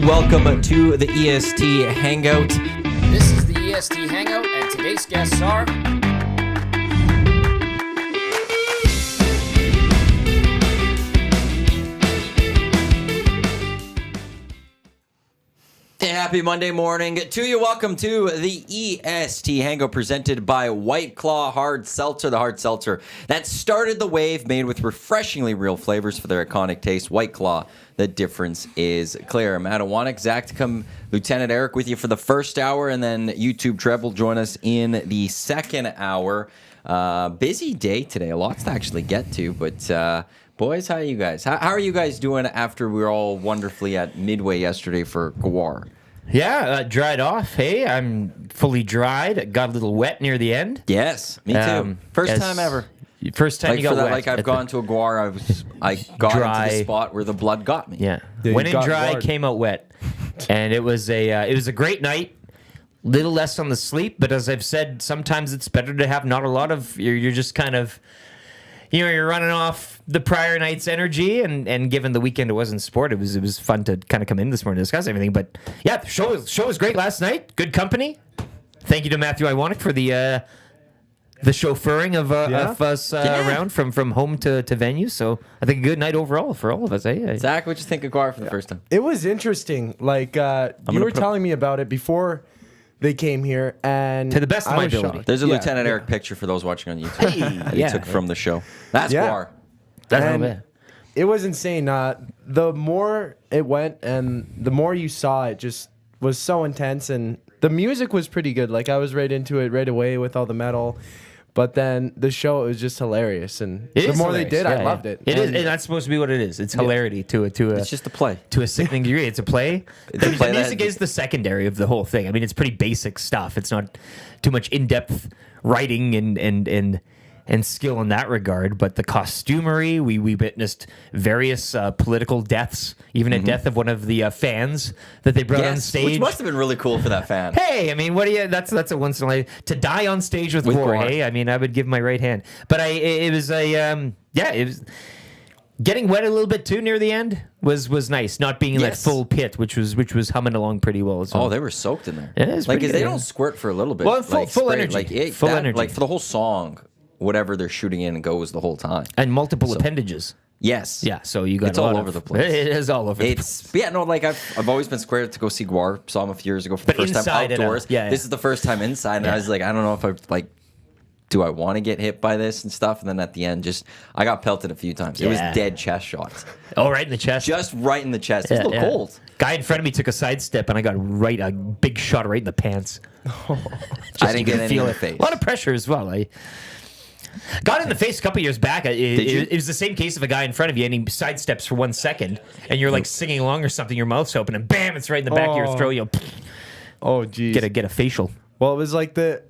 welcome to the EST Hangout. This is the EST Hangout, and today's guests are... Happy Monday morning to you. Welcome to the EST Hangout presented by White Claw Hard Seltzer, the hard seltzer that started the wave, made with refreshingly real flavors for their iconic taste. White Claw, the difference is clear. Matt Iwanyk, Zacticum, Lieutenant Eric with you for the first hour, and then YouTube Trev will join us in the second hour. Busy day today, lots to actually get to, but boys, how are you guys? How are you guys doing after we were all wonderfully at Midway yesterday for GWAR? Yeah, dried off. Hey, I'm fully dried. Got a little wet near the end. Yes, me too. First time ever. First time like you got wet. Like I've gone to a GWAR, I got dry. into the spot where the blood got me. Yeah, went in dry, hard. Came out wet, and it was a great night. Little less on the sleep, but as I've said, sometimes it's better to have not a lot of. You're just kind of. You're running off the prior night's energy, and given the weekend it wasn't sport, it was fun to kind of come in this morning to discuss everything. But yeah, the show was great last night. Good company. Thank you to Matthew Iwanyk for the chauffeuring of us around from home to venue. So I think a good night overall for all of us. Zach, what'd you think of GWAR for the first time? It was interesting. Like you were telling me about it before they came here, and to the best of my ability. There's a Lieutenant Eric picture for those watching on YouTube that he took from the show. That's GWAR. It was insane. The more it went and the more you saw, it just was so intense, and the music was pretty good. Like I was right into it right away with all the metal. But then the show, it was just hilarious, and the more they did, I loved it. It is, and that's supposed to be what it is. It's hilarity to a. It's just a play to a sickening degree. It's a play. The music is the secondary of the whole thing. I mean, it's pretty basic stuff. It's not too much in-depth writing and skill in that regard. But the costumery, we witnessed various political deaths, even a death of one of the fans that they brought on stage, which must have been really cool for that fan. Hey, I mean, what do you? That's a once in a life to die on stage with GWAR. Hey, I mean, I would give my right hand. But it was getting wet a little bit too near the end was nice. Not being in that full pit, which was humming along pretty well. So. Oh, they were soaked in there. Yeah, like they don't squirt for a little bit. Well, full energy, full energy, like for the whole song. Whatever they're shooting in goes the whole time. And multiple appendages. Yes. Yeah, so you got it's all over the place. It is all over the place. Yeah, no, like I've always been scared to go see GWAR. Saw them a few years ago for the first time outdoors. This is the first time inside, and I was like, I don't know if do I want to get hit by this and stuff? And then at the end, I got pelted a few times. It was dead chest shots. Oh, right in the chest? Just right in the chest. It was a little cold. Guy in front of me took a sidestep, and I got a big shot right in the pants. I didn't get any in the face. A lot of pressure as well. Got in the face a couple years back. It was the same case of a guy in front of you, and he sidesteps for 1 second, and you're like singing along or something, your mouth's open, and bam, it's right in the back of your throat. Oh, geez. Get a facial. Well, it was like the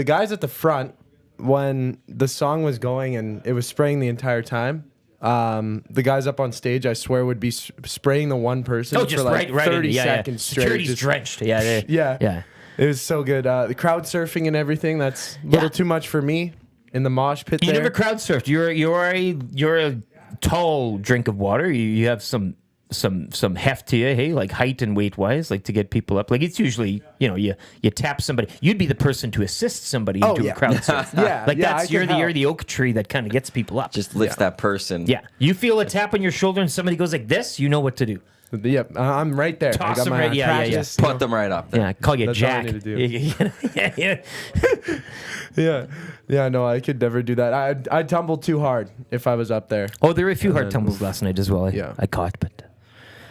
guys at the front, when the song was going and it was spraying the entire time, the guys up on stage, I swear, would be spraying the one person for like 30 seconds straight. Security's drenched. Yeah. It was so good. The crowd surfing and everything, that's a little too much for me. In the mosh pit, you never crowd surfed. You're a tall drink of water. You have some heft to you, hey, like height and weight wise, like to get people up. Like it's usually you tap somebody. You'd be the person to assist somebody into a crowd surf. You're the oak tree that kind of gets people up. Just lifts that person. Yeah, you feel a tap on your shoulder and somebody goes like this. You know what to do. Yep, I'm right there. Toss I got them my right. practice, Put them right up there. Yeah, call you That's Jack. all I need to do. Yeah. No, I could never do that. I'd tumble too hard if I was up there. Oh, there were a few hard tumbles last night as well. I caught, but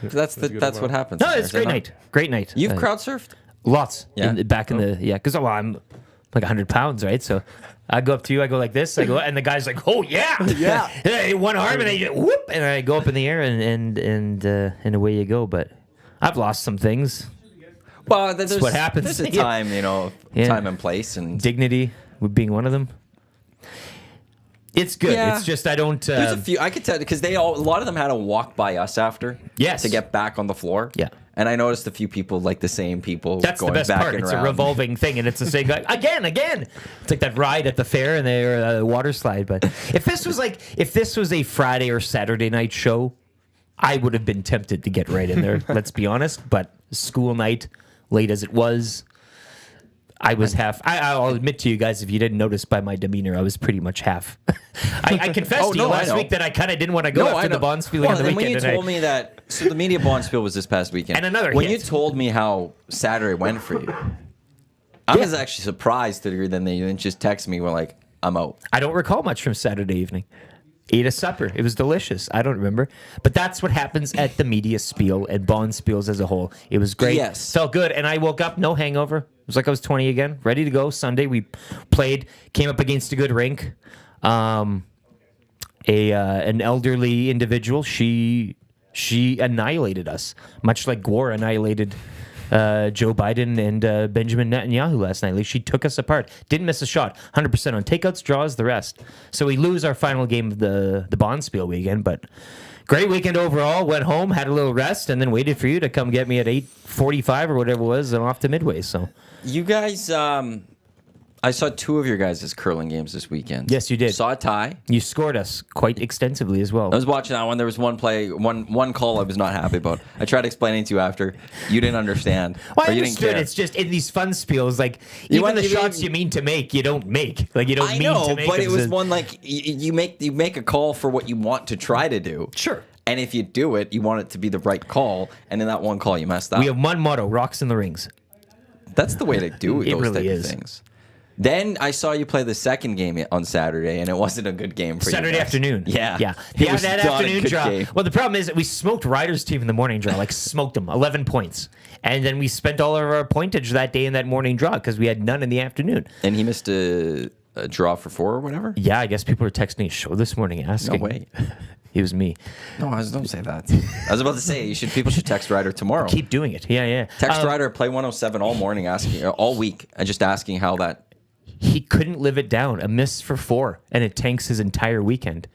that's what happens. No, it's a great night. Great night. You've crowd surfed? Lots. Yeah. Because I'm like 100 pounds, right? So I go up to you, I go like this, and the guy's like, "Oh yeah, yeah." One arm, and I just, whoop, and I go up in the air, and away you go. But I've lost some things. Well, that's what happens. There's a time, time and place, and dignity being one of them. It's good. Yeah. It's just I don't. There's a few I could tell because a lot of them had to walk by us after. Yes. To get back on the floor. Yeah. And I noticed a few people, like the same people. That's going the best back part. And it's around. a revolving thing, and it's the same guy again. It's like that ride at the fair and the water slide. But if this was a Friday or Saturday night show, I would have been tempted to get right in there, let's be honest. But school night, late as it was, I was half. I'll admit to you guys, if you didn't notice by my demeanor, I was pretty much half. I confessed to you last week that I kind of didn't want to go after the Bonspiel on the weekend. When you told me that, so the media Bonspiel was this past weekend. And another when hit. you told me how Saturday went for you, I was actually surprised that you didn't just text me. We're like, I'm out. I don't recall much from Saturday evening. Ate a supper. It was delicious. I don't remember. But that's what happens at the media spiel and Bonspiels as a whole. It was great. Yes. Felt good. And I woke up, no hangover. It was like I was 20 again, ready to go. Sunday, we played, came up against a good rink. An elderly individual, she annihilated us, much like GWAR annihilated Joe Biden and Benjamin Netanyahu last night. Like, she took us apart. Didn't miss a shot. 100% on takeouts, draws, the rest. So we lose our final game of the Bonspiel weekend, but great weekend overall. Went home, had a little rest, and then waited for you to come get me at 8:45 or whatever it was, and off to Midway. So You guys, I saw two of your guys' curling games this weekend. Yes, you did. Saw a tie. you scored us quite extensively as well. I was watching that one. There was one play, one call I was not happy about. I tried explaining to you after. You didn't understand. Well, I or you understood. didn't care. It's just in these fun spiels, like even the shots you mean to make, you don't make. Like you don't I mean know, to make. but them. it was one like you make a call for what you want to try to do. Sure. And if you do it, you want it to be the right call. And in that one call, you messed up. We have one motto: rocks in the rings. That's the way to do It those really type is. of things. Then I saw you play the second game on Saturday, and it wasn't a good game for you Saturday guys. afternoon. Yeah. Yeah. It was That not a afternoon good draw. game. Well, the problem is that we smoked Ryder's team in the morning draw, like smoked them, 11 points. And then we spent all of our pointage that day in that morning draw because we had none in the afternoon. And he missed a draw for 4 or whatever? Yeah, I guess people were texting his show this morning asking. No way. It was me. No, don't say that. I was about to say people should text Ryder tomorrow. Keep doing it. Yeah, yeah. Text Ryder at Play 107 all morning, asking all week, and just asking how that. He couldn't live it down. A miss for 4, and it tanks his entire weekend.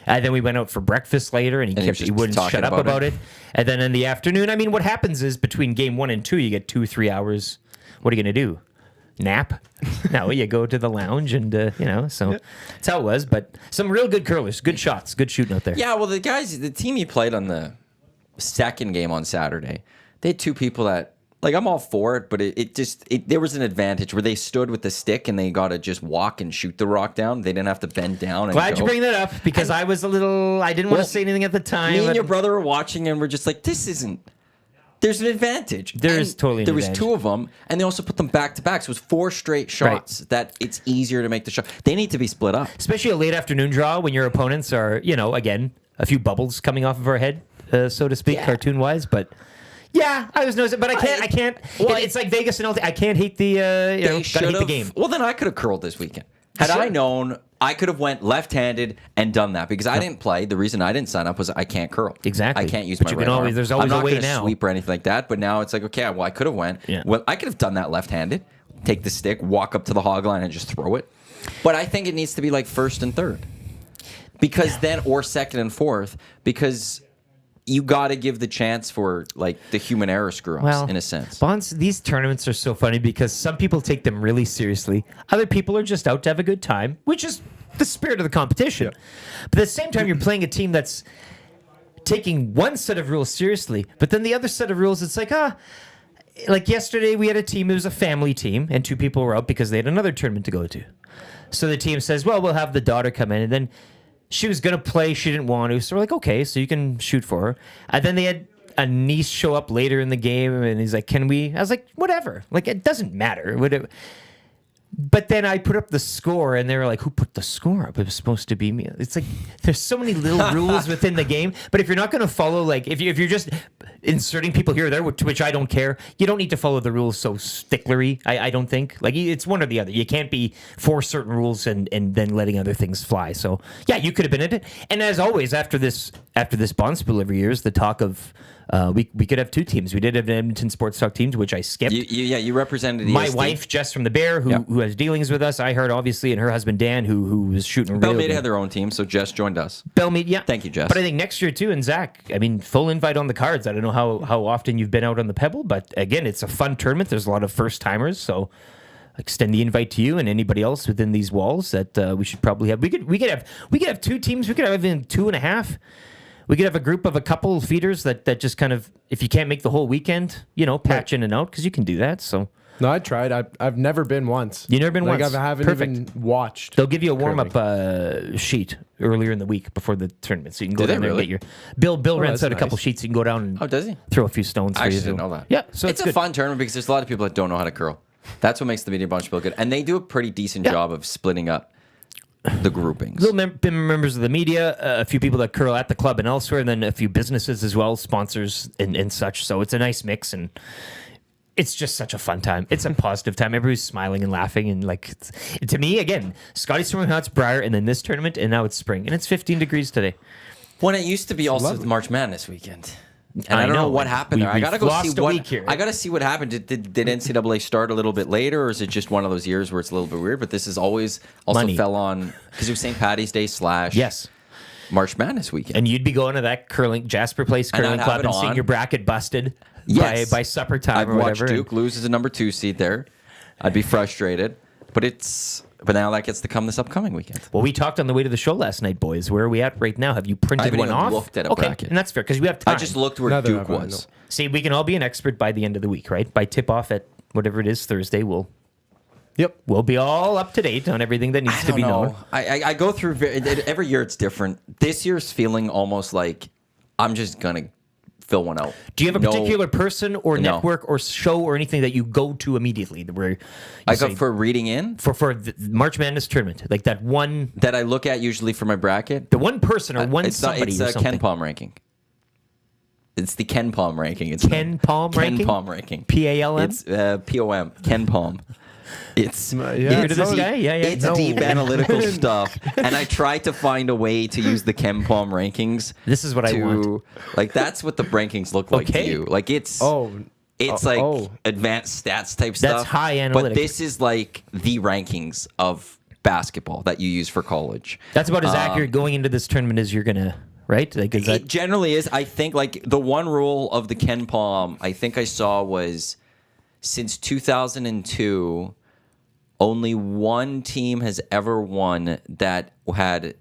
And then we went out for breakfast later, and he was he just wouldn't talking shut up about it. And then in the afternoon, I mean, what happens is between game 1 and 2, you get 2-3 hours. What are you going to do? Nap? No, you go to the lounge and, so that's how it was. But some real good curlers, good shots, good shooting out there. Yeah, well, the team you played on the second game on Saturday, they had 2 people that, like, I'm all for it, but there was an advantage where they stood with the stick and they got to just walk and shoot the rock down. They didn't have to bend down. And Glad go. you bring that up because I was I didn't want to say anything at the time. Me and your brother were watching and we're just like, this isn't. There's an advantage. There's totally an There was advantage. 2 of them, and they also put them back to back. So it was 4 straight shots that it's easier to make the shot. They need to be split up. Especially a late afternoon draw when your opponents are, again, a few bubbles coming off of our head, so to speak, cartoon-wise. But yeah, I was noticing, but I can't. Well, it's like Vegas and LT. I can't hate the, gotta hate the game. Well, then I could have curled this weekend. Had I known, I could have went left-handed and done that because I didn't play. The reason I didn't sign up was I can't curl. Exactly. I can't use But my you right can always- arm. there's always I'm a not way gonna now. sweep or anything like that. But now it's like, okay, well, I could have went. Yeah. Well, I could have done that left-handed, take the stick, walk up to the hog line, and just throw it. But I think it needs to be like first and third, because or second and fourth, because you got to give the chance for like the human error screw-ups in a sense. Bonds, these tournaments are so funny because some people take them really seriously. Other people are just out to have a good time, which is the spirit of the competition. Yeah. But at the same time, you're playing a team that's taking one set of rules seriously, but then the other set of rules, it's like, like yesterday we had a team, it was a family team, and 2 people were out because they had another tournament to go to. So the team says, well, we'll have the daughter come in, and then she was going to play, she didn't want to, so we're like, okay, so you can shoot for her. And then they had a niece show up later in the game, and he's like, can we? I was like, whatever. Like, it doesn't matter. But then I put up the score, and they were like, who put the score up? It was supposed to be me. It's like, there's so many little rules within the game. But if you're not going to follow, like, if you're just inserting people here or there, which I don't care, you don't need to follow the rules so sticklery, I don't think. Like, it's one or the other. You can't be for certain rules and then letting other things fly. So, yeah, you could have been in it. And as always, after this Bonspiel every year is the talk of, we could have 2 teams. We did have an Edmonton Sports Talk teams, which I skipped. You represented My EST. wife, Jess from the Bear, who has dealings with us. I heard, obviously, and her husband, Dan, who was shooting real Bellmead good. had their own team, so Jess joined us. Bellmead, yeah. Thank you, Jess. But I think next year, too, and Zach, I mean, full invite on the cards. I don't know how often you've been out on the Pebble, but again, it's a fun tournament. There's a lot of first-timers, so extend the invite to you and anybody else within these walls that we should probably have. We could have 2 teams. We could have even 2.5. we could have a group of a couple feeders that just kind of, if you can't make the whole weekend, patch in and out, because you can do that. So No, I tried. I've never been once. You never been like, once? I haven't Perfect. even watched. they'll give you a warm-up sheet earlier in the week before the tournament, so you can go Do they down there really? and get your Bill rents that's out a couple nice. sheets. You can go down and does he? throw a few stones. I for you, actually didn't so- know that. Yeah, so it's a good. fun tournament because there's a lot of people that don't know how to curl. That's what makes the media bunch feel good, and they do a pretty decent job of splitting up the groupings. Little members of the media, a few people that curl at the club and elsewhere, and then a few businesses as well, sponsors and such. So it's a nice mix, and it's just such a fun time. It's a positive time. Everybody's smiling and laughing, and to me, again, Scotty Swimming Hot's Briar, and then this tournament, and now it's spring, and it's 15 degrees today. When it used to be also the March Madness weekend. And I I don't know know. what happened We- there. I gotta go we've see lost a what week here. I gotta see what happened. Did NCAA start a little bit later, or is it just one of those years where it's a little bit weird? But this is always also Money. fell on because it was St. Patty's Day / Yes. March Madness weekend. And you'd be going to that Jasper Place And I'd curling have club it and seeing on. your bracket busted Yes. by supper time I've or watched whatever. Duke lose as a number 2 seed there. I'd be frustrated, but now that gets to come this upcoming weekend. Well, we talked on the way to the show last night, boys. Where are we at right now? Have you I printed haven't one even off? looked at a okay, bracket. and that's fair because we have time. I just looked where Neither Duke have I, was. See, we can all be an expert by the end of the week, right? By tip off at whatever it is Thursday, Yep. we'll be all up to date on everything that needs I to don't be know. known. I go through every year. It's different. This year's feeling almost like I'm just gonna fill one out. Do you have a No- particular person or No. network or show or anything that you go to immediately where you I say, go for reading in for the March Madness tournament, like that one, that I look at usually for my bracket. the one person or one It's somebody or Ken something? Palm ranking. It's the Ken Palm ranking. It's Ken Palm ranking? Ken Palm ranking. PALM? It's POM. Ken Palm. It's Yeah, You heard of this deep- guy? Yeah. It's No. deep analytical stuff, and I try to find a way to use the Ken Palm rankings. This is what I want. Like that's what the rankings look like Okay. to you. Like it's It's advanced stats type stuff. That's high But analytics. this is like the rankings of basketball that you use for college. That's about as accurate going into this tournament as you're gonna, right? Like, is that It generally is. I think like the one rule of the Ken Palm I think I saw was since 2002, only one team has ever won that had.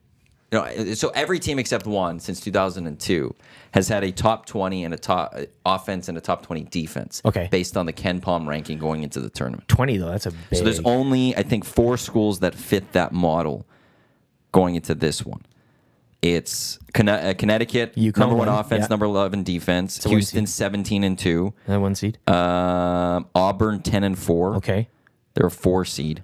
So every team except one since 2002 has had a top 20 and a top offense and a top 20 defense. Okay. Based on the Ken Palm ranking going into the tournament. 20 though? That's a big. So there's only, I think, 4 schools that fit that model going into this one. It's Connecticut, UConn number 1 won, offense, yeah. number 11 defense. a one Houston 17-2. that one seed. Auburn 10-4. Okay. They're a 4 seed,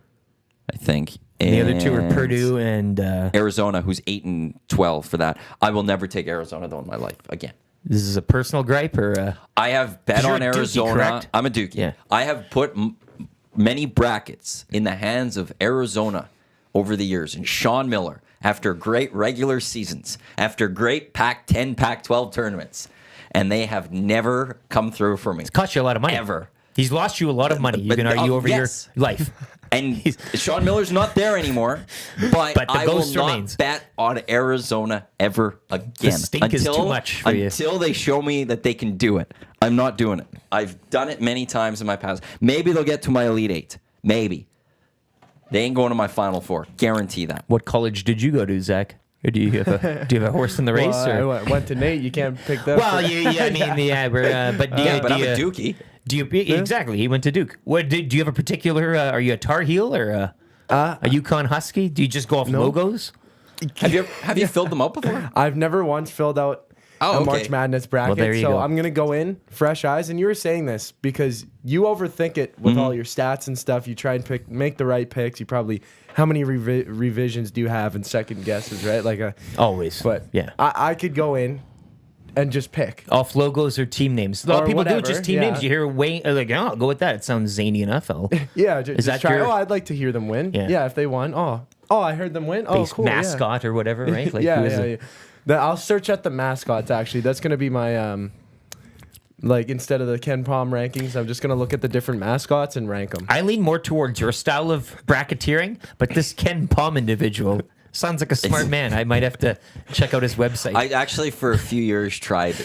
I think. And the other two are And Purdue and Arizona, who's 8-12 for that. I will never take Arizona though in my life again. this is a personal gripe or I have bet You're on a Dookie, Arizona. correct? I'm a Dookie. Yeah. I have put many brackets in the hands of Arizona over the years. And Sean Miller, after great regular seasons, after great Pac-10, Pac-12 tournaments, and they have never come through for me. cost you a lot of money. Ever. He's lost you a lot of money. You But- can argue over yes. your life. And Sean Miller's not there anymore, but But the I will ghost not remains. bet on Arizona ever again. stink is too much for you. Until they show me that they can do it. I'm not doing it. I've done it many times in my past. Maybe they'll get to my Elite Eight. Maybe. They ain't going to my Final Four. Guarantee that. What college did you go to, Zach? Or do you have a horse in the race? Well, or? I went to Nate. You can't pick that. Well, I mean, yeah, but do you, But do I'm you, a Dookie. Do you exactly? He went to Duke. What do you have a particular? Are you a Tar Heel or a Yukon Husky? Do you just go off logos? Have you filled them out before? I've never once filled out Oh, a okay. March Madness bracket, there you so go. I'm gonna go in fresh eyes. And you were saying this because you overthink it with all your stats and stuff. You try and make the right picks. You probably how many revisions do you have and second guesses, right? Always, But yeah. I could go in and just pick. Off logos or team names. A lot of Or people do it whatever, just team yeah. names. You hear Wayne, like, oh, I'll go with that. It sounds zany enough. Yeah, just that try. your- Oh, I'd like to hear them win. Yeah. Yeah, if they won. Oh, I heard them win. Oh, Base cool. mascot or whatever, right? Like, Yeah, who is yeah, it? yeah. I'll search at the mascots. Actually, that's gonna be my like instead of the Ken Palm rankings, I'm just gonna look at the different mascots and rank them. I lean more towards your style of bracketeering, but this Ken Palm individual sounds like a smart man. I might have to check out his website. I actually, for a few years, tried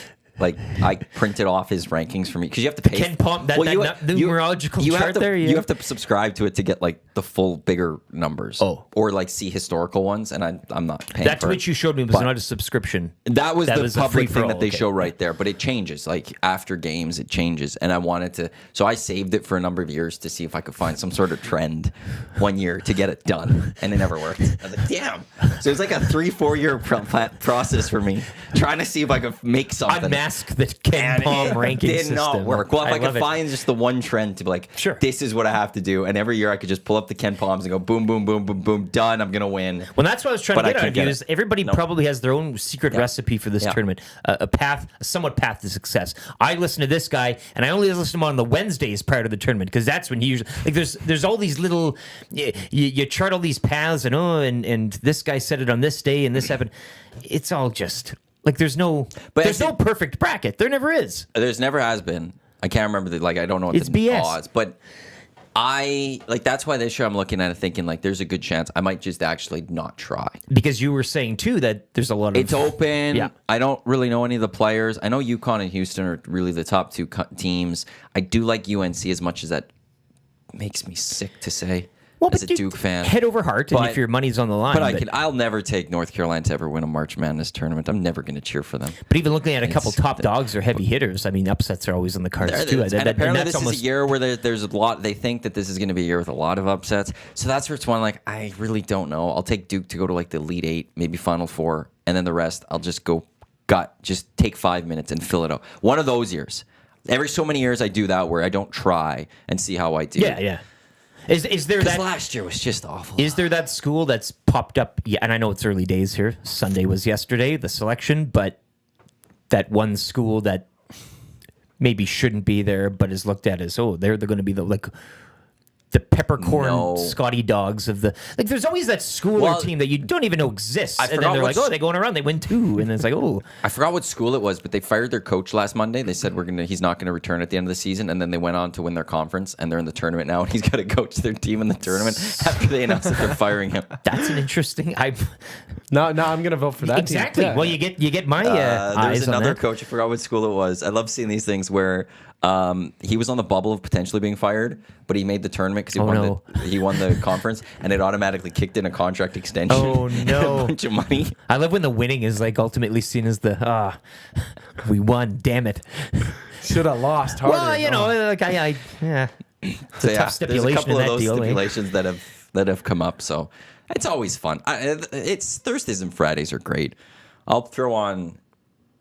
Like I printed off his rankings for me because you have to pay. Ken Palm, that numerological chart have to, there. Yeah. You have to subscribe to it to get like the full bigger numbers. Oh. Or like see historical ones, and I'm not paying. That for tweet it. you showed me was not a subscription. That was the a public thing free-for-all, that they okay. show right there, but it changes. Like after games, it changes, and I wanted to. So I saved it for a number of years to see if I could find some sort of trend one year to get it done, and it never worked. I was like, damn. So it was like a 3-4 year process for me trying to see if I could make something. Unmask the Ken Palm ranking did system. not work. Well, if I love could find just the one trend to be like, Sure. this is what I have to do, and every year I could just pull up the Ken Palms and go boom, boom, boom, boom, boom, done. I'm gonna win. Well, that's what I was trying But to I get can't at get you. it. Is everybody probably has their own secret recipe for this Yeah. tournament, a somewhat path to success. I listen to this guy, and I only listen to him on the Wednesdays prior to the tournament because that's when he usually like. There's all these little you chart all these paths and this guy said it on this day and this happened. It's all just like there's no perfect bracket. There never is. There's never has been. I can't remember I don't know what It's the BS. odds, but that's why this year I'm looking at it thinking like there's a good chance I might just actually not try. Because you were saying too that there's a lot of It's open. Yeah. I don't really know any of the players. I know UConn and Houston are really the top two teams. I do like UNC as much as that makes me sick to say as a Duke fan. Head over heart, and But- if your money's on the line. But I'll never take North Carolina to ever win a March Madness tournament. I'm never going to cheer for them. But even looking at a couple top dogs or heavy hitters, I mean, upsets are always on the cards too. And apparently this is a year where there's a lot. They think that this is going to be a year with a lot of upsets. So that's where it's one like I really don't know. I'll take Duke to go to like the Elite Eight, maybe Final Four, and then the rest I'll just go just take 5 minutes and fill it out. One of those years. Every so many years I do that where I don't try and see how I do. Yeah. Is there Because that last year was just awful. Is there that school that's popped up? Yeah, and I know it's early days here. Sunday was yesterday, the selection, but that one school that maybe shouldn't be there, but is looked at as they're going to be the peppercorn Scotty dogs of the there's always that school or team that you don't even know exists, and then they're like, they're going around, they win 2, and it's like, I forgot what school it was, but they fired their coach last Monday. They said he's not gonna return at the end of the season, and then they went on to win their conference, and they're in the tournament now, and he's got to coach their team in the tournament after they announced that they're firing him. That's an interesting. No, I'm gonna vote for that. Exactly. Team. Yeah. Well, you get my There's eyes on another that. coach. I forgot what school it was. I love seeing these things where he was on the bubble of potentially being fired, but he made the tournament because he won the conference, and it automatically kicked in a contract extension. Oh, no. and a bunch of money. I love when the winning is ultimately seen as the we won, damn it. Should have lost harder. Well, yeah. It's a tough stipulation there's a couple in of that those deal. stipulations that have come up, so it's always fun. It's Thursdays and Fridays are great. I'll throw on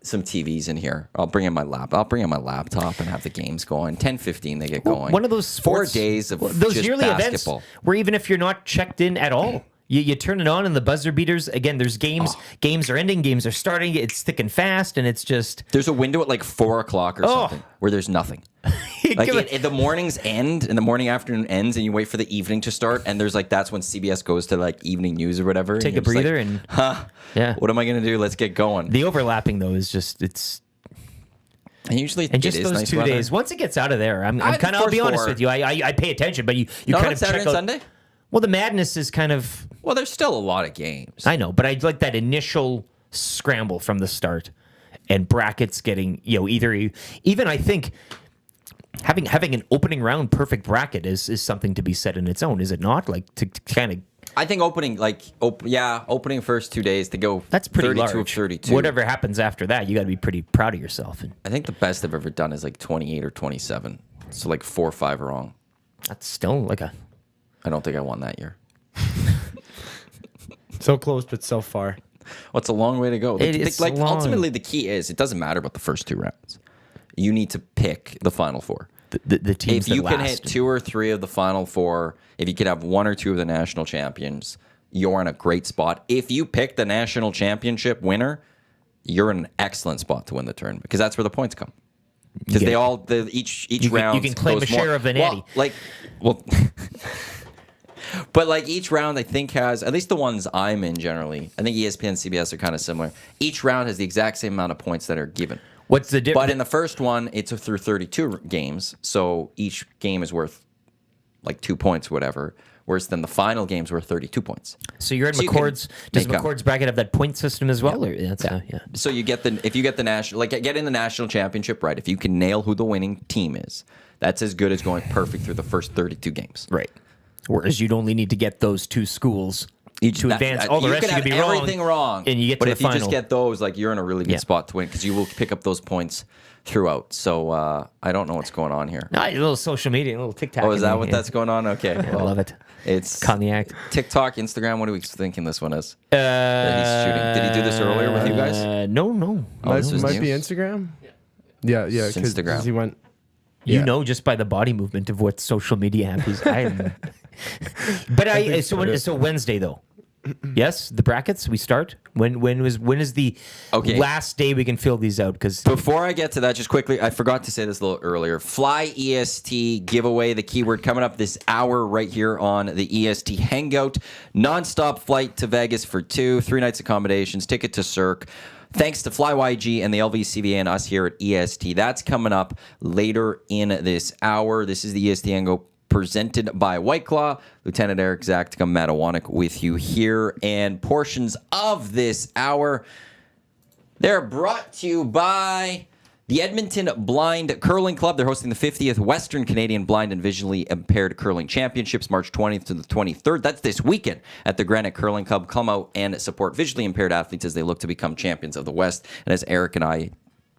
some TVs in here. I'll bring in my laptop and have the games going. 10:15 they get going. One of those sports, 4 days of those just yearly basketball. events where even if you're not checked in at all, you turn it on and the buzzer beaters again. There's games. Games are ending. Games are starting. It's thick and fast, and it's just There's a window at like 4 o'clock or something where there's nothing. Like the mornings end and the morning afternoon ends, and you wait for the evening to start, and there's that's when CBS goes to like evening news or whatever. take and a breather and yeah. What am I gonna do? Let's get going. The overlapping though is just And usually and just it is those nice 2 weather. days. Once it gets out of there, I'm I kind of. think I'll be honest 4. with you. I pay attention, but you No, kind on of Saturday check and out. Sunday. Well, the madness is kind of. Well, there's still a lot of games. I know, but I like that initial scramble from the start, and brackets getting even I think having an opening round perfect bracket is something to be said in its own, is it not? Like to kind of. I think opening first 2 days to go. That's pretty 32 large. of 32. Whatever happens after that, you got to be pretty proud of yourself. And I think the best I've ever done is like 28 or 27. So like 4 or 5 wrong. that's still like a. I don't think I won that year. So close, but so far. Well, it's a long way to go. It's long. Ultimately, the key is it doesn't matter about the first 2 rounds. You need to pick the final 4. The teams If that you can last. hit 2 or 3 of the final 4, if you could have 1 or 2 of the national champions, you're in a great spot. If you pick the national championship winner, you're in an excellent spot to win the tournament because that's where the points come. Because each round you can claim goes a share more. of the natty. But like each round, I think has at least the ones I'm in generally. I think ESPN, CBS are kind of similar. Each round has the exact same amount of points that are given. What's the difference? But in the first one, it's through 32 games, so each game is worth like 2 points, whatever. whereas then the final games were 32 points. So you're in So you can McCord's. Does make up. McCord's bracket have that point system as well? Or that's yeah. So you get if you get the national, like getting the national championship right, if you can nail who the winning team is, that's as good as going perfect through the first 32 games. Right. Whereas you'd only need to get those 2 schools to advance. All the you rest can you could have be everything wrong, and you get but to if the you final. just get those, like you're in a really good spot to win because you will pick up those points throughout. So I don't know what's going on here. No, a little social media, a little TikTok. Oh, is that what that's going on? Okay, I love it. It's Cognac. TikTok, Instagram. What are we thinking this one is? That he's shooting. Did he do this earlier with you guys? No. Oh, this was Might new. be Instagram. Yeah, It's Instagram. Because he went. You Yeah. know just by the body movement of what social media app he's. But so Wednesday though. Yes, the brackets we start. When is the last day we can fill these out? Because Before I get to that, just quickly, I forgot to say this a little earlier. Fly EST giveaway, the keyword coming up this hour right here on the EST Hangout. Nonstop flight to Vegas for 2, 3 nights accommodations, ticket to Cirque. Thanks to FlyYG and the LVCVA and us here at EST. That's coming up later in this hour. This is the EST Hangout presented by White Claw. Lieutenant Eric Zacticum, Matt Iwanyk with you here. And portions of this hour, they're brought to you by the Edmonton Blind Curling Club. They're hosting the 50th Western Canadian Blind and Visually Impaired Curling Championships, March 20th to the 23rd. That's this weekend at the Granite Curling Club. Come out and support visually impaired athletes as they look to become champions of the West. And as Eric and I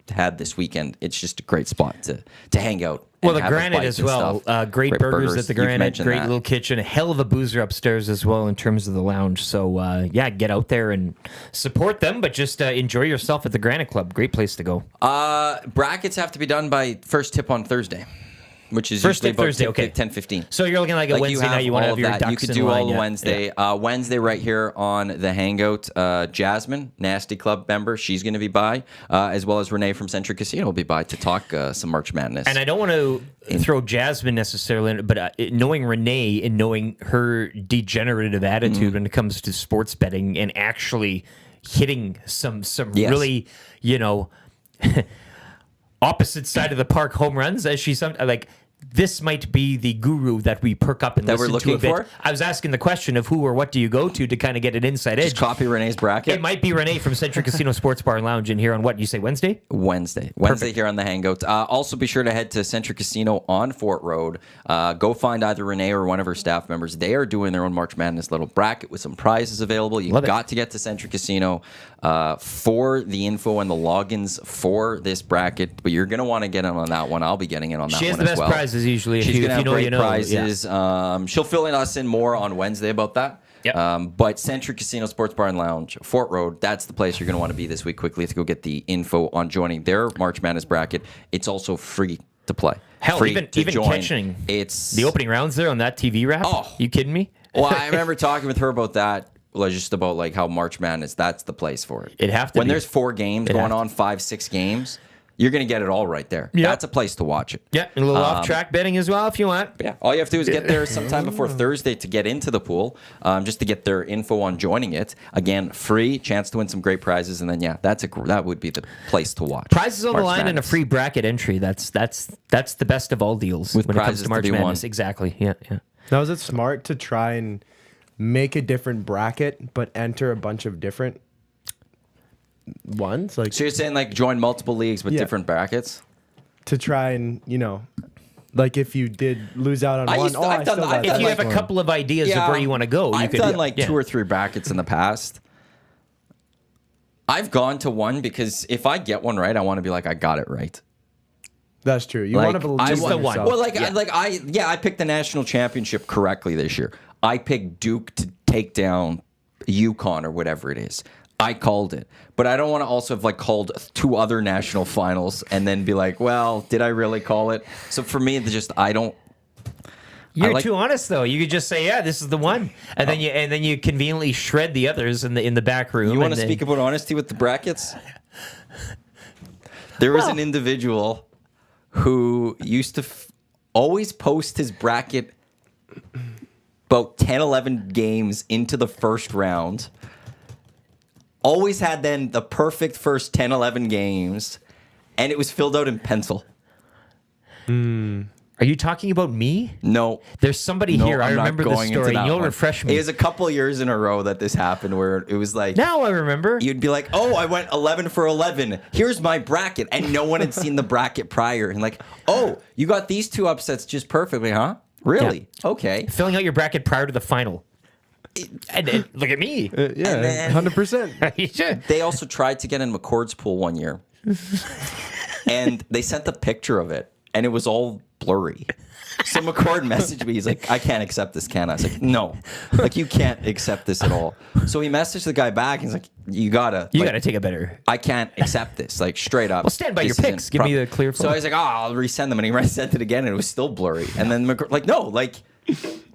had this weekend, it's just a great spot to hang out. Well, and the have a Granite bite as and well. stuff. Great burgers at the You've Granite. mentioned Great that. little kitchen. A hell of a boozer upstairs as well in terms of the lounge. So, get out there and support them, but just enjoy yourself at the Granite Club. Great place to go. Brackets have to be done by first tip on Thursday, which is First usually tip about Thursday, okay. 10:15. So you're looking like a Wednesday night. You want to have your ducks You could in do line, all yeah. Wednesday. Wednesday right here on the Hangout. Jasmine, Nasty Club member, she's going to be by, as well as Renee from Century Casino will be by to talk some March Madness. And I don't want to throw Jasmine necessarily in, but knowing Renee and knowing her degenerative attitude when it comes to sports betting and actually hitting some Yes. really, opposite side of the park home runs, as she's like. This might be the guru that we perk up and That we're listen to a looking bit. for? I was asking the question of who or what do you go to kind of get an inside edge. Just copy Renee's bracket. It might be Renee from Century Casino Sports Bar and Lounge in here on what you say Wednesday. Wednesday here on the Hangout. Also, be sure to head to Century Casino on Fort Road. Go find either Renee or one of her staff members. They are doing their own March Madness little bracket with some prizes available. You've got to get to Century Casino for the info and the logins for this bracket. But you're going to want to get in on that one. I'll be getting in on that one as well. She has the best prizes usually. She's going to have great Yeah. prizes. She'll fill us in more on Wednesday about that. Yep. But Century Casino Sports Bar and Lounge, Fort Road, that's the place you're going to want to be this week. Quickly to go get the info on joining their March Madness bracket. It's also free to play. Hell, free even to join. catching It's the opening rounds there on that TV wrap. Oh. You kidding me? Well, I remember talking with her about that. Just about like how March Madness, that's the place for it. It'd have to when be. there's 4 games going on, 5-6 games, you're going to get it all right there. Yep. That's a place to watch it. Yeah, and a little off-track betting as well if you want. Yeah, all you have to do is get there sometime before Thursday to get into the pool, just to get their info on joining it. Again, free, chance to win some great prizes, and then that would be the place to watch. Prizes on March the line and a Madness. free bracket entry. That's the best of all deals With when it comes prizes to to March be Madness. won. Exactly. Yeah. Now, is it smart to try and make a different bracket, but enter a bunch of different ones? Like So you're saying like join multiple leagues with Yeah. different brackets? to try and like if you did lose out on I one, used to- I've done still that. got If I've you done have a one. couple of ideas of where you want to go, you I've could done like yeah. 2 or 3 brackets in the past. I've gone to one because if I get one right, I want to be like, I got it right. That's true. You Like, want to believe I in want- yourself. Well, I picked the national championship correctly this year. I picked Duke to take down UConn or whatever it is. I called it, but I don't want to also have like called 2 other national finals and then be like, well, did I really call it? So for me, I don't. You're like- too honest though. You could just say, "Yeah, this is the one," and then you conveniently shred the others in the back room. You want and to then- speak about honesty with the brackets? There was an individual who used to always post his bracket about 10, 11 games into the first round. Always had then the perfect first 10, 11 games, and it was filled out in pencil. Are Are you talking about me? No. There's somebody No, here. I I'm not remember the going into story. that You'll one. refresh me. It was a couple of years in a row that this happened where it was like... Now I remember. You'd be like, oh, I went 11 for 11. Here's my bracket. And no one had seen the bracket prior. And like, oh, you got these two upsets just perfectly, huh? Really? Yeah. Okay. Filling out your bracket prior to the final. And look at me. Yeah, then- 100%. You should. They also tried to get in McCord's pool one year. And they sent the picture of it. And it was all blurry. So McCord messaged me. He's like, I can't accept this, can I? I was like, no. Like, you can't accept this at all. So he messaged the guy back. He's like, you gotta take a better. I can't accept this. Like, straight up. Well, stand by This your isn't picks. Give me the clear So photo. I was like, oh, I'll resend them. And he resent it again. And it was still blurry. And then McCord, like, no, like,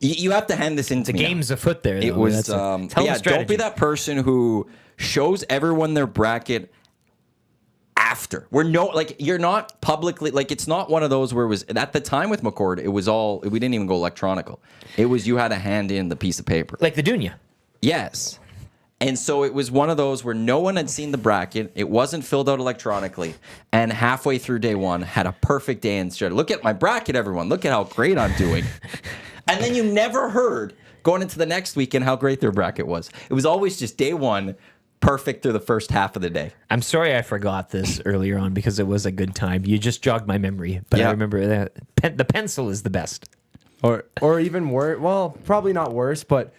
you have to hand this in to me now. Game's afoot there. It though. was, That's tell the yeah, don't strategy. be that person who shows everyone their bracket after. You're not publicly, like, it's not one of those where it was, at the time with McCord, it was all, we didn't even go electronical. It was, you had to hand in the piece of paper. Like the Dunya. Yes. And so it was one of those where no one had seen the bracket. It wasn't filled out electronically. And halfway through day one, had a perfect day and started, look at my bracket, everyone. Look at how great I'm doing. And then you never heard going into the next weekend how great their bracket was. It was always just day one, perfect through the first half of the day. I'm sorry I forgot this earlier on because it was a good time. You just jogged my memory. But Yeah. I remember that. The pencil is the best. Or even worse. Well, probably not worse, but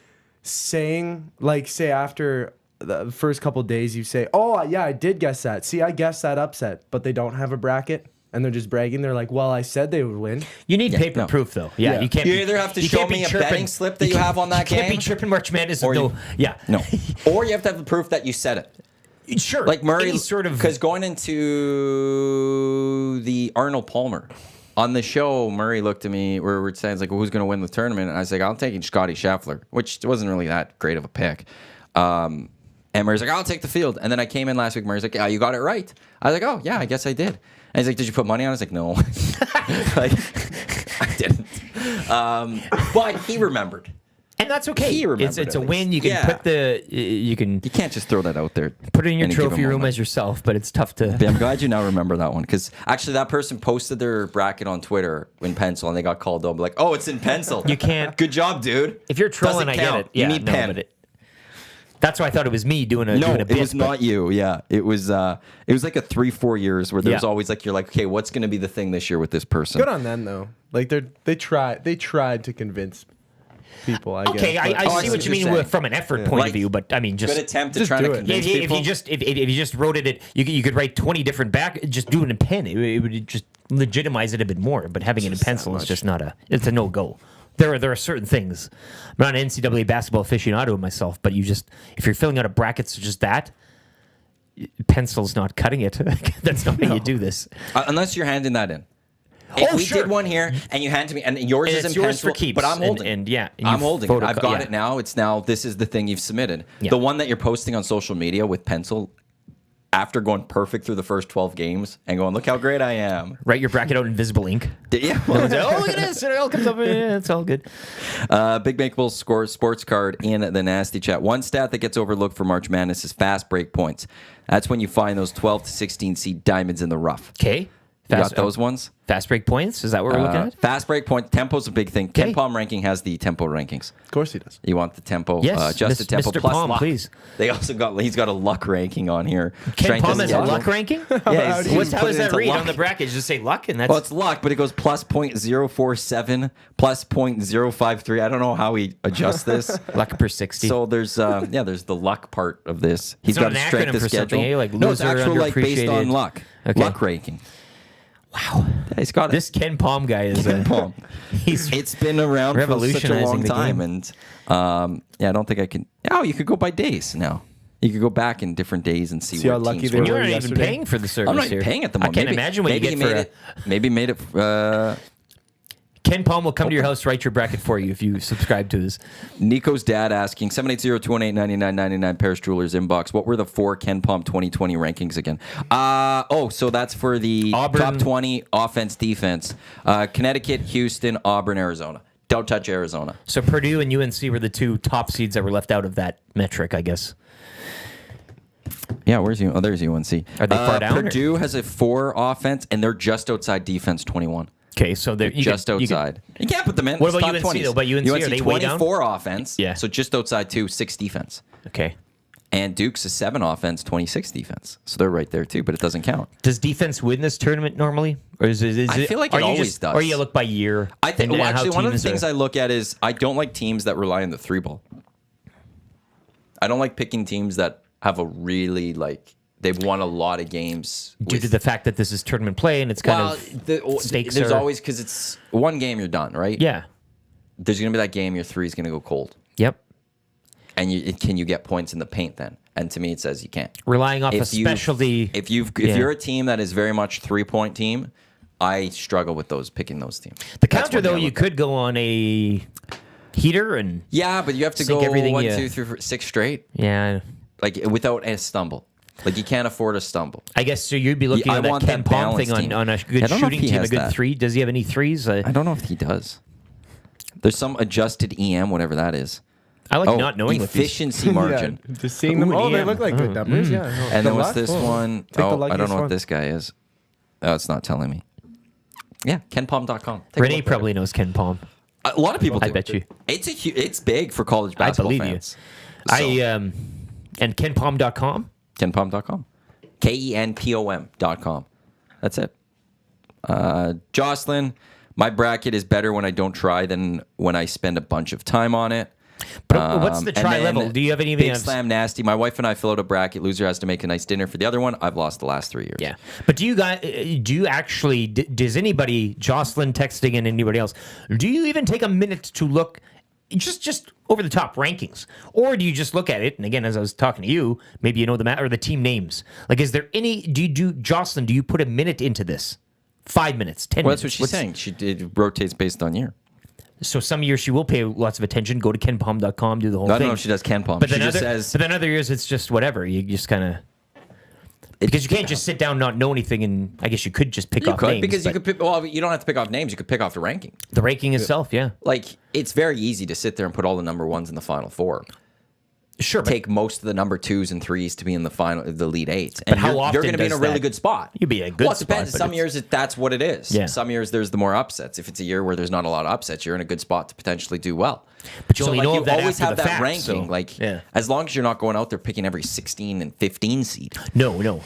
saying, like, say after the first couple days, you say, oh, yeah, I did guess that. See, I guessed that upset. But they don't have a bracket. And they're just bragging. They're like, well, I said they would win. You need paper no. proof, though. Yeah, Yeah. you can't. You either have to you show can't be me a chirping. betting slip that you have on that You can't be game, tripping March Madness. or No. you- Yeah. No. Or you have to have the proof that you said it. Sure. Like Murray, Any sort of. because going into the Arnold Palmer on the show, Murray looked at me where we're saying, like, well, who's going to win the tournament? And I was like, I'm taking Scotty Scheffler, which wasn't really that great of a pick. And Murray's like, I'll take the field. And then I came in last week. Murray's like, yeah, you got it right. I was like, oh, yeah, I guess I did. And he's like, did you put money on it? I was like, no. Like, I didn't. But he remembered. And that's okay. He remembered It's a at win. least. You can Yeah. put the. You can You can't just throw that out there. put it in your any given trophy room moment. as yourself, but it's tough to. Yeah, I'm glad you now remember that one because actually that person posted their bracket on Twitter in pencil and they got called up like, oh, it's in pencil. You can't. Good job, dude. If you're trolling, Doesn't I get count. it. Yeah, you need no, pen. but that's why I thought it was me doing a No, doing a it bit, was but- not you. Yeah, it was like a 3-4 years where there's Yeah. always like you're like, okay, what's going to be the thing this year with this person? Good on them, though. Like, they tried to convince people, I guess. Okay, I but- I see see what what you you're mean saying. from an effort point Like, of view, but I mean, just Good attempt to Just try do to it. convince if people. you just wrote it, you could write 20 different back. Just do it in pen. It would just legitimize it a bit more. But having it in pencil is just not a. It's a no go. There are certain things. I'm not an NCAA basketball aficionado myself, but if you're filling out a bracket such as that, pencil's not cutting it. That's not how you do this. Unless you're handing that in. If we sure. did one here and you hand to me and yours And is it's in yours pencil, for keeps, but I'm holding. and yeah, and I'm you holding it. I've got yeah. it now. It's now. This is the thing you've submitted. Yeah. The one that you're posting on social media with pencil. After going perfect through the first 12 games and going, look how great I am. Write your bracket out in invisible ink. Yeah. Oh, look at this! It all comes up. Yeah, it's all good. Big Makeable sports card in the nasty chat. One stat that gets overlooked for March Madness is fast break points. That's when you find those 12 to 16 seed diamonds in the rough. Okay, You got those ones? Fast break points. Is that what we're looking at? Fast break points. Tempo's a big thing. Okay. Ken Palm ranking has the tempo rankings. Of course he does. You want the tempo? Yes, just the tempo Mr. plus Palm, luck. please. They also he's got a luck ranking on here. Ken Strength Palm and has a schedule. luck ranking? Yeah, he's How put does it that into read luck. on the bracket? Just say luck, and that's Well, it's luck, but it goes plus 0.047, plus 0.053. I don't know how he adjusts this. luck per 60. So there's there's the luck part of this. He's It's got not a an strength acronym of for schedule. something, eh? Like no, it's loser, actual like based on underappreciated. luck. Okay. Luck ranking. wow. Yeah, he's got it. This Ken Palm guy is Ken Palm. he's It's been around for such a Revolutionizing long the time, game. and I don't think I can. Oh, you could go by days now. You could go back in different days and see See where how lucky teams they were. you're were not even yesterday. paying for the service I'm not here. even paying at the I moment. can't Maybe- imagine what you maybe get for Maybe made it. Ken Palm will come to your house, write your bracket for you if you subscribe to his. Nico's dad asking 780-218-9999 Paris Jewelers inbox. What were the 4 Ken Palm 2020 rankings again? So that's for the Auburn. top 20 offense defense. Connecticut, Houston, Auburn, Arizona. Don't touch Arizona. So Purdue and UNC were the 2 top seeds that were left out of that metric, I guess. Yeah, where's you? Oh, there's UNC. Are they far down, or- Purdue has a 4 offense, and they're just outside defense 21. Okay, so they're Just outside. You can't put them in. What about Top UNC 20s. though? But UNC, are they way down? 24 offense. Yeah. So just outside 2, 6 defense. Okay. And Duke's a 7 offense, 26 defense. So they're right there too, but it doesn't count. Does defense win this tournament normally, or is it? I feel like are it you always just, does. Or you look by year. I think and well, how actually one of the teams things are- I look at is I don't like teams that rely on the 3 ball. I don't like picking teams that have a really they've won a lot of games due to the fact that this is tournament play and it's kind of stakes. There's are, always because it's one game you're done, right? yeah. There's gonna be that game your 3 is gonna go cold, Yep. and can you get points in the paint then? And to me, it says you can't. Relying off a If you- specialty. If you're a team that is very much 3-point team, I struggle with picking those teams. The That's counter one thing though, I you look at. could go on a heater and Yeah, but you have to Sink go everything 1, you- 2, 3, 4, 6 straight, yeah. without a stumble. You can't afford a stumble. I guess so. You'd be looking Yeah, I at that want Ken that Palm thing balanced team. on a I good don't know if shooting he team, a has good that. 3. Does he have any threes? I don't know if he does. There's some adjusted EM, whatever that is. I like not knowing what these. efficiency margin. Yeah, just seeing them. Ooh, Oh, they EM. look like good numbers. Yeah. And then The what's luck? this Oh. one? Take the I don't luckiest know what one. this guy is. Oh, it's not telling me. Yeah, KenPalm.com. Take a Renee look at probably knows Ken Palm. it. A lot of people do. I bet you. It's big for college I basketball believe fans. you. So, And KenPalm.com. KenPalm.com. KenPom.com. That's it. Jocelyn, my bracket is better when I don't try than when I spend a bunch of time on it. But what's the And try then level? Do you have any Big Slam Nasty? My wife and I fill out a bracket. Loser has to make a nice dinner for the other one. I've lost the last 3 years. Yeah, but do you actually? Does anybody, Jocelyn texting and anybody else, do you even take a minute to look, just over the top rankings, or do you just look at it? And again, as I was talking to you, maybe you know or the team names. Is there any? Do you do Jocelyn? Do you put a minute into this? 5 minutes, 10 Well, minutes. that's what she's saying. It rotates based on year. So some years she will pay lots of attention, go to KenPalm.com, do the whole I thing. don't know if she does KenPalm. But She then just says but then other years it's just whatever. You just kind of because you can't just sit down not know anything, and I guess you could just pick you off could names. because you but could pick. Well, you don't have to pick off names. You could pick off the ranking. the ranking itself, yeah, It's very easy to sit there and put all the number 1s in the final 4. sure. But Take most of the number 2s and 3s to be in the lead 8. And how you're often going to be in a does really that- good spot. You'd be in a good Well, it depends. spot, but Some it's- years that's what it is. Yeah. Some years there's the more upsets. If it's a year where there's not a lot of upsets, you're in a good spot to potentially do well. But you only know you of that always after have the that fact, ranking. so, yeah. As long as you're not going out there picking every 16 and 15 seed. no.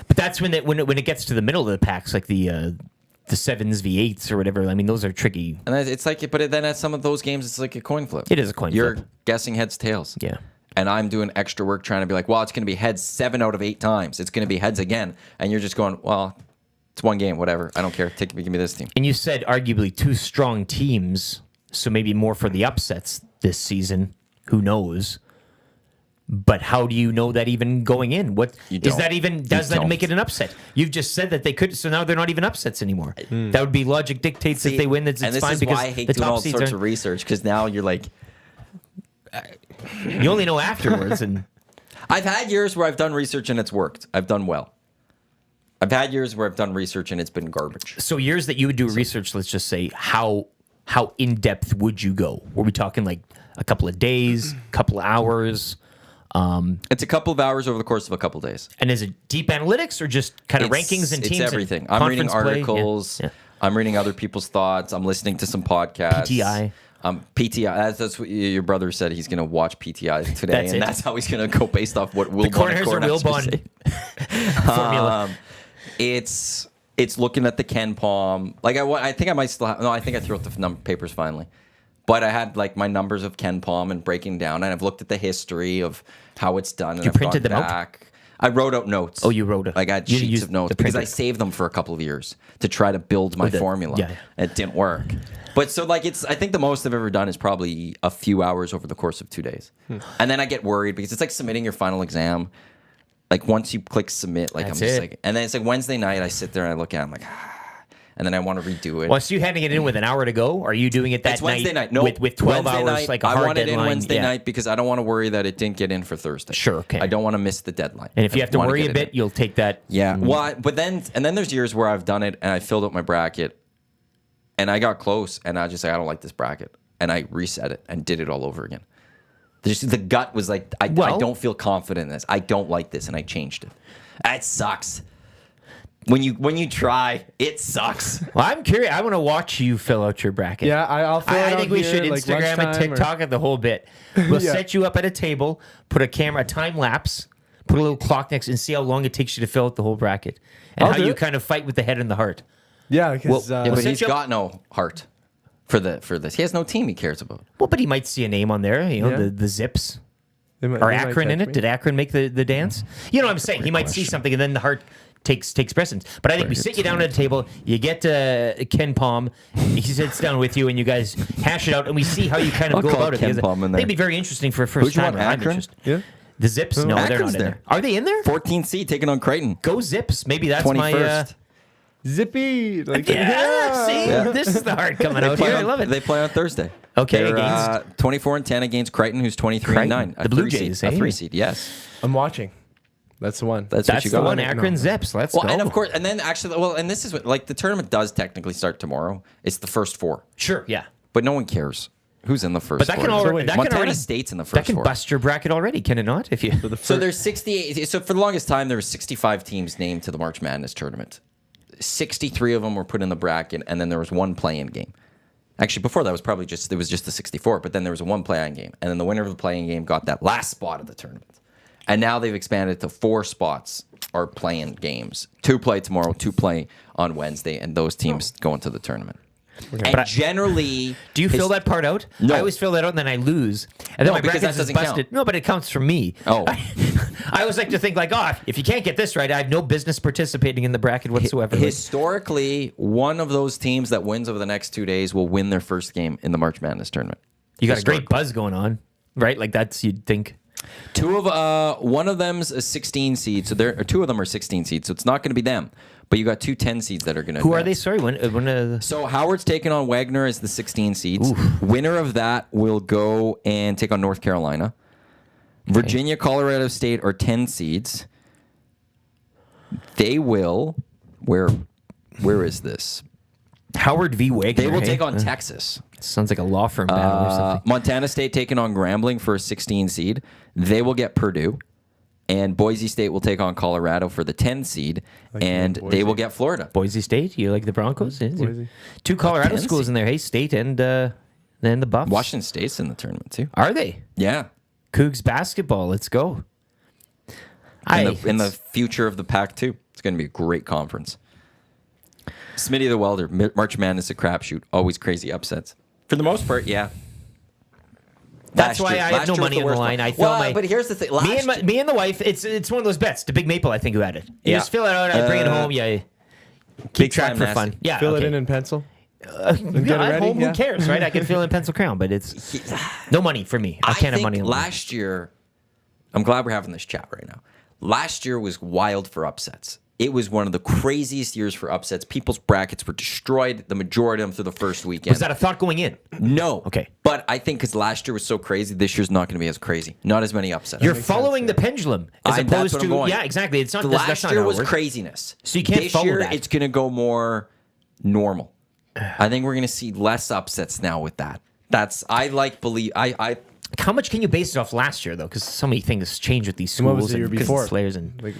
But that's when it gets to the middle of the packs, like the 7s v8s or whatever. I mean, those are tricky. And it's but then at some of those games, it's like a coin flip. It is a coin You're flip. guessing heads, tails. Yeah. And I'm doing extra work trying to be like, well, it's going to be heads 7 out of 8 times. It's going to be heads again. And you're just going, well, it's one game, whatever. I don't care. Give me this team. And you said arguably 2 strong teams, so maybe more for the upsets this season. Who knows? But how do you know that even going in? What You is don't. that even? You Does that don't. make it an upset? You've just said that they could, so now they're not even upsets anymore. That would be logic dictates if they win. It's and this fine is because why I hate the doing all top seeds sorts are. of research because now you're like, You only know afterwards, and I've had years where I've done research and it's worked. I've done well. I've had years where I've done research and it's been garbage. so years that you would do research. Let's just say how in depth would you go? Were we talking like a couple of days, couple of hours? It's a couple of hours over the course of a couple of days. And is it deep analytics or just kind of rankings and teams? It's everything. And I'm reading conference play? Yeah, articles. yeah. I'm reading other people's thoughts. I'm listening to some podcasts. PTI. PTI. That's what your brother said. He's going to watch PTI today, That's and it. that's how he's going to go based off what Wilbon The Corners or and Cornhusker say. Wilbon formula. It's looking at the Ken Palm. I think I might still have. No, I think I threw out the papers finally. But I had my numbers of Ken Palm and breaking down, and I've looked at the history of how it's done. And You I've printed gone them out? back. I wrote out notes. Oh, you wrote it. I got You sheets used of notes the because I printer. saved them for a couple of years to try to build my formula. yeah. It didn't work. But so it's. I think the most I've ever done is probably a few hours over the course of 2 days, and then I get worried because it's like submitting your final exam. Once you click submit, I'm That's just it. and then it's Wednesday night. I sit there and I look at it, I'm like, and then I want to redo it. Well, so you handing it in with an hour to go? Or are you doing it that It's Wednesday night. No, No, with 12 Wednesday hours, night, like a I hard want it deadline? in Wednesday Yeah. night because I don't want to worry that it didn't get in for Thursday. Sure, okay. I don't want to miss the deadline. And if you have to I wanna worry get a it bit, in. you'll take that. Yeah. Well, but then there's years where I've done it and I filled out my bracket, and I got close, and I just say I don't like this bracket, and I reset it and did it all over again. Just the gut was like, I Well- don't feel confident in this. I don't like this, and I changed it. It sucks. When you try, it sucks. Well, I'm curious. I want to watch you fill out your bracket. Yeah, I'll fill it I out think we here, should like, Instagram and lunchtime or- TikTok it the whole bit. We'll Yeah. set you up at a table, put a camera, a time lapse, put a little clock next, and see how long it takes you to fill out the whole bracket, and I'll how do you it. kind of fight with the head and the heart. Yeah, because Yeah, but set he's you up- got no heart for this. He has no team he cares about. Well, but he might see a name on there. You know, Yeah. the Zips. they might- Or they might Akron in catch it? me. Did Akron make the dance? You know what I'm saying? He might see something and then the heart takes precedence. But I think we sit you down at a table, you get Ken Palm, he sits down with you and you guys hash it out and we see how you kind of I'll go call about it. Ken because Palm in there. They'd be very interesting for a first Who'd you time. want, I'm Akron? interested. Yeah. The Zips? No, they're Akron's not in there. there. Are they in there? 14th seed taking on Crichton. Go Zips. Maybe that's my... 21st. Zippy. Like, Yeah, see? Yeah. This is the heart coming They out play here. I on- love it. They play on Thursday. Okay, They're, against? 24-10 against Crichton, who's 23-9. The Blue Jays, A eh? 3 seed, yes. I'm watching. That's the one. That's what That's you the got. one, No. Akron Zips. Let's Well, go. and of course, and then actually, well, and this is what, like, the tournament does technically start tomorrow. It's the first 4, Sure, yeah. but no one cares who's in the first. But that 4. can already... wait, that Montana can already State's in the first that can 4. bust your bracket already, can it not? If you... So there's 68. So for the longest time, there were 65 teams named to the March Madness tournament. 63 of them were put in the bracket, and then there was one play-in game. Actually, before that was probably just the 64, but then there was a one play-in game, and then the winner of the play-in game got that last spot of the tournament. And now they've expanded to 4 spots are play-in games. 2 play tomorrow, 2 play on Wednesday, and those teams go into the tournament. And But generally, Do you fill that part out? No. I always fill that out and then I lose. And then No, my because bracket that is doesn't busted. count. No, but it counts for me. Oh. I always like to think like, oh, if you can't get this right, I have no business participating in the bracket whatsoever. historically, one of those teams that wins over the next 2 days will win their first game in the March Madness tournament. You got a great buzz going on, right? Like that's you'd think. One of them's a 16 seed, so there, or 2 of them are 16 seeds, so it's not going to be them. But you got 2 10 seeds that are going to. Who are they? Sorry, when So Howard's taking on Wagner as the 16 seeds. Winner of that will go and take on North Carolina. Virginia, Colorado State are 10 seeds. They will. Where is this? Howard v. Wagner. They will hey? take on Texas. Sounds like a law firm battle or something. Montana State taking on Grambling for a 16 seed. They will get Purdue. And Boise State will take on Colorado for the 10 seed. And they will get Florida. Boise State. You like the Broncos? Boise. 2 Colorado 10 schools seed. in there. Hey, State and the Buffs. Washington State's in the tournament too. Are they? Yeah. Cougs basketball. Let's go. In the future of the Pac-2. It's going to be a great conference. Smitty the Welder, March Madness a crapshoot. Always crazy upsets. For the most part, yeah. That's Last why year- I last have no year was money the on the worst line. one. I fill Well, but here's the thing. me and the wife. It's one of those bets. The Big Maple, I think, who had it. You Yeah. just fill it out. I bring it home. Yeah, keep Big track time for nasty. fun. Yeah, Fill okay. it in pencil. Yeah, get it at ready, home, yeah. who cares, right? I can fill in pencil crown, but it's no money for me. I can't have think money on the line. last year, I'm glad we're having this chat right now. Last year was wild for upsets. It was one of the craziest years for upsets. People's brackets were destroyed, the majority of them through the first weekend. Was that a thought going in? No. Okay. But I think because last year was so crazy, this year's not going to be as crazy. Not as many upsets. You're following the pendulum as that's opposed what to I'm going. yeah, exactly. It's not. The that's last not year how it was works. craziness. So you can't this follow year, that. it's going to go more normal. I think we're going to see less upsets now with that. I How much can you base it off last year though? Because so many things change with these schools. What was the year and 'cause before? it's layers and Like,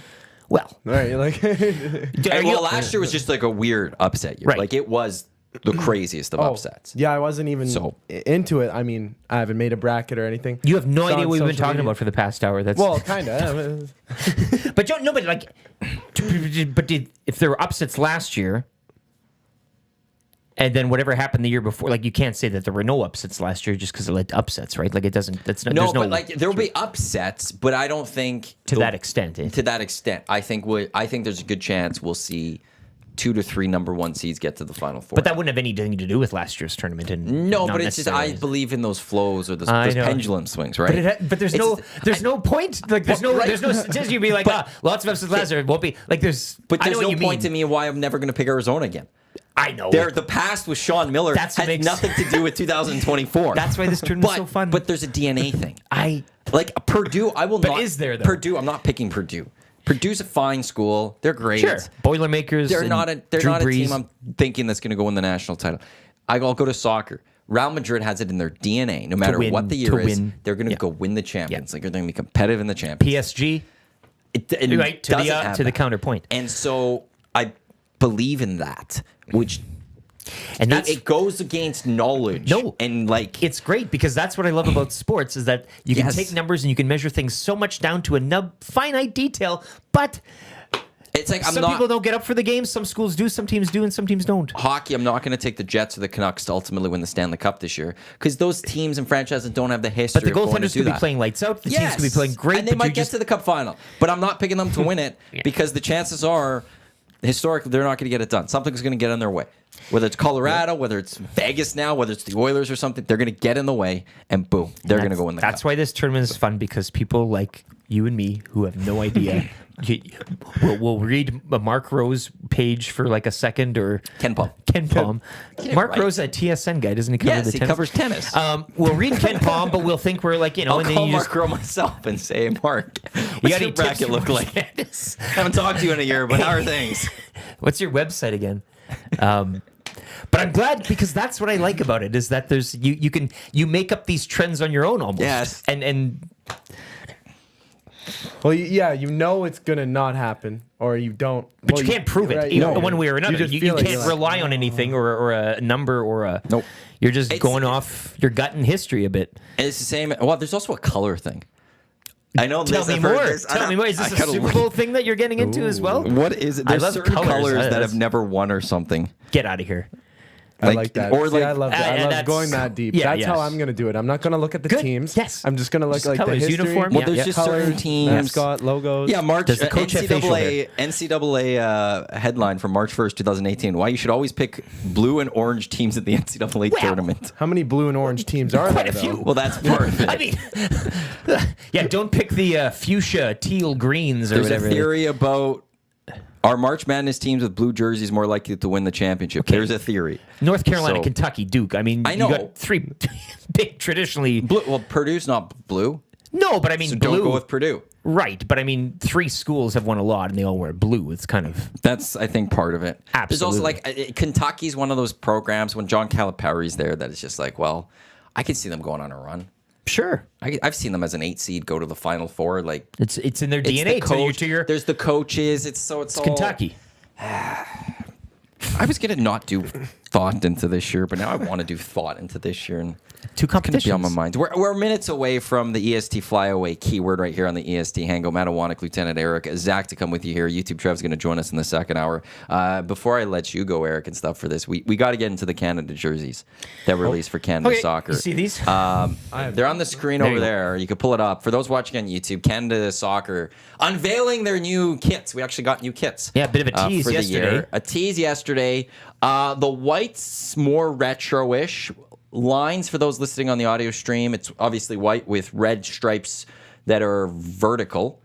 well, right, like well, last year was just like a weird upset year. Right. Like it was the craziest of upsets. Yeah, I wasn't even So- into it. I mean, I haven't made a bracket or anything. you have no It's idea on what we've been social talking media. about for the past hour. That's Well, kind of. but don't nobody like. But if there were upsets last year, and then whatever happened the year before, like you can't say that there were no upsets last year just because it led to upsets, right? Like it doesn't. That's not. No, there's but like there will be upsets, but I don't think to that extent. To that extent, I think there's a good chance we'll see 2 to 3 number 1 seeds get to the Final Four. But that wouldn't have anything to do with last year's tournament. And no, not but it's just I necessarily- believe in those flows or those I know. pendulum swings, right? But there's no point. Like there's no statistic. You'd be like, lots of upsets last year. It won't be like there's. But I there's know no what you point to mean. me why I'm never going to pick Arizona again. I know. The past with Sean Miller That's what has makes- nothing to do with 2024. That's why this tournament's so fun. But there's a DNA thing. I Like Purdue, I will But not. is there, though? Purdue? I'm not picking Purdue. Purdue's a fine school. They're great. sure Boilermakers. They're and not a Drew team Brees. I'm thinking that's going to go win the national title. I'll go to soccer. Real Madrid has it in their DNA. No matter win- what the to year is, win. they're going to Yeah. go win the Champions. Like they're going to be competitive in the Champions. PSG. It Right to doesn't the have to the that. counterpoint. And so I believe in that, which And that's it goes against knowledge. No. And like it's great because that's what I love about sports is that you can Yes. take numbers and you can measure things so much down to a finite detail, but it's like some people don't get up for the game. Some schools do, some teams do, and some teams don't. hockey, I'm not going to take the Jets or the Canucks to ultimately win the Stanley Cup this year because those teams and franchises don't have the history. But the of going to goaltenders do could be that. playing lights out. The teams could be playing great. and they but might you get just, to the Cup final. But I'm not picking them to win it because the chances are, historically, they're not going to get it done. Something's going to get in their way. Whether it's Colorado, whether it's Vegas now, whether it's the Oilers or something, they're going to get in the way, and boom, they're going to go in the That's Cup. why this tournament is fun because people like you and me who have no idea. We'll read a Mark Rose page for like a second or Ken Palm. Mark right. Rose, a TSN guy, doesn't he cover Yes, the he tennis? covers tennis. We'll read Ken Palm, but we'll think we're like, I'll and then call you Mark just Rowe myself and say, Mark, you what's got your any tips bracket for look like? tennis? Haven't talked to you in a year, but how are things? What's your website again? But I'm glad because that's what I like about it is that there's you make up these trends on your own almost. Yes. And Well, yeah, you know it's gonna not happen, or you don't. but well, you can't prove it right, either no. one way or another. just You feel like can't you're like, rely on anything or a number or a. Nope. You're just It's- going off your gut and history a bit. And it's the same. Well, there's also a color thing. I know Tell this. me I've heard more. this. I Tell me don't- more. Is I this a gotta Super look. Bowl thing that you're getting into as well? What is it? I There's love certain colors. colors that That's- have never won or something. Get out of here. I like that. Or See, like, I love that. I and love that's- going that deep. yeah, That's how yes. I'm gonna do it. I'm not gonna look at the Good. teams. Yes. I'm just gonna look Just like colors, the history. uniform. Well, Yeah, there's yeah. just colors, certain teams. mascot, logos. Yeah, March Does the coach have facial hair? NCAA headline from March 1st, 2018. Why you should always pick blue and orange teams at the NCAA tournament. How many blue and orange teams are Quite there? a few. though? Well, that's part of it. I mean, yeah. Don't pick the fuchsia teal greens or There's whatever. a theory about are March Madness teams with blue jerseys more likely to win the championship. There's a theory. North Carolina, So- Kentucky, Duke. I mean, I you know. got three big traditionally. Blue, well, Purdue's not blue, No, but I mean, so blue. don't go with Purdue. Right, but I mean, three schools have won a lot, and they all wear blue. It's kind of That's, I think, part of it. There's also Absolutely. Kentucky's one of those programs when John Calipari's there that it's just like, well, I could see them going on a run. sure. I've seen them as an 8 seed go to the Final Four. Like It's in their it's DNA. the coach. To your There's the coaches. It's all Kentucky. I was gonna not do thought into this year, but now I want to do thought into this year, and Two it's gonna competitions. be on my mind. We're minutes away from the EST Flyaway keyword right here on the EST Hangout. Matt Iwanyk, Lieutenant Eric, Zacticum with you here. YouTube Trev's going to join us in the second hour. Before I let you go, Eric, and stuff for this, we got to get into the Canada jerseys that were released for Canada Okay, Soccer. you see these? They're on the screen There over you go. there. You can pull it up. For those watching on YouTube, Canada Soccer unveiling their new kits. We actually got new kits. Yeah, a bit of a tease for the yesterday. year. A tease yesterday. The white's more retro-ish. Lines for those listening on the audio stream. It's obviously white with red stripes that are vertical.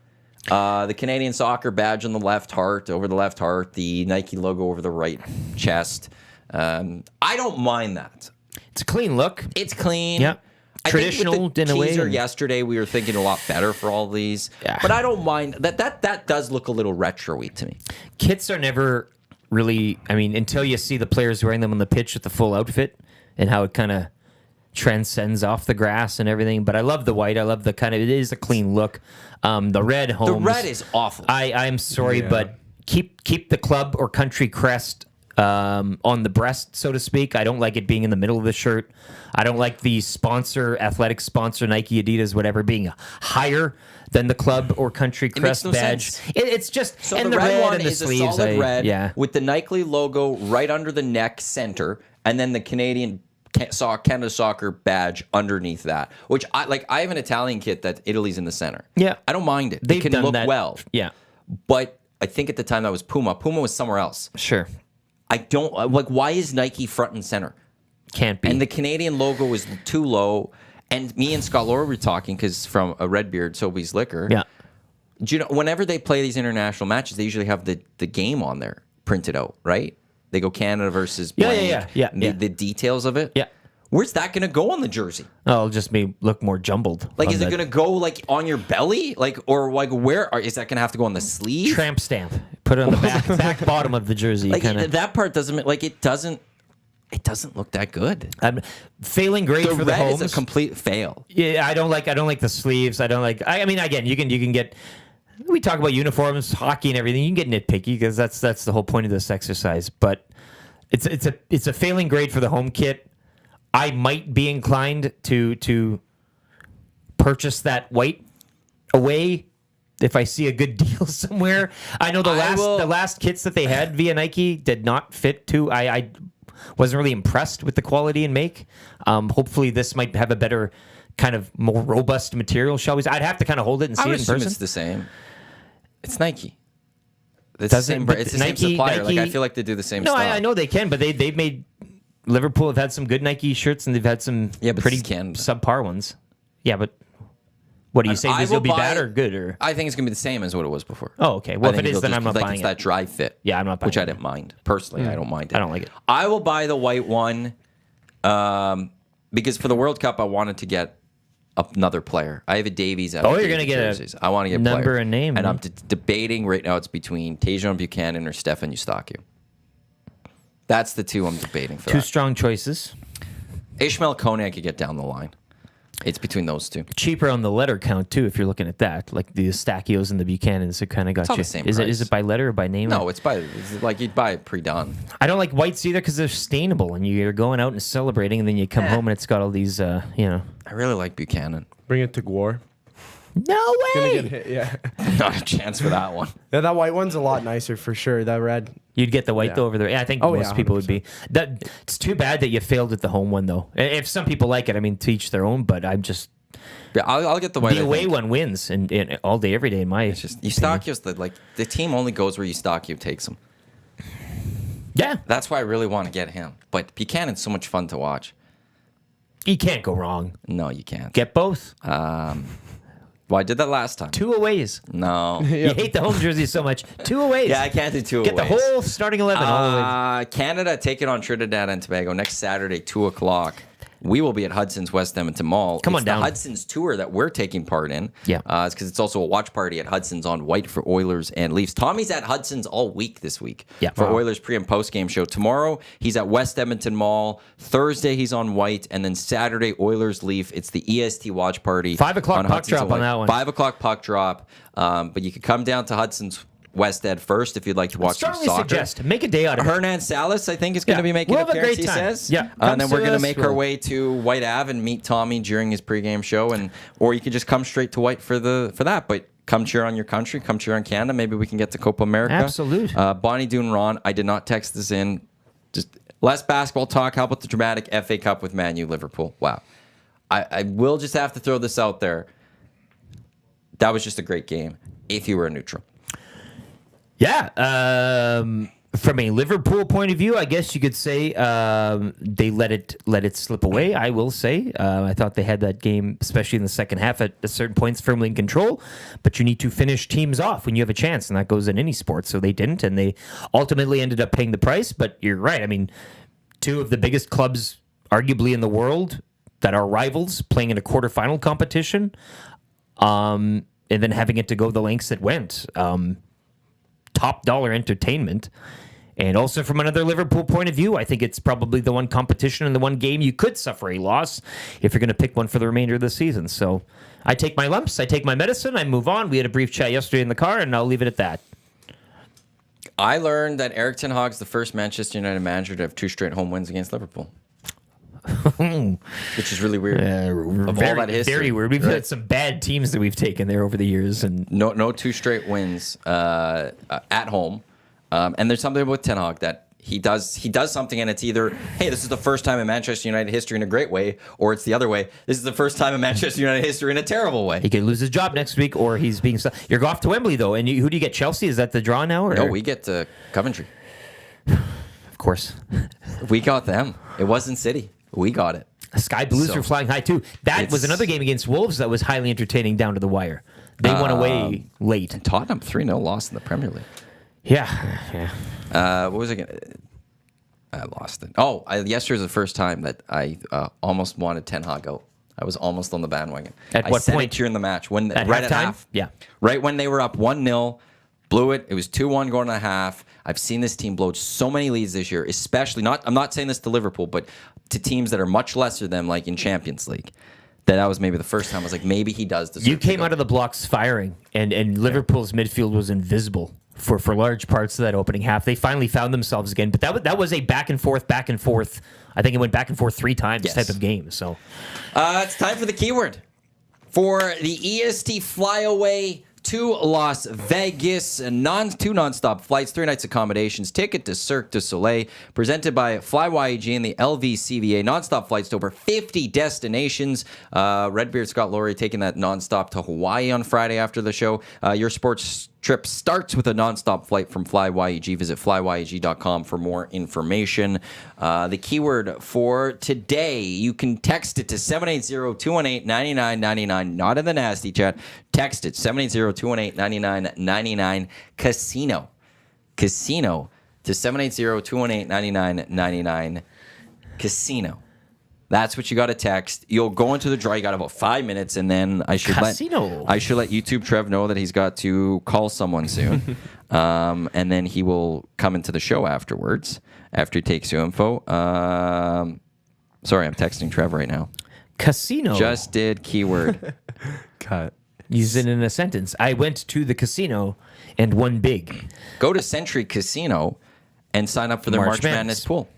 The Canadian Soccer badge on the left heart, over the left heart. The Nike logo over the right chest. I don't mind that. It's a clean look. It's clean. Yeah. I Traditional think with the in a way, teaser and- yesterday, we were thinking a lot better for all these. Yeah. But I don't mind that does look a little retro-y to me. Kits are never really. I mean, until you see the players wearing them on the pitch with the full outfit and how it kind of transcends off the grass and everything. But I love the white. I love the kind of. It is a clean look. The red Holmes. The red is awful. I'm sorry, but keep the club or country crest on the breast, so to speak. I don't like it being in the middle of the shirt. I don't like the sponsor, athletic sponsor, Nike, Adidas, whatever, being higher than the club or country crest no badge. sense. It's just So and the red one and the is sleeves. a solid red yeah. with the Nike logo right under the neck center, and then the Canada Soccer badge underneath that. Which I like. I have an Italian kit that Italy's in the center. Yeah. I don't mind it. They've it can done look that. well. Yeah, But I think at the time that was Puma. Puma was somewhere else. sure. I don't like. Why is Nike front and center? Can't be. And the Canadian logo is too low. And me and Scott Laura were talking because from a Redbeard, Sobeys Liquor. yeah. Do you know whenever they play these international matches, they usually have the game on there printed out, right? They go Canada versus blank. Yeah. The details of it. Yeah. Where's that going to go on the jersey? Oh, it'll just look more jumbled. Like, on is it the going to go like on your belly, like, or like is that going to have to go on the sleeve? tramp stamp? Put it on the back bottom of the jersey. Like Kinda. that part doesn't like it doesn't. It doesn't look that good. I'm failing great The for the red Holmes. is a complete fail. Yeah, I don't like the sleeves. I don't like. I mean, again, you can get We talk about uniforms, hockey, and everything. You can get nitpicky because that's the whole point of this exercise. But it's a failing grade for the home kit. I might be inclined to purchase that white away if I see a good deal somewhere. I know the last kits that they had via Nike did not fit too. I wasn't really impressed with the quality and make. Hopefully this might have a better kind of more robust material, shall we say. I'd have to kind of hold it and see it in person. It's the same. It's Nike. It's the same supplier. Like, I feel like they do the same stuff. I know they can, but they've made... Liverpool have had some good Nike shirts, and they've had some pretty subpar ones. Yeah, but what do you say? This will be bad or good? Or I think it's going to be the same as what it was before. Oh, okay. Well, if it is, then I'm not buying it. It's that dry fit. Yeah, I'm not buying it. Which I didn't mind. Personally, I don't mind it. I don't like it. I will buy the white one because for the World Cup, I wanted to get another player. I have a Davies out. You're going to get I want to get number and name. And I'm debating right now. It's between Tajon Buchanan or Stefan Eustachiou. That's the two I'm debating for. Two strong choices. Ishmael Kone, I could get down the line. It's between those two. Cheaper on the letter count too, if you're looking at that. Like the Eustachious and the Buchanans, it kind of got it's all you. The same is price. it by letter or by name? No, it's like you'd buy it pre-done. I don't like whites either because they're stainable, and you're going out and celebrating, and then you come home and it's got all these, I really like Buchanan. Bring it to GWAR. No way. Gonna get hit, yeah. Not a chance for that one. Yeah, that white one's a lot nicer for sure. That red. You'd get the white though over there. Yeah, I think most people would be. It's too bad that you failed at the home one though. If some people like it, I mean, to each their own. But I'm just. Yeah, I'll get the white. The away one wins, and all day, every day. In my, it's just Eustachiou's the team only goes where Eustachiou takes them. Yeah, that's why I really want to get him. But Buchanan's so much fun to watch. You can't go wrong. No, you can't. Get both. Well, I did that last time. 2 aways. No. You hate the home jersey so much. 2 aways. Yeah, I can't do 2 aways. Get the whole starting 11 all the way. Canada taking on Trinidad and Tobago next Saturday, 2 o'clock. We will be at Hudson's West Edmonton Mall. Come on down. The Hudson's tour that we're taking part in. Yeah. It's because it's also a watch party at Hudson's on white for Oilers and Leafs. Tommy's at Hudson's all week this week for Oilers pre- and post-game show. Tomorrow, he's at West Edmonton Mall. Thursday, he's on white. And then Saturday, Oilers Leaf. It's the EST watch party. 5 o'clock puck Hudson's drop on that one. 5 o'clock puck drop. But you could come down to Hudson's West Ed first if you'd like to watch some soccer. Suggest make a day out of it. Hernan Salas, I think, is going to be making an appearance, he says. Yeah. And then we're going to make our way to White Ave and meet Tommy during his pregame show, or you could just come straight to White for that. But come cheer on your country, come cheer on Canada. Maybe we can get to Copa America. Absolute. Bonnie Doon Ron, I did not text this in. Just less basketball talk. How about the dramatic FA Cup with Man U Liverpool? Wow. I will just have to throw this out there. That was just a great game if you were a neutral. Yeah. From a Liverpool point of view, I guess you could say they let it slip away. I will say I thought they had that game, especially in the second half, at certain points firmly in control. But you need to finish teams off when you have a chance, and that goes in any sport. So they didn't, and they ultimately ended up paying the price. But you're right. I mean, 2 of the biggest clubs, arguably in the world, that are rivals, playing in a quarterfinal competition, and then having it to go the lengths it went. Top dollar entertainment. And also from another Liverpool point of view, I think it's probably the one competition and the one game you could suffer a loss if you're going to pick one for the remainder of the season. So I take my lumps, I take my medicine, I move on. We had a brief chat yesterday in the car, and I'll leave it at that. I learned that Erik ten Hag's the first Manchester United manager to have 2 straight home wins against Liverpool. Which is really weird. Of all that history. Very weird. We've had some bad teams that we've taken there over the years, and no 2 straight wins at home. And there's something with Ten Hag that he does something, and it's either, hey, this is the first time in Manchester United history in a great way, or it's the other way. This is the first time in Manchester United history in a terrible way. He could lose his job next week, or he's being. You're off to Wembley though, and who do you get? Chelsea? Is that the draw now? Or? No, we get to Coventry. Of course, we got them. It wasn't City. We got it. Sky Blues were flying high too. That was another game against Wolves that was highly entertaining down to the wire. They went away late. And Tottenham 3-0 lost in the Premier League. Yeah. What was it? I lost it. Yesterday was the first time that I almost wanted Ten Hag out. I was almost on the bandwagon. At what point? During the match, right halftime? at half. Yeah. Right when they were up 1-0, blew it. It was 2-1 going to half. I've seen this team blow so many leads this year, especially I'm not saying this to Liverpool, but to teams that are much lesser than like in Champions League. that was maybe the first time I was like, maybe he does deserve You to came go. out of the blocks firing, and Liverpool's midfield was invisible for large parts of that opening half. They finally found themselves again, but that was a back and forth. I think it went back and forth 3 times Yes. type of game. So It's time for the keyword for the EST Flyaway to Las Vegas. Two nonstop flights, 3 nights accommodations, ticket to Cirque du Soleil, presented by FlyYG and the LVCVA. Nonstop flights to over 50 destinations. Redbeard Scott Laurie taking that nonstop to Hawaii on Friday after the show. Your sports trip starts with a nonstop flight from FlyYG. Visit flyyg.com for more information. The keyword for today, you can text it to 780-218-9999, not in the nasty chat. Text it, 780-218-9999, casino. Casino to 780-218-9999, casino. That's what you got to text. You'll go into the draw. You got about 5 minutes, and then I should let YouTube Trev know that he's got to call someone soon, and then he will come into the show afterwards after he takes your info. Sorry, I'm texting Trev right now. casino. Just did keyword. Cut. Use it in a sentence. I went to the casino and won big. Go to Century Casino and sign up for their March March Madness pool.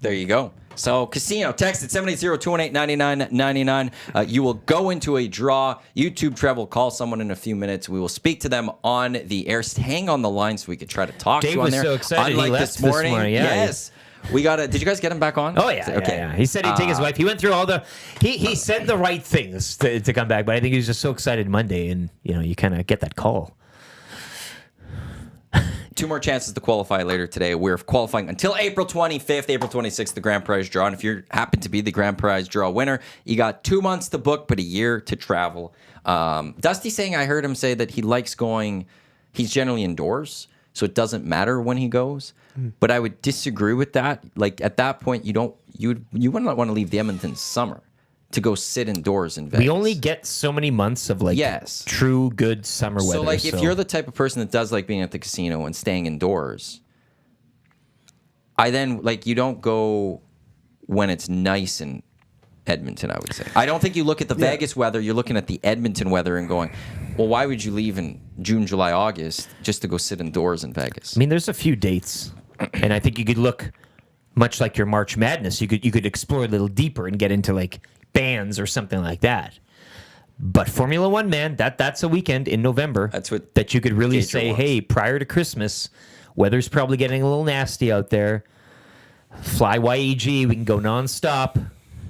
There you go. So, casino, text at 780-218-9999. You will go into a draw. YouTube Trev will call someone in a few minutes. We will speak to them on the air. Hang on the line so we could try to talk Dave to you on was there. so excited. Unlike He left this morning. yeah. Yes. We got to. Did you guys get him back on? Oh, yeah. Okay. Yeah. He said he'd take his wife. He went through all the... He said the right things to come back, but I think he was just so excited Monday, and, you kind of get that call. 2 more chances to qualify later today. We're qualifying until April 25th, April 26th, the grand prize draw. And if you happen to be the grand prize draw winner, you got 2 months to book, but a year to travel. Dusty saying, I heard him say that he likes going, he's generally indoors, so it doesn't matter when he goes. But I would disagree with that. Like at that point, you wouldn't want to leave the Edmonton summer to go sit indoors in Vegas. We only get so many months of true good summer weather. So like if you're the type of person that does like being at the casino and staying indoors, I then you don't go when it's nice in Edmonton, I would say. I don't think you look at the Vegas weather, you're looking at the Edmonton weather and going, well, why would you leave in June, July, August just to go sit indoors in Vegas? I mean, there's a few dates, and I think you could look much like your March Madness. You could explore a little deeper and get into bands or something like that. But Formula One, man, that's a weekend in November. That's what that you could really Gager say, wants. hey, prior to Christmas, weather's probably getting a little nasty out there. Fly YEG, we can go nonstop.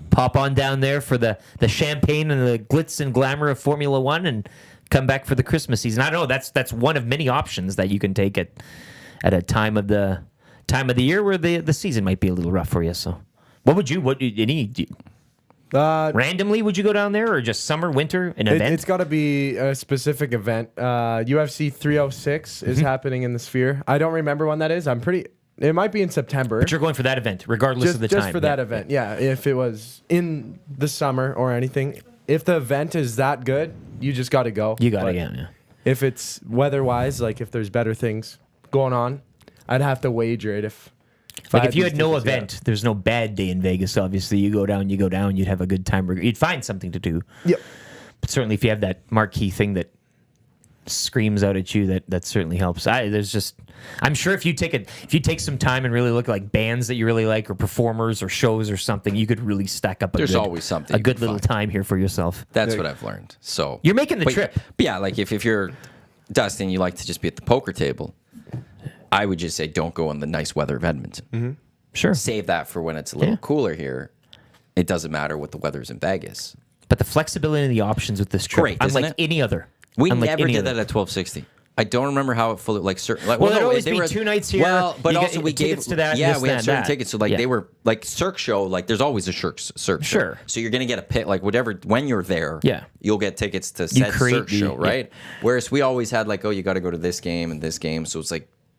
Pop on down there for the champagne and the glitz and glamour of Formula One, and come back for the Christmas season. I don't know. That's one of many options that you can take at a time of the year where the season might be a little rough for you. So, randomly, would you go down there, or just summer, winter, an event? It's got to be a specific event. UFC 306 is happening in the Sphere. I don't remember when that is. It might be in September. But you're going for that event, regardless of the time. Just for that event, yeah. If it was in the summer or anything, if the event is that good, you just got to go. You got to, But yeah. if it's weather-wise, if there's better things going on, I'd have to wager it. If you had no event, there's no bad day in Vegas, obviously. You go down, you'd have a good time. You'd find something to do. Yep. But certainly if you have that marquee thing that screams out at you, that certainly helps. I'm sure if you take some time and really look at bands that you really like, or performers or shows or something, you could really stack up always something a you good can little find. time here for yourself. That's what I've learned. So You're making the trip. But yeah, if you're Dustin, you like to just be at the poker table, I would just say don't go in the nice weather of Edmonton. Mm-hmm. Sure. Save that for when it's a little cooler here. It doesn't matter what the weather's in Vegas. But the flexibility and the options with this trip, Great, isn't unlike it? any other. We Unlike never any did other. that at 1260. I don't remember how it fully certain. Well, there'd always be 2 nights here. Well, but You also get we gave tickets to that, Yeah, this, we had that, certain that. tickets. So Yeah. they were Cirque show. There's always a Cirque show. Sure. So you're gonna get a pit whatever when you're there. Yeah. You'll get tickets to You said create Cirque show, right? Whereas we always had you got to go to this game and this game. So it's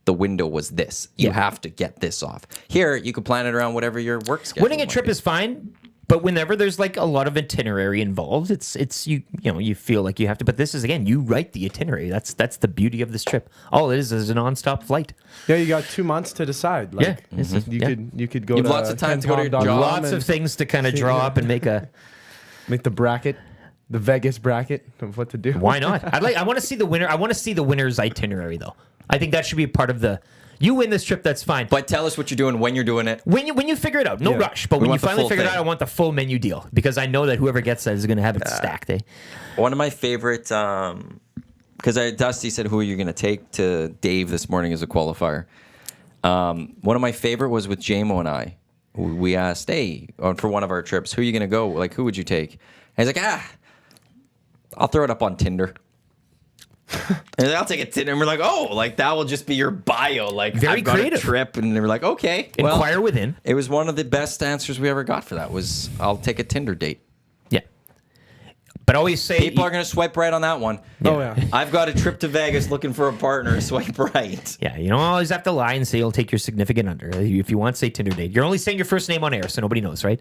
the window was this. You have to get this off. Here you can plan it around whatever your work schedule. Winning a might trip be. is fine, but whenever there's a lot of itinerary involved, it's you feel like you have to. But this is, again, you write the itinerary. That's the beauty of this trip. All it is a nonstop flight. Yeah, you got 2 months to decide. Mm-hmm. You could go. You have to lots of time to go to your kentom.com job. Lots of things to kind of draw up and make a Make the bracket, the Vegas bracket of what to do. Why not? I want to see the winner. I want to see the winner's itinerary, though. I think that should be a part of the. You win this trip, that's fine. But tell us what you're doing when you're doing it. When you figure it out, no rush. But when you want the finally full figure it thing. out, I want the full menu deal because I know that whoever gets that is going to have it stacked. One of my favorite, because Dusty said, who are you going to take to Dave this morning as a qualifier? One of my favorite was with JMO and I. We asked, hey, for one of our trips, who are you going to go? Like, who would you take? And he's like, I'll throw it up on Tinder. And I'll take a Tinder. And we're like, oh, like that will just be your bio. Like, Very I've got creative. a trip. And they were like, okay. Inquire within. It was one of the best answers we ever got for that was, I'll take a Tinder date. Yeah. But always say... People are going to swipe right on that one. Oh, yeah. I've got a trip to Vegas looking for a partner. Swipe right. Yeah, you don't always have to lie and say you'll take your significant under. If you want, say Tinder date. You're only saying your first name on air, so nobody knows, right?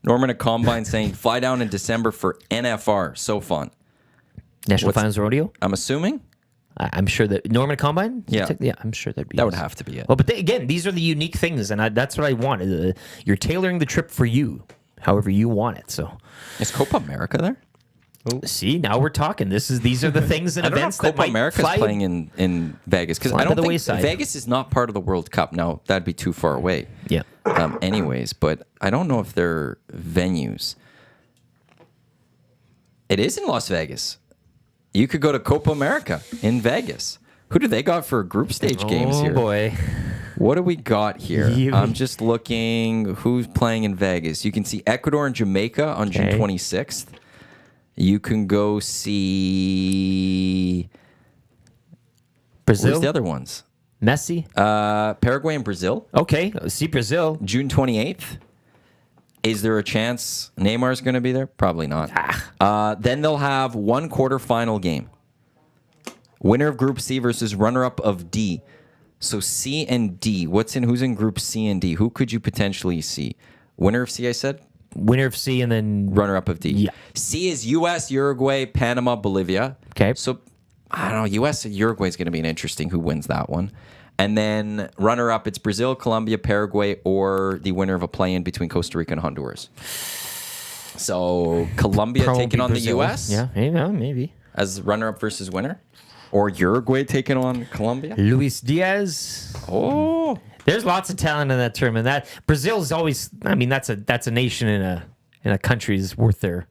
Norman at Combine saying, fly down in December for NFR. So fun. National Finals Rodeo? I'm assuming I'm sure that... Norman Combine? Yeah. Yeah, I'm sure that'd be... that would have to be it. Well, but again, these are the unique things, and that's what I want. You're tailoring the trip for you, however you want it, so... Is Copa America there? See, now we're talking. These are the things and I don't know if events that Copa might America's fly playing in Vegas because fly I by don't the think wayside. Vegas is not part of the World Cup. Now that'd be too far away. Yeah. Anyways, but I don't know if they're venues. It is in Las Vegas. You could go to Copa America in Vegas. Who do they got for group stage games here? Oh, boy. What do we got here? You- I'm just looking who's playing in Vegas. You can see Ecuador and Jamaica on June Okay. 26th. You can go see... Brazil? Where's the other ones? Messi? Paraguay and Brazil, Okay, see Brazil. June 28th. Is there a chance Neymar's going to be there? Probably not. Then they'll have one quarterfinal game. Winner of Group C versus runner-up of D. So C and D. Who's in Group C and D? Who could you potentially see? Winner of C, I said? Winner of C and then... Runner-up of D. Yeah. C is U.S., Uruguay, Panama, Bolivia. Okay. So, I don't know. U.S. and Uruguay is going to be an interesting who wins that one. And then runner-up, it's Brazil, Colombia, Paraguay, or the winner of a play-in between Costa Rica and Honduras. So, Colombia Probably taking on Brazil. the U.S. Yeah, maybe. As runner-up versus winner? Or Uruguay taking on Colombia? Luis Diaz. Oh. There's lots of talent in that tournament. That Brazil's always... I mean, that's a nation in a country's worth their...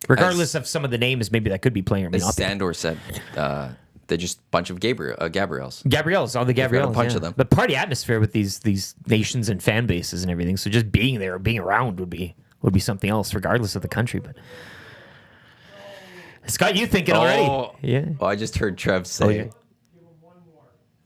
Regardless of some of the names, maybe that could be playing or As not. Sandor said, they're just a bunch of Gabriels. Gabrielle's, all the got a Gabrielle's. bunch of them. But party atmosphere with these nations and fan bases and everything. So just being there or being around would be something else, regardless of the country. But it's got you thinking already. Yeah. Oh, I just heard Trev say.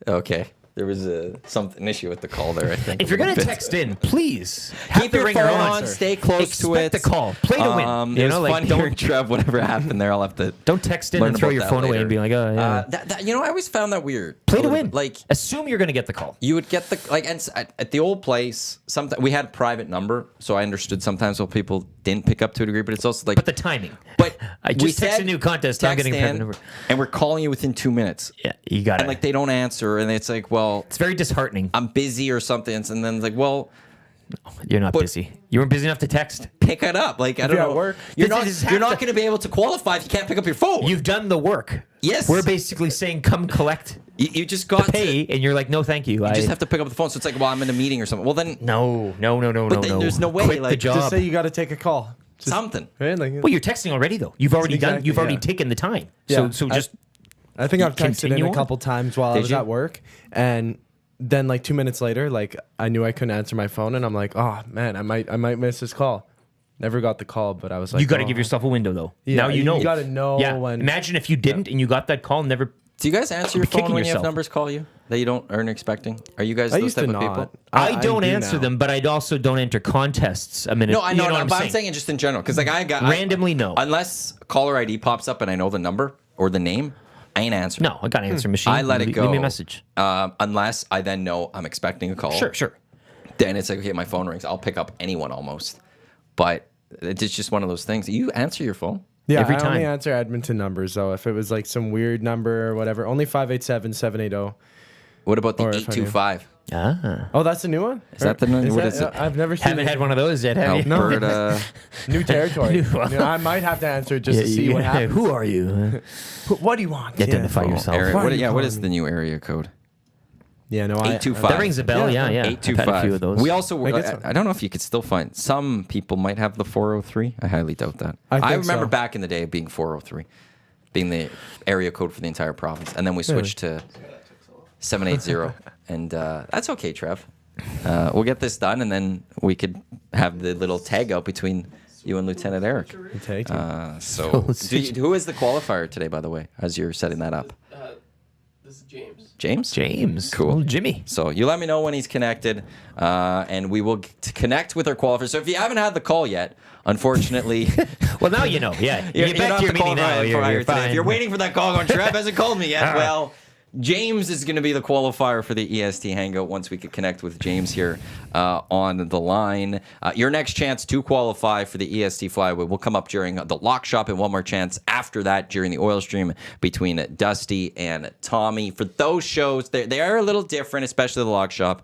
yeah. Okay. There was an issue with the call there, I think. If you're going to text in, please have Keep the your ringer phone on. on, stay close to it. Expect the call. Play to win. It was fun hearing Trev, whatever happened there. I'll have to Don't text in learn and throw about your that phone away later. and be like, oh, yeah. I always found that weird. Play A to little win. bit. Like, Assume you're going to get the call. you would get at the old place, sometimes we had a private number, so I understood sometimes what people didn't pick up to a degree, but it's also like... But the timing. But I we just texted said a new contest. I'm text getting a in, number. and we're calling you within 2 minutes. Yeah, you got it. And like they don't answer, and it's like, well, It's very disheartening. I'm busy or something, and then it's like, well, You're not busy. You weren't busy enough to text. pick it up. Like I don't you're know. at work. You're This is not half going to be able to qualify if you can't pick up your phone. You've done the work. Yes. We're basically saying come collect You just got the pay, and you're like, no, thank you. You just have to pick up the phone. So it's like, well, I'm in a meeting or something. Well, then No. But then there's no way, Quit the like, job. Just say you got to take a call. Just, something. right? Like, Well, you're texting already though. You've already Exactly, You've already yeah. taken the time. Yeah, So just I think I've texted in continue a on. couple times while I Did was you? at work, and then like 2 minutes later, like I knew I couldn't answer my phone, and I'm like, oh man, I might miss this call. Never got the call, but I was like, you got to oh. give yourself a window though. Yeah, now you know. You got to know Yeah. when. Imagine if you didn't and you got that call and never. Do you guys answer your You're kicking phone when you have yourself. numbers call you that you aren't expecting? Are you guys I those used type to of not. people? I don't do answer now. them, but I also don't enter contests. I mean, No, I know, you know but what I'm saying it just in general because like I got Randomly, no. Unless caller ID pops up and I know the number or the name, I ain't answering. No, I got an answer machine. I let it go. Leave me a message. Unless I then know I'm expecting a call. Sure. Then it's like, okay, my phone rings. I'll pick up anyone almost. But it's just one of those things. You answer your phone. Yeah, Every I only time. answer Edmonton numbers though. If it was like some weird number or whatever, only 587-780. What about the Or if I knew. 825? Ah. Oh, that's a new one? Is that the new? Is What that- is it? I've never seen Haven't it. had one of those yet, have you? Alberta. New territory. New one. I might have to answer it just to see what happens. Who are you? What do you want? Identify Yeah. yourself. Area, Why are what, you yeah, what calling is me? the new area code? Yeah, no, 825. That rings a bell. Yeah, Yeah. I've had a few of 825. those. We also, I guess- I don't know if you could still find, some people might have the 403. I highly doubt that. I think remember so. back in the day it being 403, being the area code for the entire province. And then we switched to 780. And that's okay, Trev. We'll get this done, and then we could have the little tag out between you and Lieutenant Eric. Take it. So, who is the qualifier today, by the way, as you're setting that up? This is James. James? James. Cool. Little Jimmy. So you let me know when he's connected, and we will connect with our qualifier. So if you haven't had the call yet, unfortunately, Well, now you know. Yeah. you're Get back not to your the meeting now. qualifier You're today. fine. If you're waiting for that call going, Trev hasn't called me yet. Well, James is going to be the qualifier for the EST Hangout once we could connect with James here on the line. Your next chance to qualify for the EST Flyway will come up during the lock shop, and one more chance after that during the oil stream between Dusty and Tommy. For those shows, they are a little different, especially the lock shop.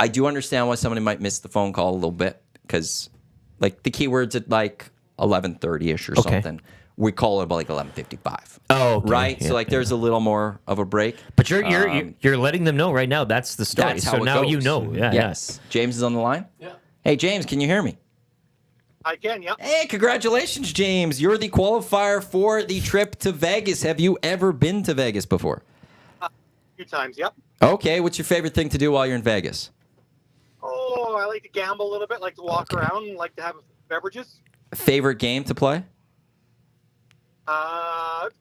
I do understand why somebody might miss the phone call a little bit because, like, the keywords at like 11:30ish or something. We call it about like 11:55. Oh, okay. Right. Yeah, So like, there's a little more of a break. But you're letting them know right now. That's the story. That's how so it now goes. you know. Yeah. Yes. James is on the line. Yeah. Hey, James, can you hear me? I can, yep. Hey, congratulations, James. You're the qualifier for the trip to Vegas. Have you ever been to Vegas before? A few times, yep. Okay. What's your favorite thing to do while you're in Vegas? Oh, I like to gamble a little bit, like to walk around, like to have beverages. Favorite game to play?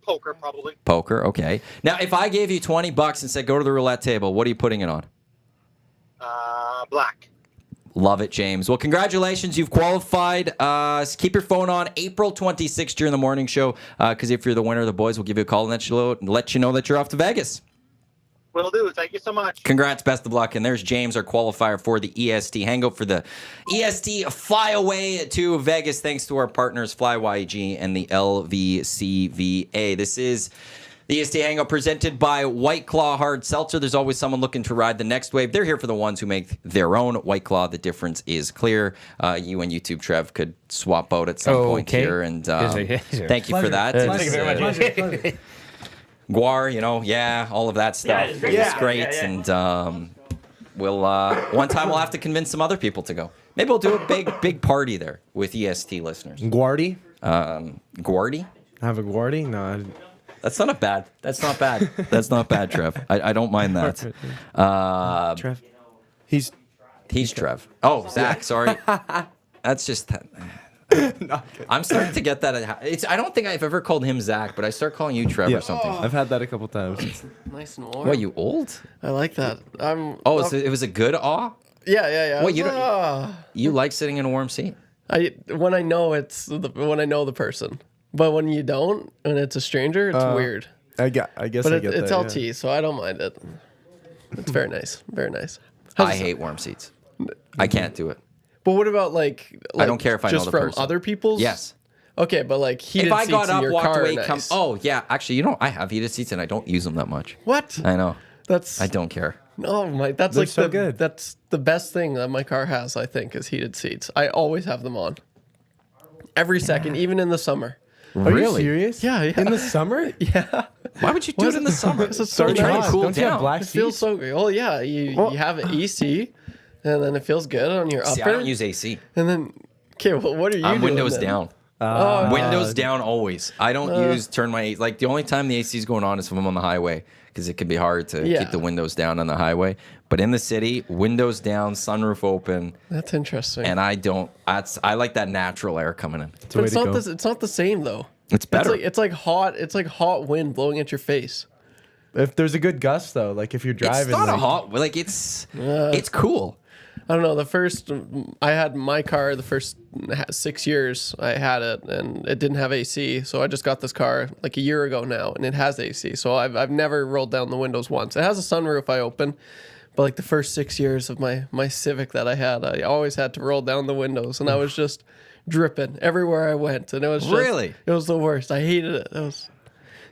Poker, probably. Poker. Okay. Now, if I gave you $20 and said go to the roulette table, what are you putting it on? Black. Love it, James. Well, congratulations. You've qualified. Keep your phone on April 26th during the morning show because if you're the winner, the boys will give you a call and let you know that you're off to Vegas. Will do. Thank you so much. Congrats. Best of luck. And there's James, our qualifier for the EST Hangout for the EST Flyaway to Vegas. Thanks to our partners, FlyYG and the LVCVA. This is the EST Hangout presented by White Claw Hard Seltzer. There's always someone looking to ride the next wave. They're here for the ones who make their own White Claw. The difference is clear. You and YouTube, Trev, could swap out at some point Okay. here. And Yes, thank you for that. Thank you very much. Pleasure. GWAR, all of that stuff. it's great. It's Yeah. great. Yeah. And we'll one time we'll have to convince some other people to go. Maybe we'll do a big party there with EST listeners. Guardi? Guardi? Have a Guardi? No. That's not bad. That's not bad. That's not bad, Trev. I don't mind that. Trev. He's Trev. Oh, Zach. Sorry. That's just. I'm starting to get that. I don't think I've ever called him Zach, but I start calling you Trev or something. I've had that a couple times. Nice and warm. What, you old? I like that. It was a good awe? Yeah. What, you like sitting in a warm seat? When I know when I know the person, but when you don't, and it's a stranger, it's weird. I guess But I get it's that. LT, yeah. so I don't mind it. It's very nice, very nice. I hate warm seats. I can't do it. But what about like I don't care if I know just the from person. other people's? Yes. Okay, but like heated If I seats got in up, your walked car away, are nice. oh yeah, actually, I have heated seats and I don't use them that much. What? I know. That's I don't care. No, that's They're like so good. That's the best thing that my car has. I think is heated seats. I always have them on. Every second, even in the summer. Are Really? you serious? Yeah. In the summer? Yeah. Why would you do it in the summer? It's so You're trying to nice. cool Don't you have down. black It feels seats? so good. Oh yeah, you have an EC, and then it feels good on your See, upper. I don't use AC. And then, okay, well, what are you I'm doing windows then? down. Windows down always. I don't turn my like the only time the AC is going on is when I'm on the highway because it can be hard to Yeah. keep the windows down on the highway. But in the city, windows down, sunroof open, That's interesting. and I like that natural air coming in. It's a way but it's to not go. this. It's not the same though. It's better. It's like hot. It's like hot wind blowing at your face. If there's a good gust though, like if you're driving, It's not a like, hot like it's cool. I don't know. The first I had my car, the first 6 years I had it, and it didn't have AC. So I just got this car like a year ago now, and it has AC. So I've never rolled down the windows once. It has a sunroof I open, but like the first 6 years of my Civic that I had, I always had to roll down the windows, and I was just dripping everywhere I went, and it was just, Really? it was the worst. I hated it. It was.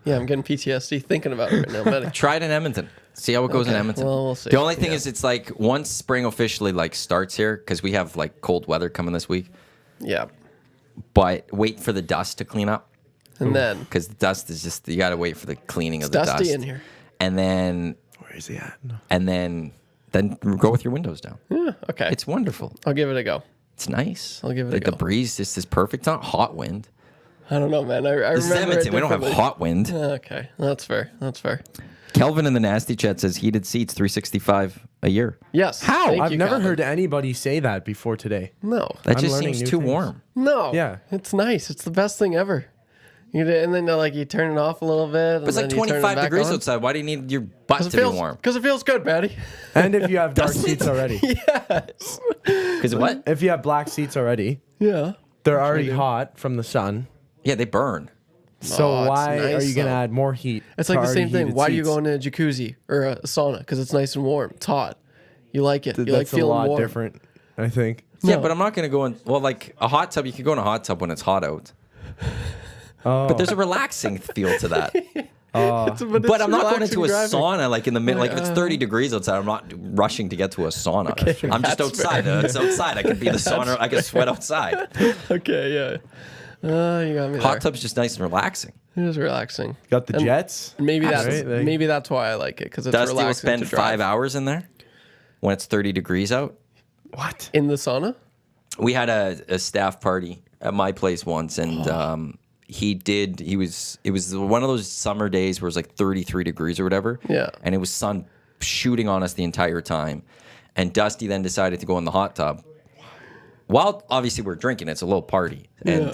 Yeah, I'm getting PTSD thinking about it right now, Matty. Try it in Edmonton. See how it goes in Edmonton. Well, we'll see. The only thing is, it's like once spring officially like starts here, because we have like cold weather coming this week. Yeah. But wait for the dust to clean up, And then because the dust is just, you got to wait for the cleaning of the dusty dust. in here. And then Where is he at? No. and then go with your windows down. Yeah. Okay. It's wonderful. I'll give it a go. It's nice. I'll give it a like go. The breeze just is perfect. It's not hot wind. I don't know, man. I This is remember it Edmonton. We don't have differently. hot wind. Okay, that's fair. That's fair. Kelvin in the nasty chat says heated seats $365 a year. Yes. How? Thank I've you, never Calvin. heard anybody say that before today. No. That I'm just learning seems new too things. warm. No. Yeah. It's nice. It's the best thing ever. And then like you turn it off a little bit. But it's like 25 degrees outside. Why do you need your butt to be warm? Because it feels good, Betty. And if you have dark Doesn't it? seats already. Yes. Because what? If you have black seats already, Yeah. they're already hot from the sun. Yeah, they burn. So it's why nice, are you going to though. add more heat? It's to like the already same thing. heated Why do you seats? go in a jacuzzi or a sauna? Because it's nice and warm. It's hot. You like it. You like That's a feeling lot warm. different, I think. Yeah, No. but I'm not going to go in. Well, like a hot tub, you can go in a hot tub when it's hot out. Oh. But there's a relaxing feel to that. But I'm not going relaxing into a driving. sauna like in the middle. Like if it's 30 degrees outside, I'm not rushing to get to a sauna. I'm just that's outside. It's outside. I can be the sauna. I can sweat outside. Okay, yeah. You got me Hot there. tub's just nice and relaxing. It is relaxing. Got the jets. Maybe that's Absolutely. maybe that's why I like it because it's Dusty will relaxing spend to drive. 5 hours in there when it's 30 degrees out. What? In the sauna. We had a staff party at my place once, and it was one of those summer days where it was like 33 degrees or whatever. Yeah. And it was sun shooting on us the entire time. And Dusty then decided to go in the hot tub. While obviously we're drinking, it's a little party. And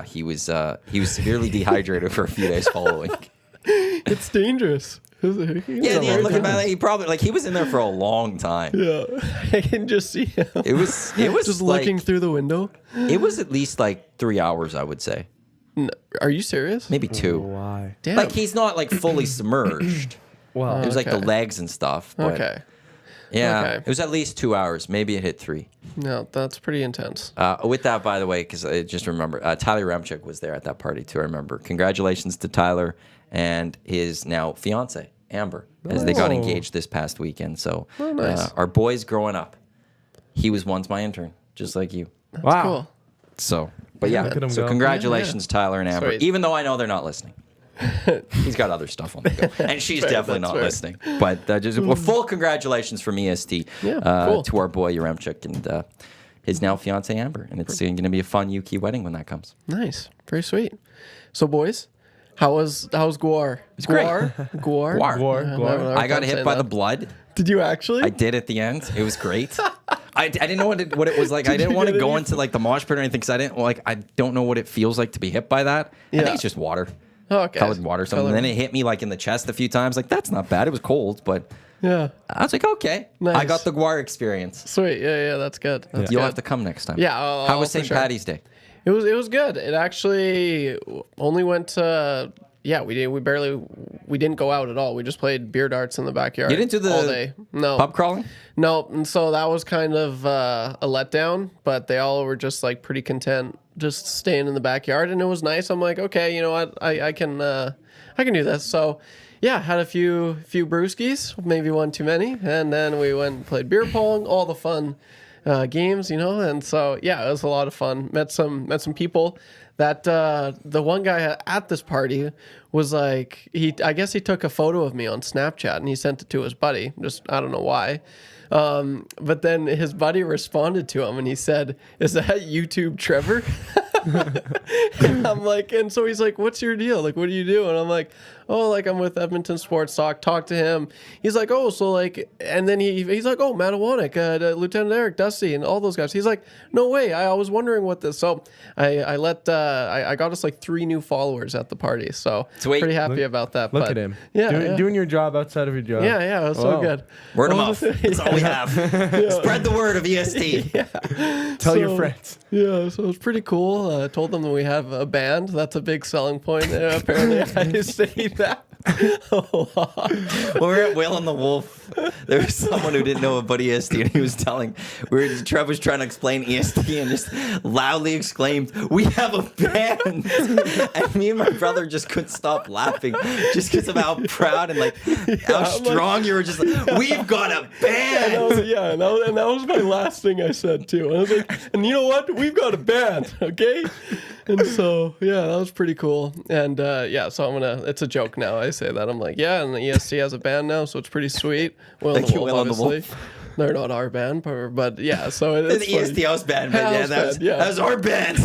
he was severely dehydrated for a few days following. It's dangerous. Yeah, looking back, he was in there for a long time. Yeah, I can just see him. It was Just like, looking through the window. It was at least like 3 hours, I would say. No, are you serious? Maybe 2. Why? Damn. Like he's not like fully submerged. Well, It was like the Okay. legs and stuff. But Okay. Yeah. Okay. It was at least 2 hours. Maybe it hit 3. No, that's pretty intense. With that, by the way, because I just remember, Tyler Remchuk was there at that party too. I remember. Congratulations to Tyler and his now fiance, Amber, as they got Oh. engaged this past weekend. So nice. our boys growing up. He was once my intern, just like you. wow. Cool. So, but yeah. Look at him So go. congratulations, Tyler and Amber. Sweet. Even though I know they're not listening. He's got other stuff on the go, and she's Fair, definitely that's not fair. listening. But well, full congratulations from EST cool. to our boy Yaremchuk and his now fiance Amber, and it's going to be a fun Yuki wedding when that comes. Nice. Very sweet. So, boys, how's GWAR? It's great. GWAR. GWAR. I got hit by the blood. Did you actually? I did at the end. It was great. I didn't know what it was like. I didn't you want to get go any- into like the mosh pit or anything because I don't know what it feels like to be hit by that. I Yeah. think it's just water. Oh, okay. Colored water or something. And then it hit me like in the chest a few times. Like, that's not bad. It was cold, but Yeah. I was like, okay. I Nice. got the GWAR experience. Sweet. Yeah. That's good. That's You'll good. have to come next time. Yeah, How was for St. sure. Patty's Day? It was good. It actually only went to we didn't go out at all. We just played beer darts in the backyard. You didn't do the all day. No. Pub crawling? No, and so that was kind of a letdown, but they all were just like pretty content just staying in the backyard, and it was nice. I'm like, okay, you know what, I can do this. So yeah, had a few brewskis, maybe one too many, and then we went and played beer pong, all the fun games, and so yeah, it was a lot of fun. Met some people. That the one guy at this party was like, I guess he took a photo of me on Snapchat and he sent it to his buddy. Just I don't know why. But then his buddy responded to him and he said, "Is that YouTube Trevor?" And I'm like, and so he's like, "What's your deal? Like, what do you do?" And I'm like, "Oh, like I'm with Edmonton Sports Talk." Talk to him. He's like, "Oh, so like," and then he's like, "Oh, Matt Iwanyk, Lieutenant Eric, Dusty, and all those guys." He's like, "No way! I was wondering what this." So I got us like 3 new followers at the party. So Sweet. pretty happy about that. Look but at him. Yeah, Doing your job outside of your job. yeah, it was so Wow. good. Word of mouth. That's all we have. Spread the word of EST. Tell your So- friends. Yeah, so it was pretty cool. I told them that we have a band. That's a big selling point. And apparently, I say that a lot. When we were at Will and the Wolf there was someone who didn't know about EST, and he was telling, Trev was trying to explain EST and just loudly exclaimed, "We have a band!" And me and my brother just couldn't stop laughing just because of how proud and like how strong you were. Just like, "We've got a band!" And that was my last thing I said too. I was like, and you know what? We've got a band, okay? And so yeah, that was pretty cool. And so it's a joke now. I say that I'm like, yeah, and the EST has a band now, so it's pretty sweet. Will Thank you, and the Will and Wolf, the obviously. They're not our band, but yeah. So it's the EST house band, but yeah, that was our band.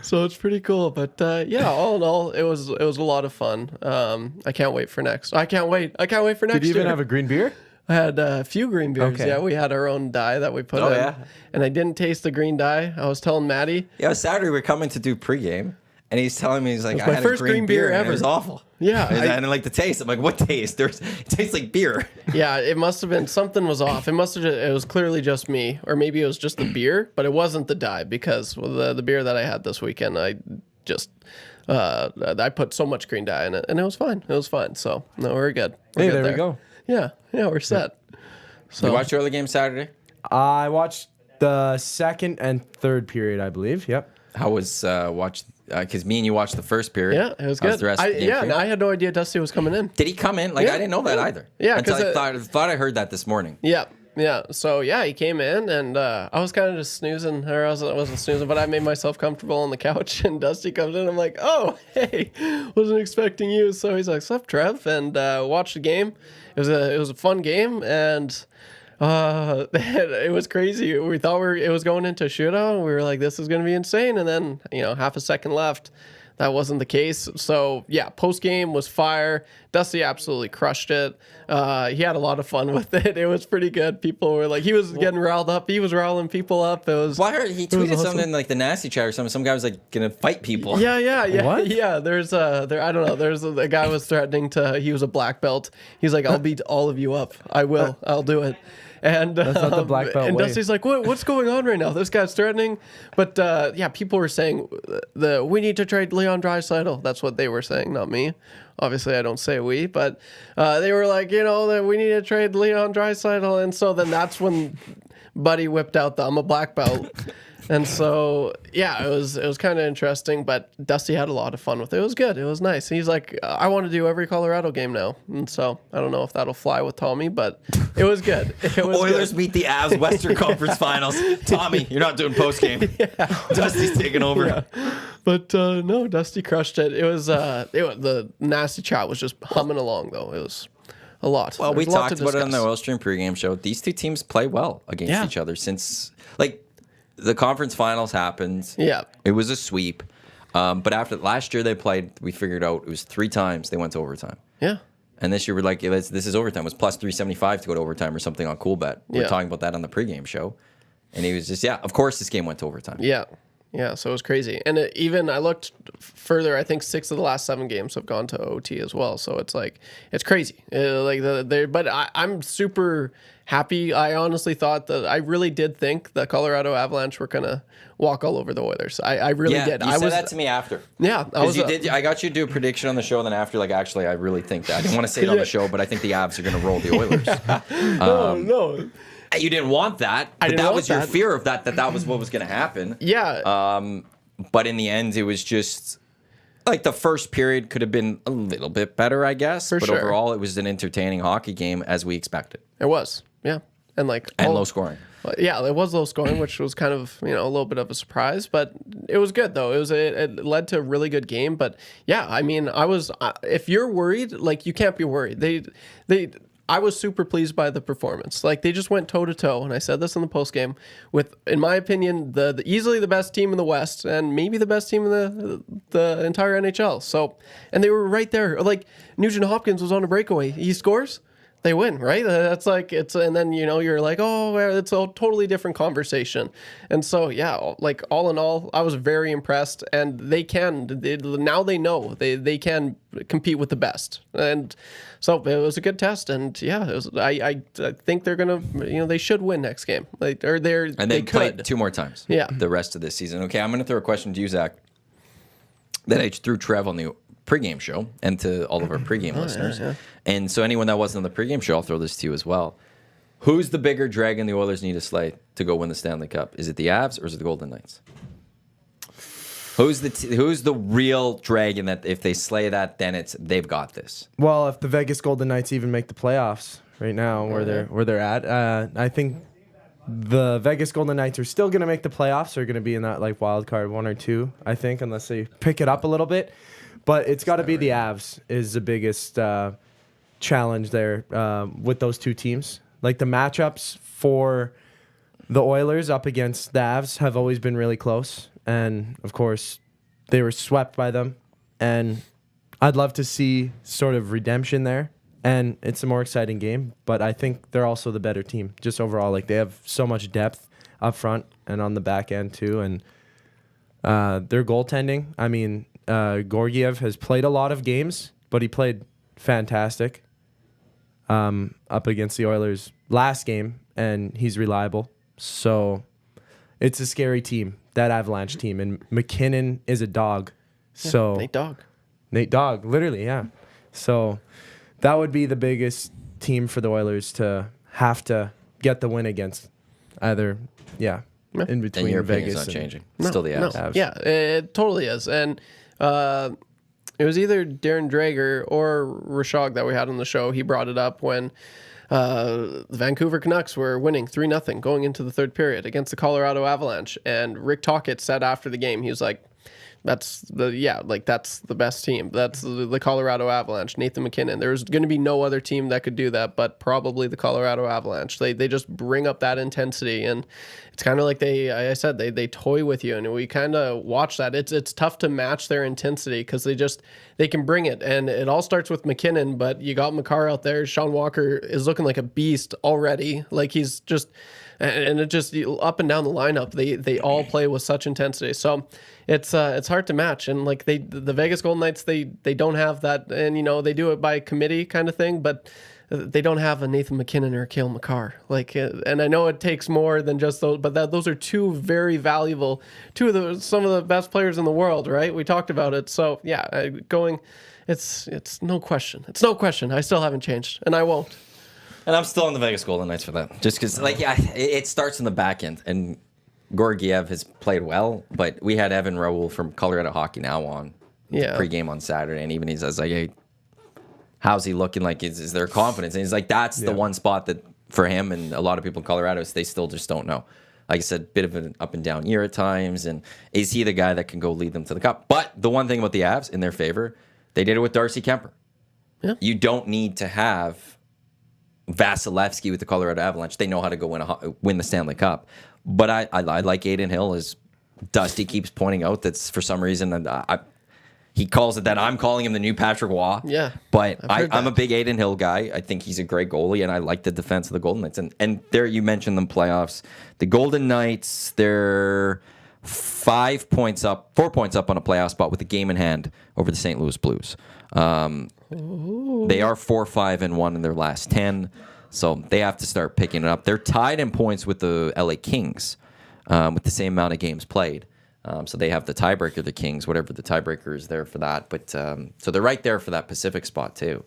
So it's pretty cool. But all in all, it was a lot of fun. I can't wait for next. I can't wait for next year. Did you even have a green beer? I had a few green beers. Okay. Yeah, we had our own dye that we put in. yeah. And I didn't taste the green dye. I was telling Maddie. Yeah, Saturday we're coming to do pregame, and he's telling me, he's like, It was I my had first a green green beer and ever. it was awful. Yeah, And I I- didn't like the taste. I'm like, what taste? It tastes like beer. Yeah, it must have been something was off. It was clearly just me, or maybe it was just the beer, but it wasn't the dye because the beer that I had this weekend, I just I put so much green dye in it, and it was fine. It was fine. So no, we're good. We're Hey, good there we go. Yeah, we're set. So You watch your other game Saturday? I watched the second and third period, I believe. Yep. How was because me and you watched the first period. yeah, it was How's good. the rest of the game for and you? I had no idea Dusty was coming in. Did he come in? Like, Yeah, I didn't know that either. Yeah, until 'cause I thought I heard that this morning. Yeah. So yeah, he came in, and I was kind of just snoozing, or I wasn't snoozing, but I made myself comfortable on the couch. And Dusty comes in, I'm like, "Oh, hey, wasn't expecting you." So he's like, "Sup, Trev?" And watched the game. It was a fun game, and it was crazy. We thought it was going into a shootout. We were like, "This is going to be insane," and then half a second left. That wasn't the case. So yeah, post game was fire. Dusty absolutely crushed it. He had a lot of fun with it. It was pretty good. People were like, he was getting riled up. He was riling people up. It was. Well, I heard he it was tweeted awesome. something like the nasty chat or something. Some guy was like gonna fight people. Yeah. What? Yeah, there's I don't know. There's a guy was threatening to. He was a black belt. He's like, "I'll beat all of you up. I will. I'll do it." And That's not the black belt and way. Dusty's like, what's going on right now? This guy's threatening. But people were saying we need to trade Leon Draisaitl. That's what they were saying, not me. Obviously, I don't say we, but they were like, that we need to trade Leon Draisaitl. And so then that's when Buddy whipped out I'm a black belt. And so, yeah, it was kind of interesting, but Dusty had a lot of fun with it. It was good. It was nice. He's like, I want to do every Colorado game now. And so I don't know if that'll fly with Tommy, but it was good. It was Oilers good. meet the Avs Western Conference Finals. Tommy, you're not doing post game. Dusty's taking over. Yeah. But no, Dusty crushed it. It was the nasty chat was just humming along, though. It was a lot. Well, we There's a lot talked to about it on the discuss. Oil Stream pregame show. These two teams play well against Yeah. each other since, like, the conference finals happened. Yeah. It was a sweep. But after last year they played, we figured out it was 3 times they went to overtime. Yeah. And this year we're like, this is overtime. It was plus 375 to go to overtime or something on Cool Bet. We were Yeah. talking about that on the pregame show. And he was just, of course this game went to overtime. Yeah. Yeah, so it was crazy. And even I looked further, I think 6 of the last 7 games have gone to OT as well. So it's like, it's crazy. But I'm super happy. I honestly thought I really did think the Colorado Avalanche were going to walk all over the Oilers. I really did. You I said was that to me after. Yeah, I got you to do a prediction on the show, and then after, like, actually, I really think that. I didn't want to say it on the show, but I think the Avs are going to roll the Oilers. no. You didn't want that. But didn't that want was your that. fear of that was what was going to happen. Yeah. But in the end, it was just like the first period could have been a little bit better, I guess. For but sure. overall, it was an entertaining hockey game as we expected, It was. Yeah. And and low scoring. Yeah, it was low scoring, which was kind of a little bit of a surprise, but it was good though. It led to a really good game. But yeah, I mean, if you're worried, like you can't be worried. I was super pleased by the performance. Like they just went toe to toe, and I said this in the post game with, in my opinion, the easily the best team in the West, and maybe the best team in the entire NHL. So, and they were right there. Like Nugent Hopkins was on a breakaway. He scores. They win, right? That's like and then you're like, oh, it's a totally different conversation. And so yeah, like all in all, I was very impressed, and now they know they can compete with the best, and so it was a good test. And yeah, it was, I think they're gonna they should win next game, they Play could 2 more times. Yeah. The rest of this season. Okay, I'm going to throw a question to you, Zach, that I threw Trev on the pregame show and to all of our pregame listeners. Yeah. And so anyone that wasn't on the pregame show, I'll throw this to you as well. Who's the bigger dragon the Oilers need to slay to go win the Stanley Cup? Is it the Avs or is it the Golden Knights? Who's the real dragon that if they slay that, then they've got this? Well, if the Vegas Golden Knights even make the playoffs right now, where they're at, I think the Vegas Golden Knights are still going to make the playoffs. They're going to be in that like wild card 1 or 2, I think, unless they pick it up a little bit. But it's got to be the Avs is the biggest challenge there with those two teams. Like the matchups for the Oilers up against the Avs have always been really close. And, of course, they were swept by them. And I'd love to see sort of redemption there. And it's a more exciting game. But I think they're also the better team. Just overall, like they have so much depth up front and on the back end, too. And their goaltending, I mean, Georgiev has played a lot of games, but he played fantastic up against the Oilers last game. And he's reliable. So it's a scary team. That Avalanche team, and McKinnon is a dog. So Nate Dogg, literally, yeah. So that would be the biggest team for the Oilers to have to get the win against. Either, in between and your Vegas. Opinion's not changing. Still the Avs. No. Yeah, it totally is. And it was either Darren Drager or Rashog that we had on the show. He brought it up when the Vancouver Canucks were winning 3-0 going into the third period against the Colorado Avalanche. And Rick Tocchet said after the game, he was like, that's the best team. That's the Colorado Avalanche, Nathan McKinnon. There's going to be no other team that could do that, but probably the Colorado Avalanche. They just bring up that intensity, and it's kind of like they toy with you, and we kind of watch that. It's tough to match their intensity because they can bring it, and it all starts with McKinnon, but you got Makar out there. Sean Walker is looking like a beast already. Like he's just, and it just up and down the lineup, they all play with such intensity. So it's hard to match, and like the Vegas Golden Knights, they don't have that, and they do it by committee kind of thing, but they don't have a Nathan McKinnon or a Cale Makar. Like, and I know it takes more than just those, but those are two very valuable, some of the best players in the world, right? We talked about it, so yeah, it's no question. It's no question. I still haven't changed, and I won't. And I'm still on the Vegas Golden Knights for that, just because it starts in the back end, and Georgiev has played well, but we had Evan Raoul from Colorado Hockey Now on pregame on Saturday, and even he says like, hey, how's he looking? Like, is there confidence? And he's like, that's the one spot that for him and a lot of people in Colorado, they still just don't know. Like I said, bit of an up and down year at times, and is he the guy that can go lead them to the cup? But the one thing about the Avs, in their favor, they did it with Darcy Kemper. Yeah. You don't need to have Vasilevsky with the Colorado Avalanche. They know how to go win the Stanley Cup. But I like Aiden Hill, as Dusty keeps pointing out. That's for some reason he calls it that. I'm calling him the new Patrick Waugh. Yeah, but I'm a big Aiden Hill guy. I think he's a great goalie, and I like the defense of the Golden Knights. And there you mentioned them playoffs. The Golden Knights, they're 4 points up on a playoff spot with a game in hand over the St. Louis Blues. They are 4-5-1 in their last 10. So they have to start picking it up. They're tied in points with the LA Kings with the same amount of games played. So they have the tiebreaker, the Kings, whatever the tiebreaker is there for that. But so they're right there for that Pacific spot, too.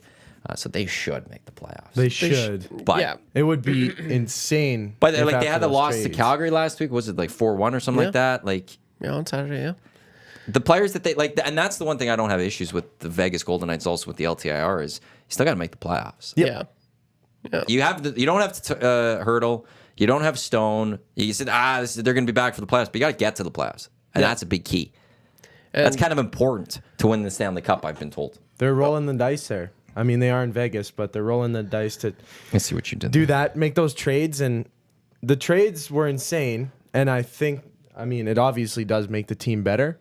So they should make the playoffs. They should. But it would be insane. But like they had the loss to Calgary last week. Was it like 4-1 or something like that? Like on Saturday, the players that they like, and that's the one thing I don't have issues with the Vegas Golden Knights also with the LTIR is you still got to make the playoffs. Yeah. You don't have Hurdle. You don't have Stone. You said they're going to be back for the playoffs, but you got to get to the playoffs, and that's a big key. And that's kind of important to win the Stanley Cup, I've been told. They're rolling the dice there. I mean, they are in Vegas, but they're rolling the dice to I see what you did. Do that, make those trades, and the trades were insane. And I think, it obviously does make the team better,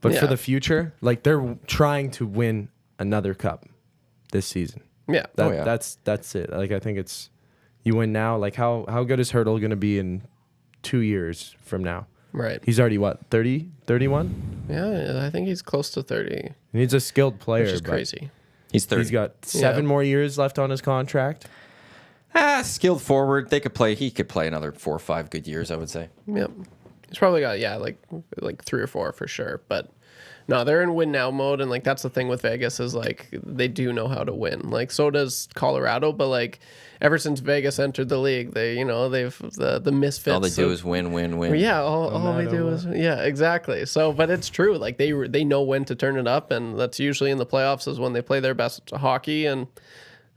but for the future, like they're trying to win another cup this season. Yeah. That's it. Like I think it's you win now. Like how good is Hurdle going to be in 2 years from now? Right. He's already 30, 31? Yeah, I think he's close to 30. He needs a skilled player. Which is crazy. He's 30. He's got 7 more years left on his contract. Skilled forward. He could play another 4 or 5 good years, I would say. Yep. He's probably got like 3 or 4 for sure, but No, they're in win now mode, and like that's the thing with Vegas is like they do know how to win. Like so does Colorado, but like ever since Vegas entered the league, they've the misfits. All they do is win, win, win. Yeah, all they do is exactly. So, but it's true. Like they know when to turn it up, and that's usually in the playoffs is when they play their best hockey, and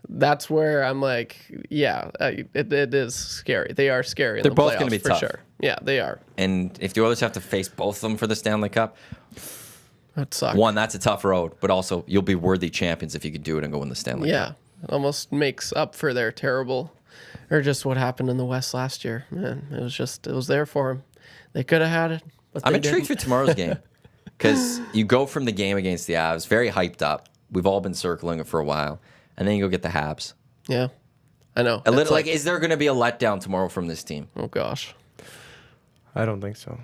that's where I'm like, it is scary. They are scary. They're in the both playoffs, going to be for tough. sure. Yeah, they are. And if the Oilers have to face both of them for the Stanley Cup, That sucks. one, that's a tough road, but also you'll be worthy champions if you could do it and go win the Stanley Cup. Yeah, it almost makes up for their terrible, or just what happened in the West last year. Man, it was there for them. They could have had it, but I'm they intrigued didn't. for tomorrow's game because you go from the game against the Avs, very hyped up. We've all been circling it for a while, and then you go get the Habs. Yeah, I know. A It's little like, is there going to be a letdown tomorrow from this team? oh gosh. I don't think so.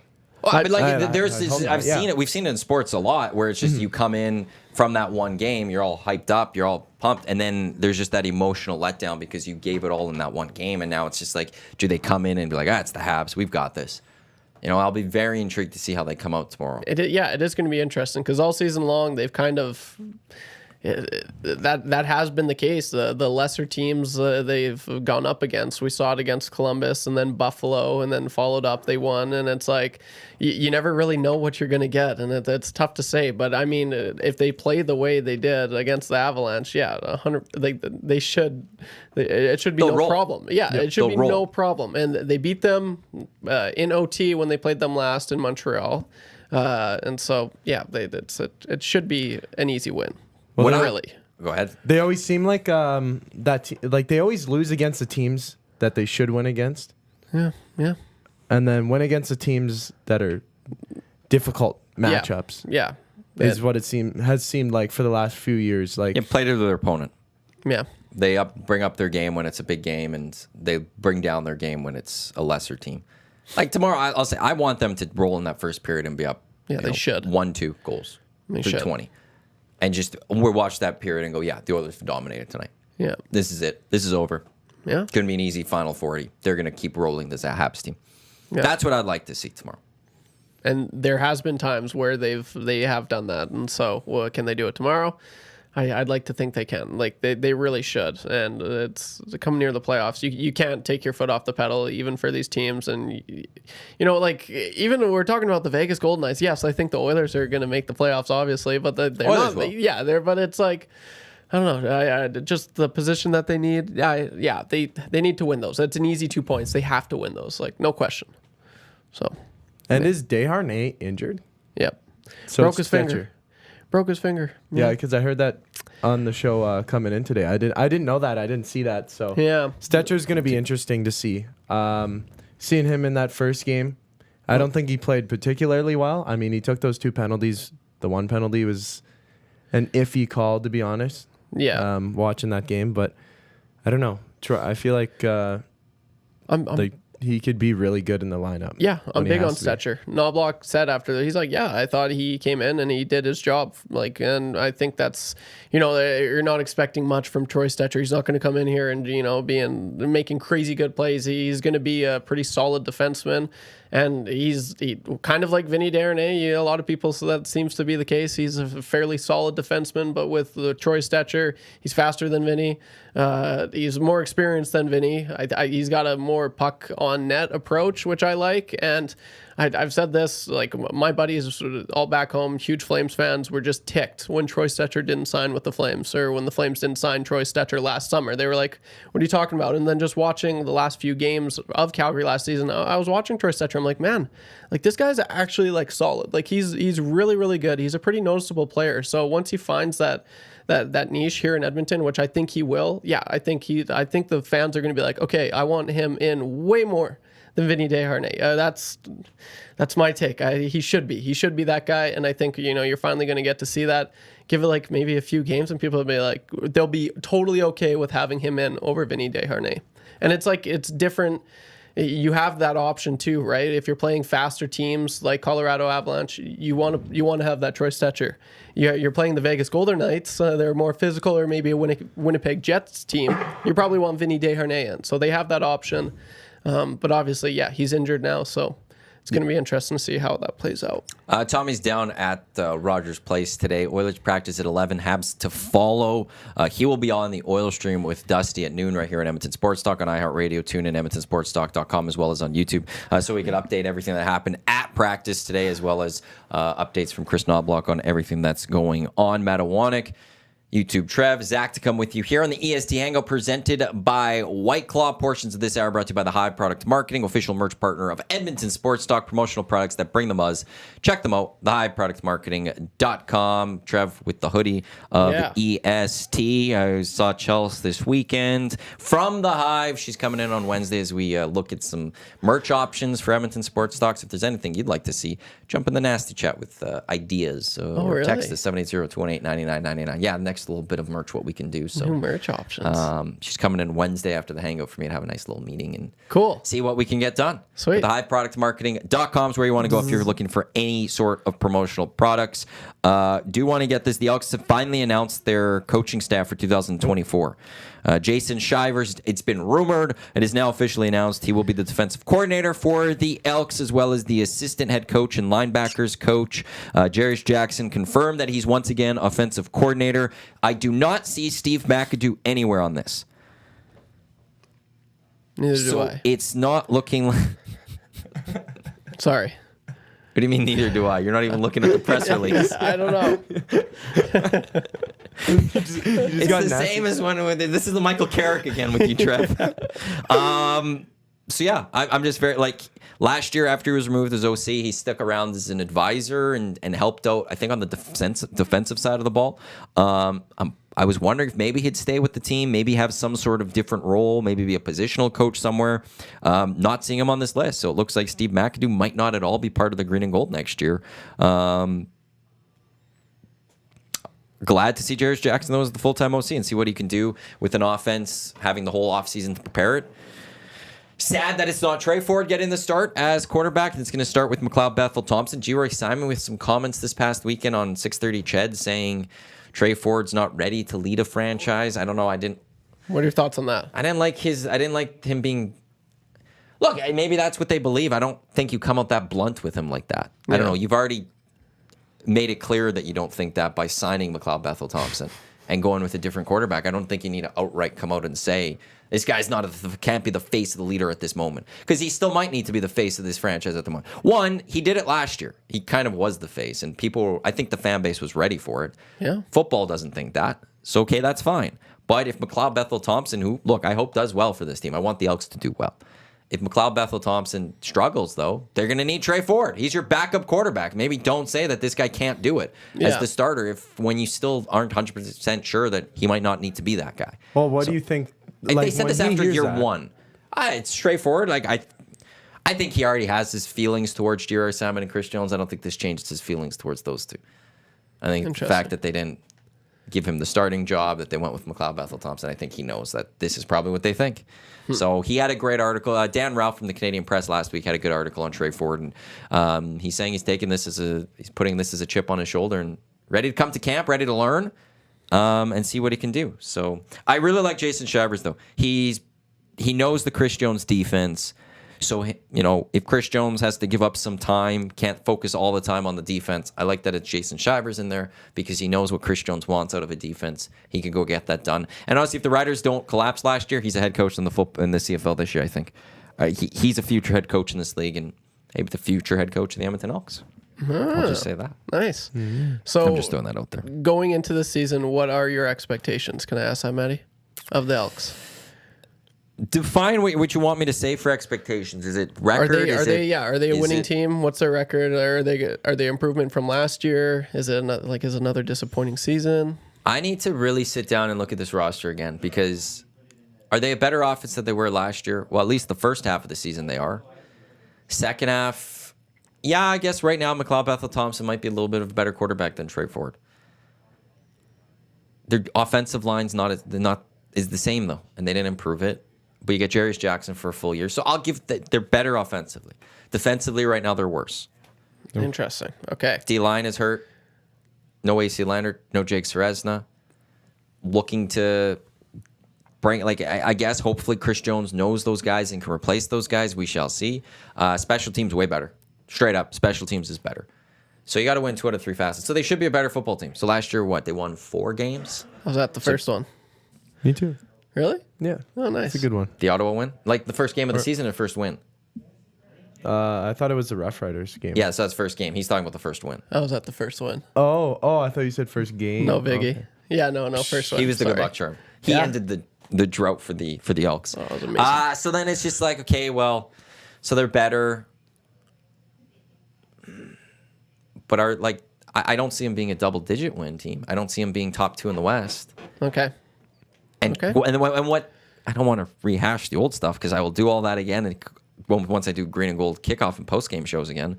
Well, but like, I there's hope this, not, I've yeah. seen it. We've seen it in sports a lot, where it's just you come in from that one game, you're all hyped up, you're all pumped, and then there's just that emotional letdown because you gave it all in that one game, and now it's just like, do they come in and be like, it's the Habs, we've got this? You know, I'll be very intrigued to see how they come out tomorrow. It is going to be interesting because all season long they've kind of that has been the case. The lesser teams they've gone up against, we saw it against Columbus and then Buffalo, and then followed up they won, and it's like you never really know what you're going to get, and it's tough to say. But I mean, if they play the way they did against the Avalanche, 100, they should. It should be They'll no roll. problem. Yeah, it should they'll be roll. no problem. And they beat them in OT when they played them last in Montreal. And so, it should be an easy win. Well, Really. Go ahead. They always seem like like they always lose against the teams that they should win against, Yeah. and then win against the teams that are difficult matchups. Yeah. Is what it has seemed like for the last few years. Like You play to their opponent. Yeah. They bring up their game when it's a big game, and they bring down their game when it's a lesser team. Like tomorrow, I'll say I want them to roll in that first period and be up. Yeah, they should. 1-2 goals. They through should. 20. And just we'll watch that period and go, the Oilers dominated tonight. Yeah. This is it. This is over. Yeah. It's going to be an easy Final 40. They're going to keep rolling this Habs team. Yeah. That's what I'd like to see tomorrow. And there has been times where they have done that. And so, can they do it tomorrow? I'd like to think they can. Like they really should. And it's coming near the playoffs. You can't take your foot off the pedal even for these teams. And like even when we're talking about the Vegas Golden Knights, yes, I think the Oilers are going to make the playoffs, obviously, but they're Oilers not. will. Yeah, but it's like I don't know. I just the position that they need. They need to win those. It's an easy 2 points. They have to win those, like no question. So, and is Desharnais injured? yep. So Broke it's his finger. Stetcher. Broke his finger. Yeah, because I heard that on the show coming in today. I didn't know that. I didn't see that. So Yeah. Stetcher's going to be interesting to see. Seeing him in that first game, I don't think he played particularly well. I mean, he took those 2 penalties. The one penalty was an iffy call, to be honest. Yeah. Watching that game, but I don't know. I feel like I'm he could be really good in the lineup. Yeah, I'm when he big has on to be. Stetcher. Knobloch said after that, he's like, I thought he came in and he did his job. Like, and I think that's, you're not expecting much from Troy Stetcher. He's not going to come in here and, making crazy good plays. He's going to be a pretty solid defenseman. And he's kind of like Vinny Desharnais. A lot of people, so that seems to be the case. He's a fairly solid defenseman, but with Troy Stetcher, he's faster than Vinny. He's more experienced than Vinny. He's got a more puck on net approach, which I like. And I've said this, like my buddies all back home, huge Flames fans, were just ticked when Troy Stetcher didn't sign with the Flames, or when the Flames didn't sign Troy Stetcher last summer. They were like, what are you talking about? And then just watching the last few games of Calgary last season, I was watching Troy Stetcher. I'm like, man, like this guy's actually like solid. Like he's really, really good. He's a pretty noticeable player. So once he finds that niche here in Edmonton, which I think he will, I think the fans are going to be like, okay, I want him in way more than Vinny Desharnais. That's my take. He should be that guy, and I think you're finally going to get to see that. Give it like maybe a few games, and people will be like, they'll be totally okay with having him in over Vinny Desharnais. And it's like it's different. You have that option too, right? If you're playing faster teams like Colorado Avalanche, you want to have that Troy Stetcher. You're playing the Vegas Golden Knights. They're more physical, or maybe a Winnipeg Jets team. You probably want Vinny Desharnais in, so they have that option. But obviously, he's injured now, so it's going to be interesting to see how that plays out. Tommy's down at Rogers Place today. Oilers practice at 11. Habs to follow. He will be on the Oil Stream with Dusty at noon right here at Edmonton Sports Talk on iHeartRadio, tune in EdmontonSportsTalk.com as well as on YouTube. So we can update everything that happened at practice today as well as updates from Chris Knobloch on everything that's going on. Matt Iwanyk, YouTube Trev, Zacticum with you here on the EST Hangout presented by White Claw. Portions of this hour brought to you by the Hive Product Marketing, official merch partner of Edmonton Sports Talk, promotional products that bring the buzz. Check them out, thehiveproductmarketing.com. Trev with the hoodie of EST. I saw Chelsea this weekend from the Hive. She's coming in on Wednesday as we look at some merch options for Edmonton Sports Talks. If there's anything you'd like to see, jump in the nasty chat with ideas. Or really? Text us 780-218-9999. Yeah, next little bit of merch what we can do. So New merch options. she's coming in Wednesday after the hangout for me to have a nice little meeting and Cool. see what we can get done. Sweet. The hiveproductmarketing.com is where you want to go if you're looking for any sort of promotional products. Do want to get this. The Elks have finally announced their coaching staff for 2024. Jason Shivers, it's been rumored. It is now officially announced he will be the defensive coordinator for the Elks as well as the assistant head coach and linebackers coach. Jarius Jackson confirmed that he's once again offensive coordinator. I do not see Steve McAdoo anywhere on this. Neither So do I. it's not looking like... Sorry. What do you mean neither do I? You're not even looking at the press release. I don't know. It's the same as when this is the Michael Carrick again with you, Trev. So yeah, I'm just very like last year after he was removed as OC, he stuck around as an advisor and helped out. I think on the defensive side of the ball. I was wondering if maybe he'd stay with the team, maybe have some sort of different role, maybe be a positional coach somewhere. Not seeing him on this list, so it looks like Steve McAdoo might not at all be part of the green and gold next year. Glad to see Jarius Jackson, though, as the full-time OC and see what he can do with an offense, having the whole offseason to prepare it. Sad that it's not Trey Ford getting the start as quarterback. It's going to start with McLeod Bethel Thompson. GWAR Simon with some comments this past weekend on 630 Ched saying Trey Ford's not ready to lead a franchise. I don't know. What are your thoughts on that? I didn't like him being... Look, maybe that's what they believe. I don't think you come out that blunt with him like that. I don't know. You've already made it clear that you don't think that by signing McLeod Bethel Thompson and going with a different quarterback. I don't think you need to outright come out and say, this guy's can't be the face of the leader at this moment. Because he still might need to be the face of this franchise at the moment. One, he did it last year. He kind of was the face. And I think the fan base was ready for it. Yeah. Football doesn't think that. So, okay, that's fine. But if McLeod Bethel Thompson, who, look, I hope does well for this team. I want the Elks to do well. If McLeod Bethel Thompson struggles, though, they're going to need Trey Ford. He's your backup quarterback. Maybe don't say that this guy can't do it as the starter when you still aren't 100% sure that he might not need to be that guy. Well, what do you think? They said this after year one. It's straightforward. Like I think he already has his feelings towards GWAR Simon and Chris Jones. I don't think this changes his feelings towards those two. I think the fact that they didn't give him the starting job, that they went with McLeod Bethel Thompson, I think he knows that this is probably what they think. So he had a great article. Dan Ralph from the Canadian Press last week had a good article on Trey Ford, and he's saying he's putting this as a chip on his shoulder and ready to come to camp, ready to learn, and see what he can do. So I really like Jason Shivers, though. He knows the Chris Jones defense. So, if Chris Jones has to give up some time, can't focus all the time on the defense, I like that it's Jason Shivers in there because he knows what Chris Jones wants out of a defense. He can go get that done. And honestly, if the Riders don't collapse last year, he's a head coach in the CFL this year, I think. He's a future head coach in this league and maybe the future head coach of the Edmonton Elks. I'll just say that. Nice. So I'm just throwing that out there. Going into the season, what are your expectations? Can I ask that, Maddie? Of the Elks? Define what you want me to say for expectations. Is it record? Are they a winning team? What's their record? Are they improvement from last year? Is it another disappointing season? I need to really sit down and look at this roster again because are they a better offense than they were last year? Well, at least the first half of the season they are. Second half, yeah, I guess right now McLeod Bethel Thompson might be a little bit of a better quarterback than Trey Ford. Their offensive line's is the same though, and they didn't improve it. But you get Jarius Jackson for a full year. So I'll give they're better offensively. Defensively, right now, they're worse. Interesting. Okay. D-line is hurt. No AC Leonard. No Jake Seresna. Looking to bring, I guess, hopefully Chris Jones knows those guys and can replace those guys. We shall see. Special teams, way better. Straight up, special teams is better. So you got to win 2 out of 3 facets. So they should be a better football team. So last year, what? They won 4 games? I was at the first one. Me too. Really? Yeah. Oh, nice. It's a good one. The Ottawa win? Like the first game of the season or first win? I thought it was the Rough Riders game. Yeah, so that's first game. He's talking about the first win. I was at the first one. Oh, I thought you said first game. No biggie. Okay. Yeah, no, first one. He was the good Sorry. luck charm. He Yeah. ended the drought for the Elks. Oh, that was amazing. So then it's just like, okay, well, so they're better. But I don't see them being a double-digit win team. I don't see them being top 2 in the West. Okay. And Okay. and what I don't want to rehash the old stuff because I will do all that again and once I do green and gold kickoff and post-game shows again.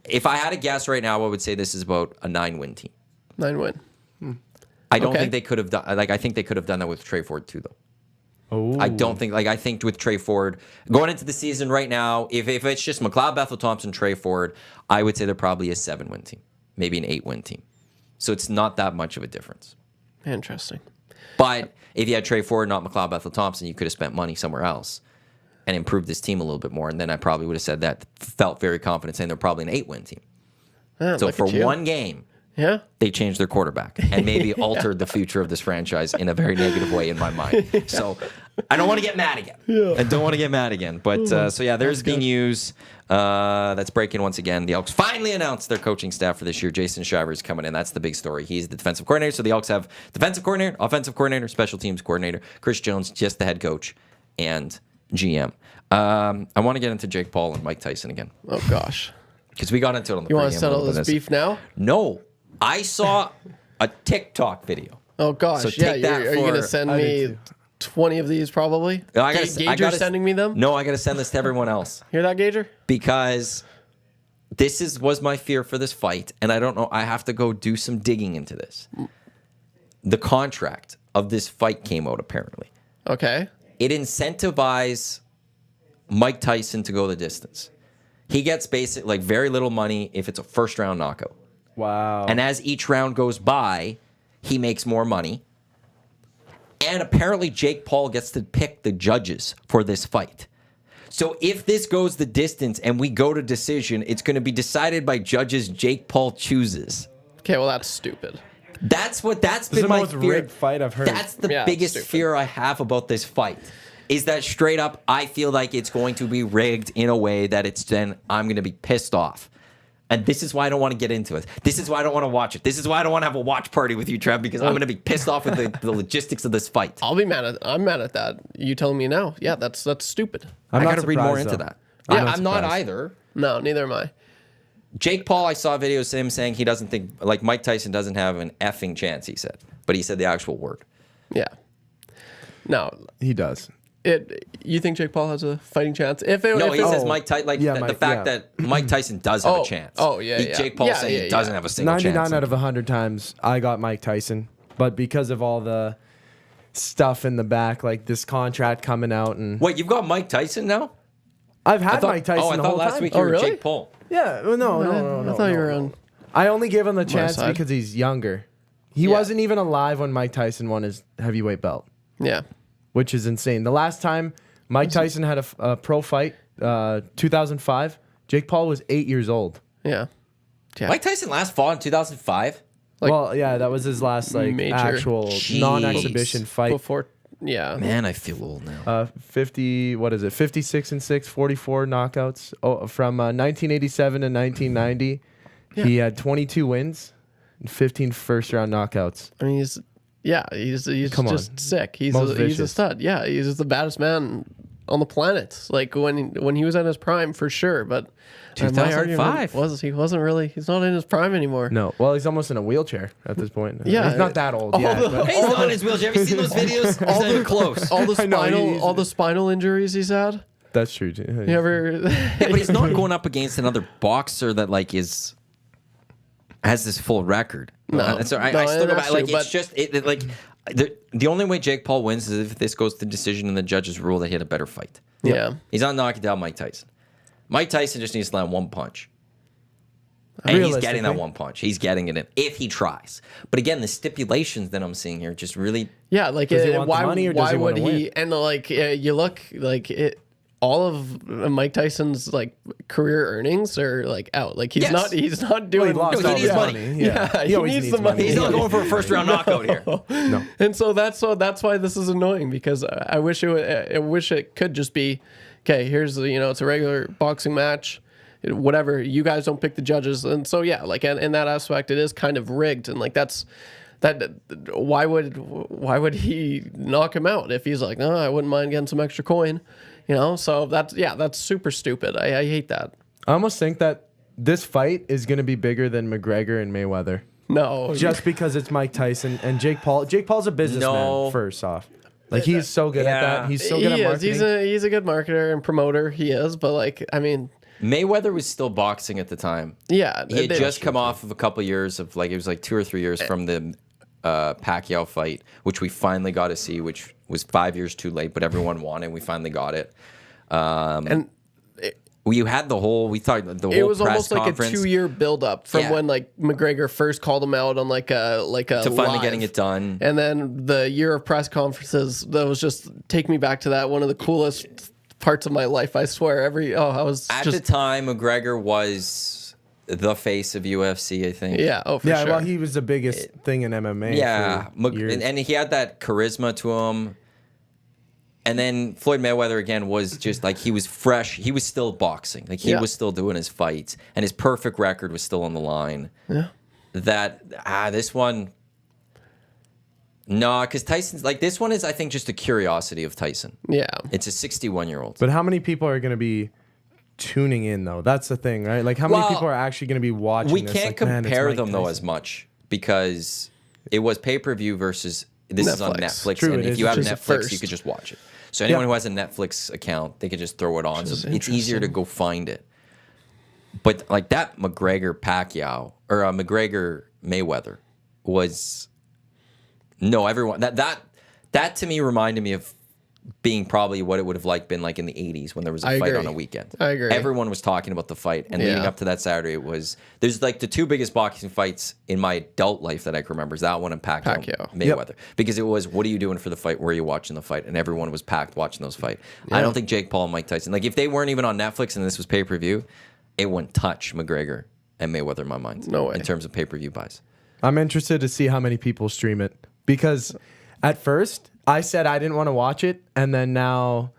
If I had to guess right now, I would say this is about a 9-win team. 9-win. I don't Okay. think they could have done. I think they could have done that with Trey Ford too, though. Oh. I don't think. I think with Trey Ford going into the season right now, if it's just McLeod, Bethel Thompson, Trey Ford, I would say they're probably a 7-win team, maybe an 8-win team. So it's not that much of a difference. Interesting. But if you had Trey Ford, not McLeod, Bethel Thompson, you could have spent money somewhere else and improved this team a little bit more. And then I probably would have said that. Felt very confident saying they're probably an 8-win team. Yeah, So look for at you. one game, Yeah. they changed their quarterback and maybe altered the future of this franchise in a very negative way in my mind. So I don't want to get mad again. I don't want to get mad again. But so yeah, there's been news that's breaking once again. The Elks finally announced their coaching staff for this year. Jason Shiver is coming in. That's the big story. He's the defensive coordinator. So the Elks have defensive coordinator, offensive coordinator, special teams coordinator. Chris Jones, just the head coach and GM. I want to get into Jake Paul and Mike Tyson again Oh, gosh. because we got into it on the You want pregame to a settle little bit. this beef now? No, I saw a TikTok video. Oh, gosh. So yeah. take that Are you going to for- send I me did too. 20 of these probably? Gager sending me them? No, I got to send this to everyone else Hear that, Gager? because this was my fear for this fight, and I don't know. I have to go do some digging into this. The contract of this fight came out apparently. Okay. It incentivizes Mike Tyson to go the distance. He gets very little money if it's a first round knockout. Wow. And as each round goes by, he makes more money. And apparently Jake Paul gets to pick the judges for this fight. So if this goes the distance and we go to decision, it's going to be decided by judges Jake Paul chooses. Okay, well, that's stupid. That's been the my most fear. rigged fight I've heard. That's the Yeah, it's biggest stupid. fear I have about this fight. Is that straight up, I feel like it's going to be rigged in a way that I'm going to be pissed off. And this is why I don't want to get into it. This is why I don't want to watch it. This is why I don't want to have a watch party with you, Trev, because I'm going to be pissed off with the logistics of this fight. I'm mad at that. You telling me now? Yeah, that's stupid. I I'm got not to read more surprised, into though. that. I'm Yeah, not I'm not surprised. either. No, neither am I. Jake Paul, I saw videos of him saying he doesn't think, like Mike Tyson doesn't have an effing chance, he said. But he said the actual word. Yeah. No, He does. you think Jake Paul has a fighting chance? No, he says Oh. Mike Tyson, Yeah, the Mike, fact yeah. that Mike Tyson does have Oh, a chance. oh, yeah, yeah. Jake Paul Yeah, saying yeah, he doesn't yeah. have a single 99 chance. out of 100 times I got Mike Tyson, but because of all the stuff in the back, like this contract coming out, and Wait, you've got Mike Tyson now? I've had Mike Tyson I the thought whole last time. week you Oh, were really? Jake Paul. Yeah, well, no. I thought you were on. I only give him the chance side. because he's younger. He Yeah. wasn't even alive when Mike Tyson won his heavyweight belt, Yeah. which is insane. The last time Mike Tyson had a pro fight, 2005, Jake Paul was 8 years old. Yeah. Yeah. Mike Tyson last fought in 2005? Like, well, yeah, that was his last major- actual Jeez. non-exhibition fight. before. Yeah. Man, I feel old now. 56 and 6, 44 knockouts. Oh, from 1987 to 1990, he had 22 wins and 15 first-round knockouts. I mean, he's Come just on. sick. He's Most a vicious. stud. Yeah, he's the baddest man on the planet. Like when he was at his prime, for sure. But my argument 2005. he's not in his prime anymore. No, well, he's almost in a wheelchair at this point. Yeah. he's not that old yet. but- He's not in his wheelchair. Have you seen those videos? He's not even close. All the I know, spinal, he's- spinal injuries he's had. That's true. Too. You ever? Yeah, but he's not going up against another boxer that has this full record. No. So I No, still go that's back. Like true, it's just the only way Jake Paul wins is if this goes to decision and the judges rule that he had a better fight. Yeah. He's not knocking down Mike Tyson. Mike Tyson just needs to land one punch. And he's getting that Realistically. one punch. He's getting it in if he tries. But again, the stipulations that I'm seeing here just really Yeah, like Does he want the why? money or does Why he would wanna he? win? And you look like it. all of Mike Tyson's like career earnings are like out. Like he's Yes. not doing. Well, he lost No, he all needs his money. Yeah, He always needs the money. He's not going for a first round knockout here. No. And so that's why this is annoying, because I wish it could just be, okay, here's it's a regular boxing match, whatever, you guys don't pick the judges. And so yeah, like in that aspect it is kind of rigged, and like that why would he knock him out if he's like, no, I wouldn't mind getting some extra coin, so that's super stupid. I hate that. I almost think that this fight is going to be bigger than McGregor and Mayweather. No, Just because it's Mike Tyson and Jake Paul. Jake Paul's a businessman, No. first off. Like, he's so good at Yeah. that. He's so good at marketing. He's a good marketer and promoter. He is, but like, I mean, Mayweather was still boxing at the time. yeah, He had just come off of a couple years of it was like 2 or 3 years from the Pacquiao fight, which we finally got to see, which was 5 years too late, but everyone wanted. We finally got it. and You had we thought the whole it was press almost like a conference 2-year build-up from Yeah. when like McGregor first called him out on like a to finally live. getting it done. And then the year of press conferences, that was just, take me back to that, one of the coolest parts of my life, I swear. I was At just the time, McGregor was the face of UFC, I think. yeah, oh for Yeah, sure. well, he was the biggest thing in MMA. Yeah, for years. and he had that charisma to him. And then Floyd Mayweather again was just like, he was fresh. He was still boxing. Like he Yeah. was still doing his fights, and his perfect record was still on the line. Yeah. This one, no, because Tyson's like, this one is, I think, just a curiosity of Tyson. Yeah. It's a 61-year-old. But how many people are going to be tuning in, though? That's the thing, right? Like, how many Well, people are actually going to be watching We this? can't Like, man, it's compare Mike them though Tyson. as much because it was pay-per-view versus this is on Netflix. Netflix, True, and it if is. you have Which is a Netflix, you first. could just watch it. So anyone Yeah. who has a Netflix account, they could just throw it on. is So it's easier to go find it. But like that McGregor Pacquiao or McGregor Mayweather was everyone that to me reminded me of being probably what it would have been like in the 80s when there was a I fight agree. on a weekend. I agree. Everyone was talking about the fight, and leading Yeah. up to that Saturday, there's like the two biggest boxing fights in my adult life that I can remember is that one and Pacquiao. Mayweather, because it was, what are you doing for the fight? Where are you watching the fight? And everyone was packed watching those fight. I don't think Jake Paul and Mike Tyson, like if they weren't even on Netflix and this was pay-per-view, it wouldn't touch McGregor and Mayweather in my mind. No way. In terms of pay-per-view buys. I'm interested to see how many people stream it, because at first I said I didn't want to watch it, and then now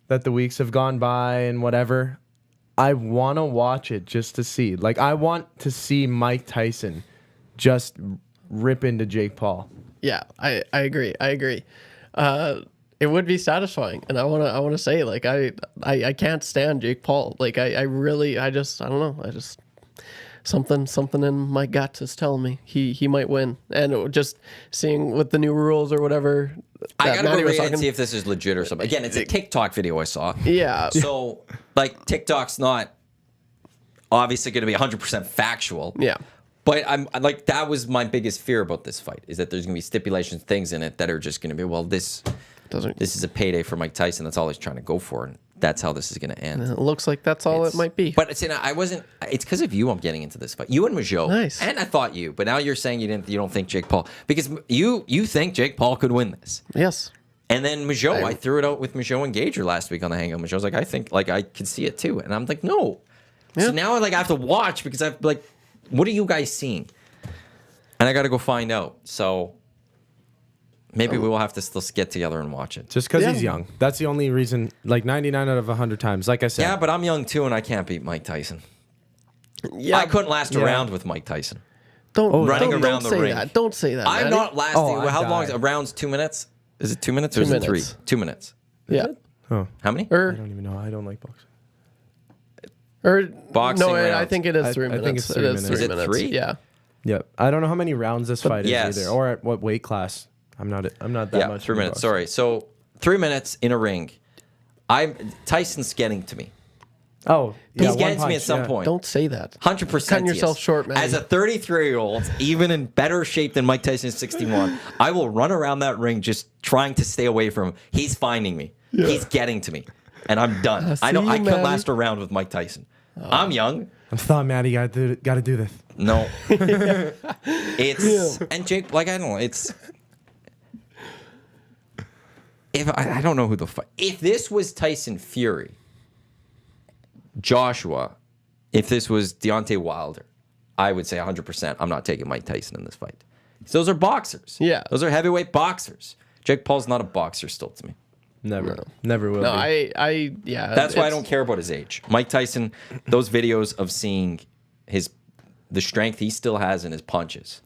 that the weeks have gone by and whatever, I want to watch it just to see. Like, I want to see Mike Tyson just rip into Jake Paul. Yeah, I agree. It would be satisfying, and I want to say, like, I can't stand Jake Paul. Like, I don't know. Something in my gut is telling me he might win, and just seeing with the new rules or whatever. I that gotta Matty go was read and talking- see if this is legit or something. Again, it's a TikTok video I saw. Yeah, So, like, TikTok's not obviously going to be 100% factual. yeah. But I'm like, that was my biggest fear about this fight, is that there's going to be stipulations, things in it that are just going to be, well, this is a payday for Mike Tyson. That's all he's trying to go for, and that's how this is going to end. It looks like that's all it might be. But it's it's because of you I'm getting into this fight. You and Majo. Nice. And I thought you, but now you're saying you don't think Jake Paul, because you think Jake Paul could win this. Yes. And then Majo, I threw it out with Majo and Gager last week on the Hangout. Majo's like, I think, like, I could see it too. And I'm like, no. So now I have to watch, because I've like, what are you guys seeing? And I got to go find out. So maybe we will have to still get together and watch it. Just because he's young. That's the only reason. Like, 99 out of 100 times. Like I said. Yeah, but I'm young too, and I can't beat Mike Tyson. Yeah. I couldn't last a round with Mike Tyson. Running around the say ring. That. Don't say that. I'm Matty. not lasting. I'd How long is die. a round's 2 minutes? Is it 2 minutes or 2 is it 3? minutes. 2 minutes. Yeah. Oh, How many? I don't even know. I don't like boxing. Boxing No, I rounds. think it is I 3 minutes. think it's 3 minutes. Is it 3? Yeah. Yep. I don't know how many rounds this fight is yes. either, or at what weight class. I'm not that Yeah, much. 3 into minutes. boxing. Sorry. So 3 minutes in a ring. Tyson's getting to me. Oh, He's yeah, one getting to me at punch, some yeah. point. Don't say that. 100%. Cutting yourself yes. short, man. As a 33-year-old, even in better shape than Mike Tyson is 61, I will run around that ring just trying to stay away from him. He's finding me. He's getting to me. And I'm done. see I you, couldn't Matty. last a round with Mike Tyson. I'm young. I'm thought, Matty, got to do this. No. It's and Jake, like, I don't know, it's if I don't know who the fuck. If this was Tyson Fury, Joshua, if this was Deontay Wilder, I would say 100% I'm not taking Mike Tyson in this fight. Those are boxers. Yeah. Those are heavyweight boxers. Jake Paul's not a boxer still to me. Never will No, be. yeah. That's why I it's- don't care about his age. Mike Tyson, those videos of seeing the strength he still has in his punches.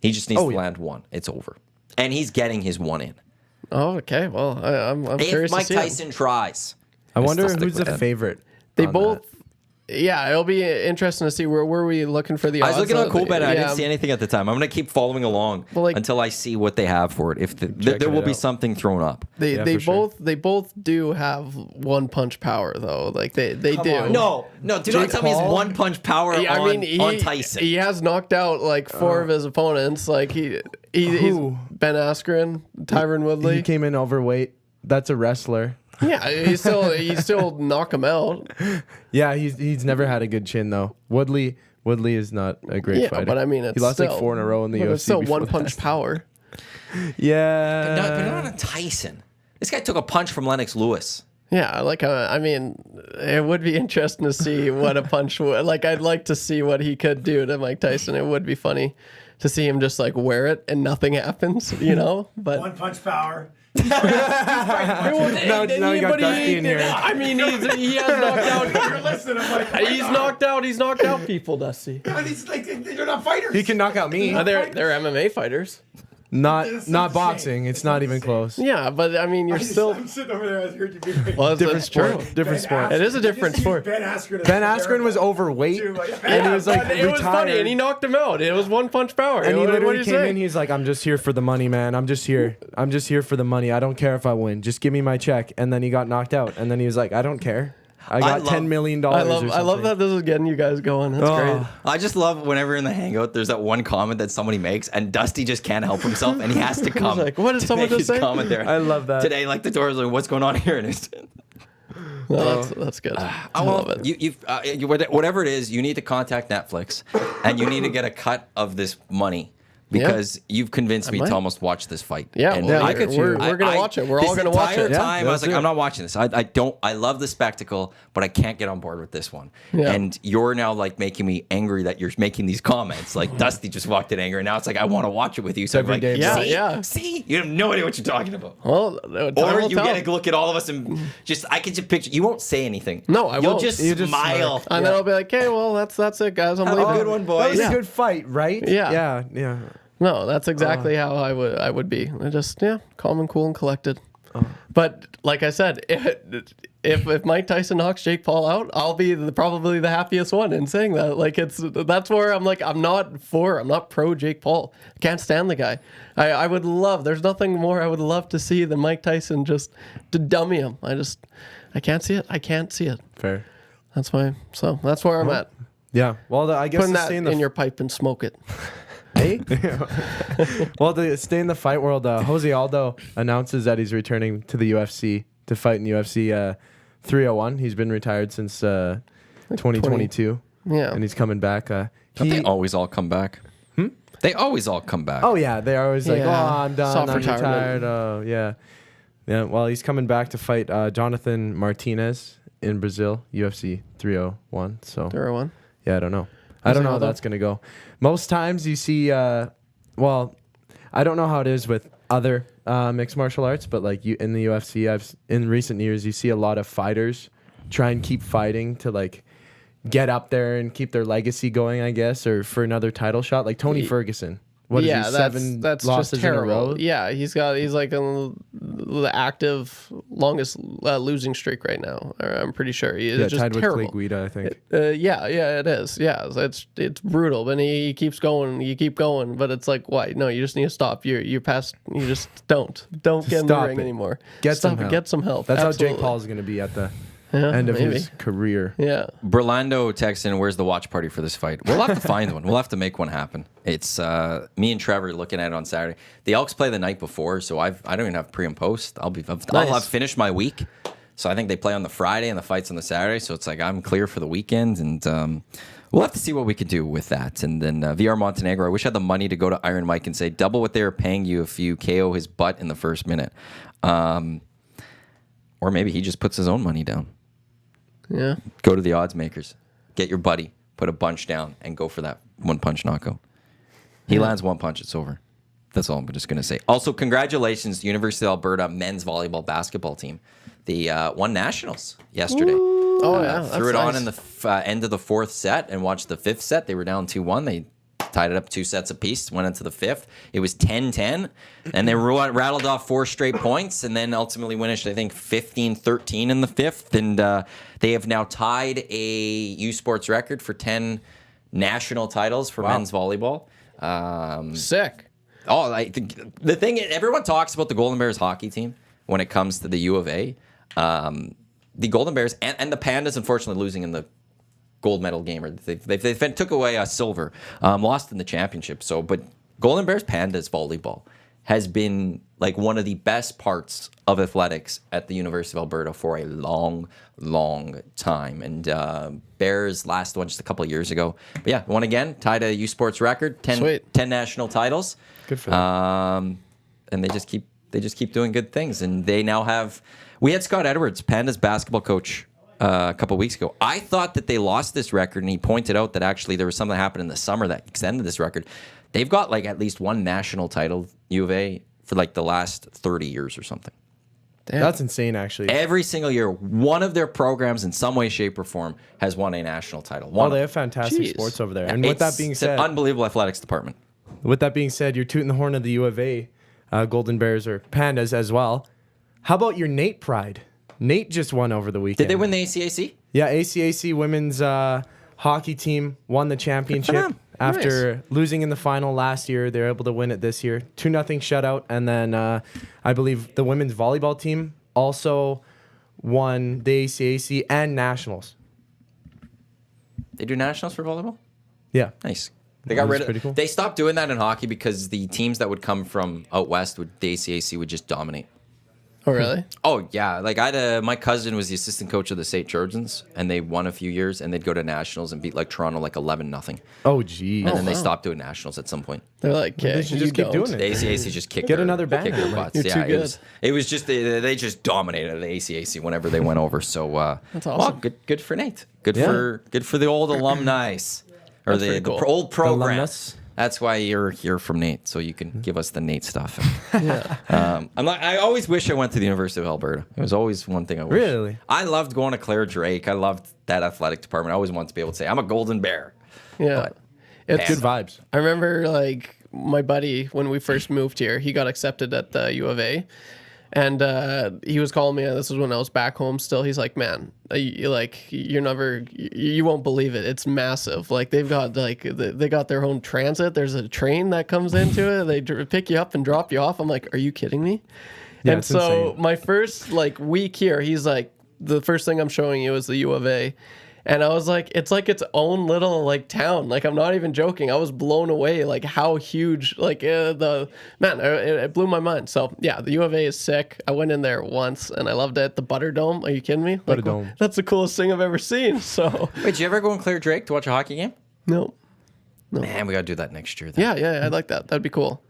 He just needs to land one. It's over. And he's getting his one in. Oh, okay. Well, I'm If curious Mike to see it. Tyson tries. I wonder still stick who's with the that. favorite. They on both. that. Yeah, it'll be interesting to see where were we looking for the I odds. was looking on Coolbet and I Yeah. didn't see anything at the time. I'm going to keep following along Well, like- until I see what they have for it. If there Checking will it be out. something thrown up. They Yeah, for they both do have one punch power though. Like they do. on. No, do not tell me he's Paul? one punch power Yeah, on Tyson. He has knocked out like four of his opponents. Like he's Who? Ben Askren, Tyron Woodley. He came in overweight. That's a wrestler. Yeah, he still knock him out. Yeah, he's never had a good chin though. Woodley is not a great Yeah, fighter. but I mean, it's he lost still, like 4 in a row in the but UFC. It's still before one punch that. power. Yeah, but not on Tyson. This guy took a punch from Lennox Lewis. Yeah, like I mean, it would be interesting to see what a punch would like. I'd like to see what he could do to Mike Tyson. It would be funny to see him just like wear it and nothing happens, you know. But One punch power. now you got Dusty in here. I mean, he has knocked out. You're listening. I'm like, He's knocked out people, Dusty. but he's like, they're not fighters. He can knock out me. They're MMA fighters. Not It's not the boxing. same. It's not even close. Yeah, but I mean, you're still. I'm sitting over there. I heard you being Well, Different that's true. sport. Different sport. It is a different sport. Ben Askren. Ben Askren was overweight, and he was like It was funny, retired. and he knocked him out. It was one punch power. And he What do literally you came say? in. He's like, "I'm just here for the money, man. I'm just here. I'm just here for the money. I don't care if I win. Just give me my check." And then he got knocked out. And then he was like, "I don't care. I got love- $10 million." I love that this is getting you guys going. That's great. I just love whenever in the Hangout there's that one comment that somebody makes and Dusty just can't help himself and he has to come. like, what did to someone make just his say? comment there. I love that. Today, like the doors, like what's going on here? And it's, No, that's good. I love it. whatever it is, you need to contact Netflix and you need to get a cut of this money because you've convinced me might. to almost watch this fight. Yeah, And well, I could we're too. gonna watch it. We're all gonna watch it. This entire time, Yeah, I was like, let's do I'm it. not watching this. I don't. I love the spectacle, but I can't get on board with this one. Yeah. And you're now like making me angry that you're making these comments. Like Dusty just walked in angry, and now it's like I want to watch it with you. So I'm Every like, day, Yeah, see, yeah. see, you have no idea what you're talking about. Well, time Or will you tell. get a look at all of us and just I can just picture. You won't say anything. No, I You'll won't. just You just smile. smirk. And then I'll be like, "Okay, well, that's it, guys. I'm Have a leaving." good one, That was boys. Yeah. a good fight, right? Yeah. Yeah. No, that's exactly how I would be. I just calm and cool and collected. But like I said, if Mike Tyson knocks Jake Paul out, I'll be probably the happiest one in saying that. Like that's where I'm like I'm not pro Jake Paul. I can't stand the guy. I would love. There's nothing more I would love to see than Mike Tyson just to dummy him. I can't see it. I can't see it. Fair. That's where I'm at. Yeah. Well, I guess Putting to that stay in in the your pipe and smoke it. Hey? Well, to stay in the fight world, Jose Aldo announces that he's returning to the UFC to fight in UFC 301. He's been retired since 2022. Yeah. And he's coming back. Don't they always all come back? They always all come back. Oh, yeah. They're always like, Yeah. "Oh, I'm done. Soft I'm retirement. retired." Oh, yeah. Yeah. Well, he's coming back to fight Jonathan Martinez in Brazil, UFC 301. So, There one. yeah, I don't know. I don't know how Aldo? that's going to go. Most times you see, well, I don't know how it is with other mixed martial arts, but like you in the UFC, in recent years, you see a lot of fighters try and keep fighting to like get up there and keep their legacy going, I guess, or for another title shot. Like Tony Ferguson. What is he, seven that's losses just terrible. in a row? Yeah, he's like on the active longest losing streak right now. I'm pretty sure. It's Yeah, just tied with terrible. Clay Guida, I think. Yeah, it is. Yeah, it's brutal. But he keeps going. You keep going, but it's like, why? No, you just need to stop. You're past. You just don't get in the Stop ring it. anymore. Get Stop some it. help. Get some help. That's how Absolutely. Jake Paul's going to be at the Yeah, end of maybe. his career. Yeah. Berlando texts in, where's the watch party for this fight? We'll have to find one. We'll have to make one happen. It's me and Trevor looking at it on Saturday. The Elks play the night before, so I don't even have pre and post. I'll have finished my week. So I think they play on the Friday and the fight's on the Saturday. So it's like I'm clear for the weekend, and we'll have to see what we can do with that. And then VR Montenegro, I wish I had the money to go to Iron Mike and say double what they were paying you if you KO his butt in the first minute. Or maybe he just puts his own money down. Yeah. Go to the odds makers. Get your buddy, put a bunch down, and go for that one punch knockout. He lands one punch, it's over. That's all I'm just going to say. Also, congratulations to University of Alberta men's volleyball basketball team. They won nationals yesterday. Oh, yeah. Threw it on in the end of the fourth set and watched the fifth set. They were down 2-1. They tied it up 2 sets apiece, went into the fifth. It was 10-10, and they rattled off 4 straight points, and then ultimately finished, I think, 15-13 in the fifth. And they have now tied a U Sports record for 10 national titles for men's volleyball. Sick. Oh, the thing is, everyone talks about the Golden Bears hockey team when it comes to the U of A. The Golden Bears and the Pandas, unfortunately, losing in the gold medal game, or they took away a silver, lost in the championship. So, but Golden Bears Pandas volleyball has been like one of the best parts of athletics at the University of Alberta for a long, long time. And Bears last one just a couple of years ago. But yeah, won again, tied a U Sports record, 10 national titles. Good for them. And they just keep doing good things. And they now have. We had Scott Edwards, Pandas basketball coach, a couple of weeks ago. I thought that they lost this record, and he pointed out that actually there was something that happened in the summer that extended this record. They've got like at least one national title, U of A, for like the last 30 years or something. Damn. That's insane, actually. Every single year, one of their programs in some way, shape, or form has won a national title. They have fantastic sports over there. And with that being It's an said, unbelievable athletics department. with that being said, you're tooting the horn of the U of A, Golden Bears or Pandas as well. How about your Nate pride? Nate just won over the weekend. Did they win the ACAC? Yeah, ACAC women's hockey team won the championship after losing in the final last year. They're able to win it this year. 2-0 shutout. And then I believe the women's volleyball team also won the ACAC and nationals. They do nationals for volleyball? Yeah. Nice. They got rid of. pretty cool. They stopped doing that in hockey because the teams that would come from out west the ACAC would just dominate. Oh, really? Oh yeah, like my cousin was the assistant coach of the St. Trojans, and they won a few years, and they'd go to nationals and beat like Toronto like 11-0, Oh, geez. and then they stopped doing nationals at some point. They're like, They okay, should just keep doing The it. ACAC just kicked Get their, another banner, kicked their man. butts. You're Yeah, too it was just they just dominated the ACAC whenever they went over. So That's awesome. Well, good for Nate. Good Yeah. for the old alumni or the pretty cool. old program. Alumnus. That's why you're here from Nate, so you can give us the Nate stuff. Yeah. I always wish I went to the University of Alberta. It was always one thing I wish. Really? I loved going to Claire Drake. I loved that athletic department. I always wanted to be able to say, I'm a Golden Bear. Yeah. But It's Good vibes. I remember like my buddy when we first moved here, he got accepted at the U of A, and he was calling me. This was when I was back home still. He's like, "Man, you won't believe it. It's massive. Like they've got they got their own transit. There's a train that comes into it. They pick you up and drop you off." I'm like, "Are you kidding me?" Yeah, and it's so insane. my first week here, he's like, "The first thing I'm showing you is the U of A." And I was like, it's like its own little town. Like I'm not even joking. I was blown away how huge it blew my mind. So yeah, the U of A is sick. I went in there once and I loved it. The Butter Dome. Are you kidding me? Butterdome. That's the coolest thing I've ever seen. So Wait, did you ever go in Claire Drake to watch a hockey game? no. Man, we got to do that next year. Then. Yeah, I'd like that. That'd be cool.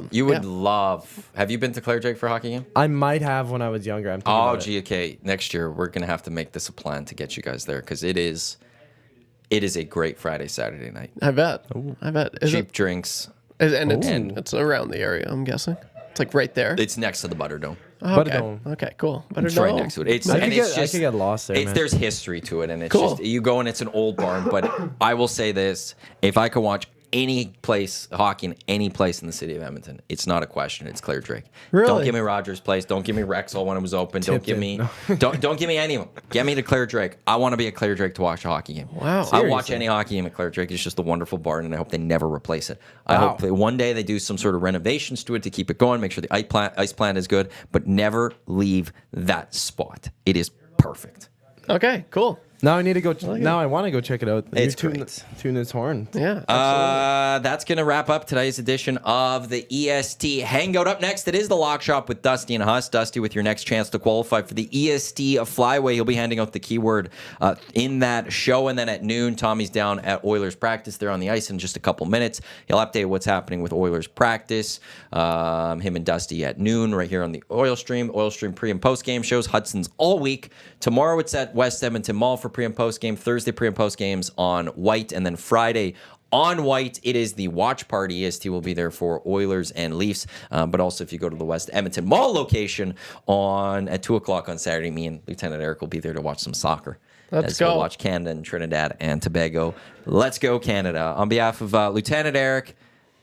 You would love. Have you been to Claire Drake for a hockey game? I might have when I was younger. I'm thinking Oh, about it. gee, okay. Next year, we're going to have to make this a plan to get you guys there because it is a great Friday, Saturday night. I bet. I bet. Is Cheap it? drinks. And it's around the area. I'm guessing. It's like right there. It's next to the Butter Dome. Oh, okay. Butterdome. Okay, cool. Butter It's right Dome. next to it. I could get lost there, man. There's history to it, and it's Cool. just you go and it's an old barn. But I will say this: if I could watch any place hockey in any place in the city of Edmonton, it's not a question. It's Claire Drake. Really? Don't give me Rogers Place. Don't give me Rexall when it was open. Don't give me don't give me any of them. Get me to Claire Drake. I want to be at Claire Drake to watch a hockey game. Wow. I watch Seriously? any hockey game at Claire Drake. It's just a wonderful barn, and I hope they never replace it. I hope that one day they do some sort of renovations to it to keep it going. Make sure the ice plant is good, but never leave that spot. It is perfect. Okay, cool. Now I need to go. Now I want to go check it out. It's tune this horn. Yeah. That's going to wrap up today's edition of the EST Hangout. Up next, it is the Lock Shop with Dusty and Huss. Dusty with your next chance to qualify for the EST Flyway. He'll be handing out the keyword in that show. And then at noon, Tommy's down at Oilers practice. They're on the ice in just a couple minutes. He'll update what's happening with Oilers practice. Him and Dusty at noon right here on the Oil Stream. Oil Stream pre- and post-game shows. Hudson's all week. Tomorrow it's at West Edmonton Mall for pre- and post-game. Thursday pre- and post-games on White. And then Friday on White, it is the watch party. EST will be there for Oilers and Leafs. But also, if you go to the West Edmonton Mall location at 2 o'clock on Saturday, me and Lieutenant Eric will be there to watch some soccer. Let's We'll go. watch Canada and Trinidad and Tobago. Let's go, Canada. On behalf of Lieutenant Eric,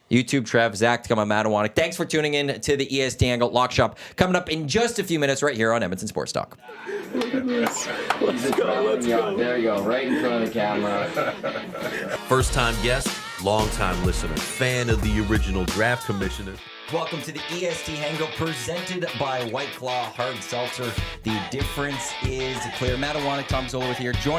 YouTube Trev, Zacticum, I'm Matt Iwanyk. Thanks for tuning in to the EST Hangout Lock Shop. Coming up in just a few minutes right here on Edmonton Sports Talk. Let's go. There you go, right in front of the camera. First-time guest, long-time listener, fan of the original draft commissioner. Welcome to the EST Hangout presented by White Claw Hard Seltzer. The difference is clear. Matt Iwanyk, Tom Zola with here. Join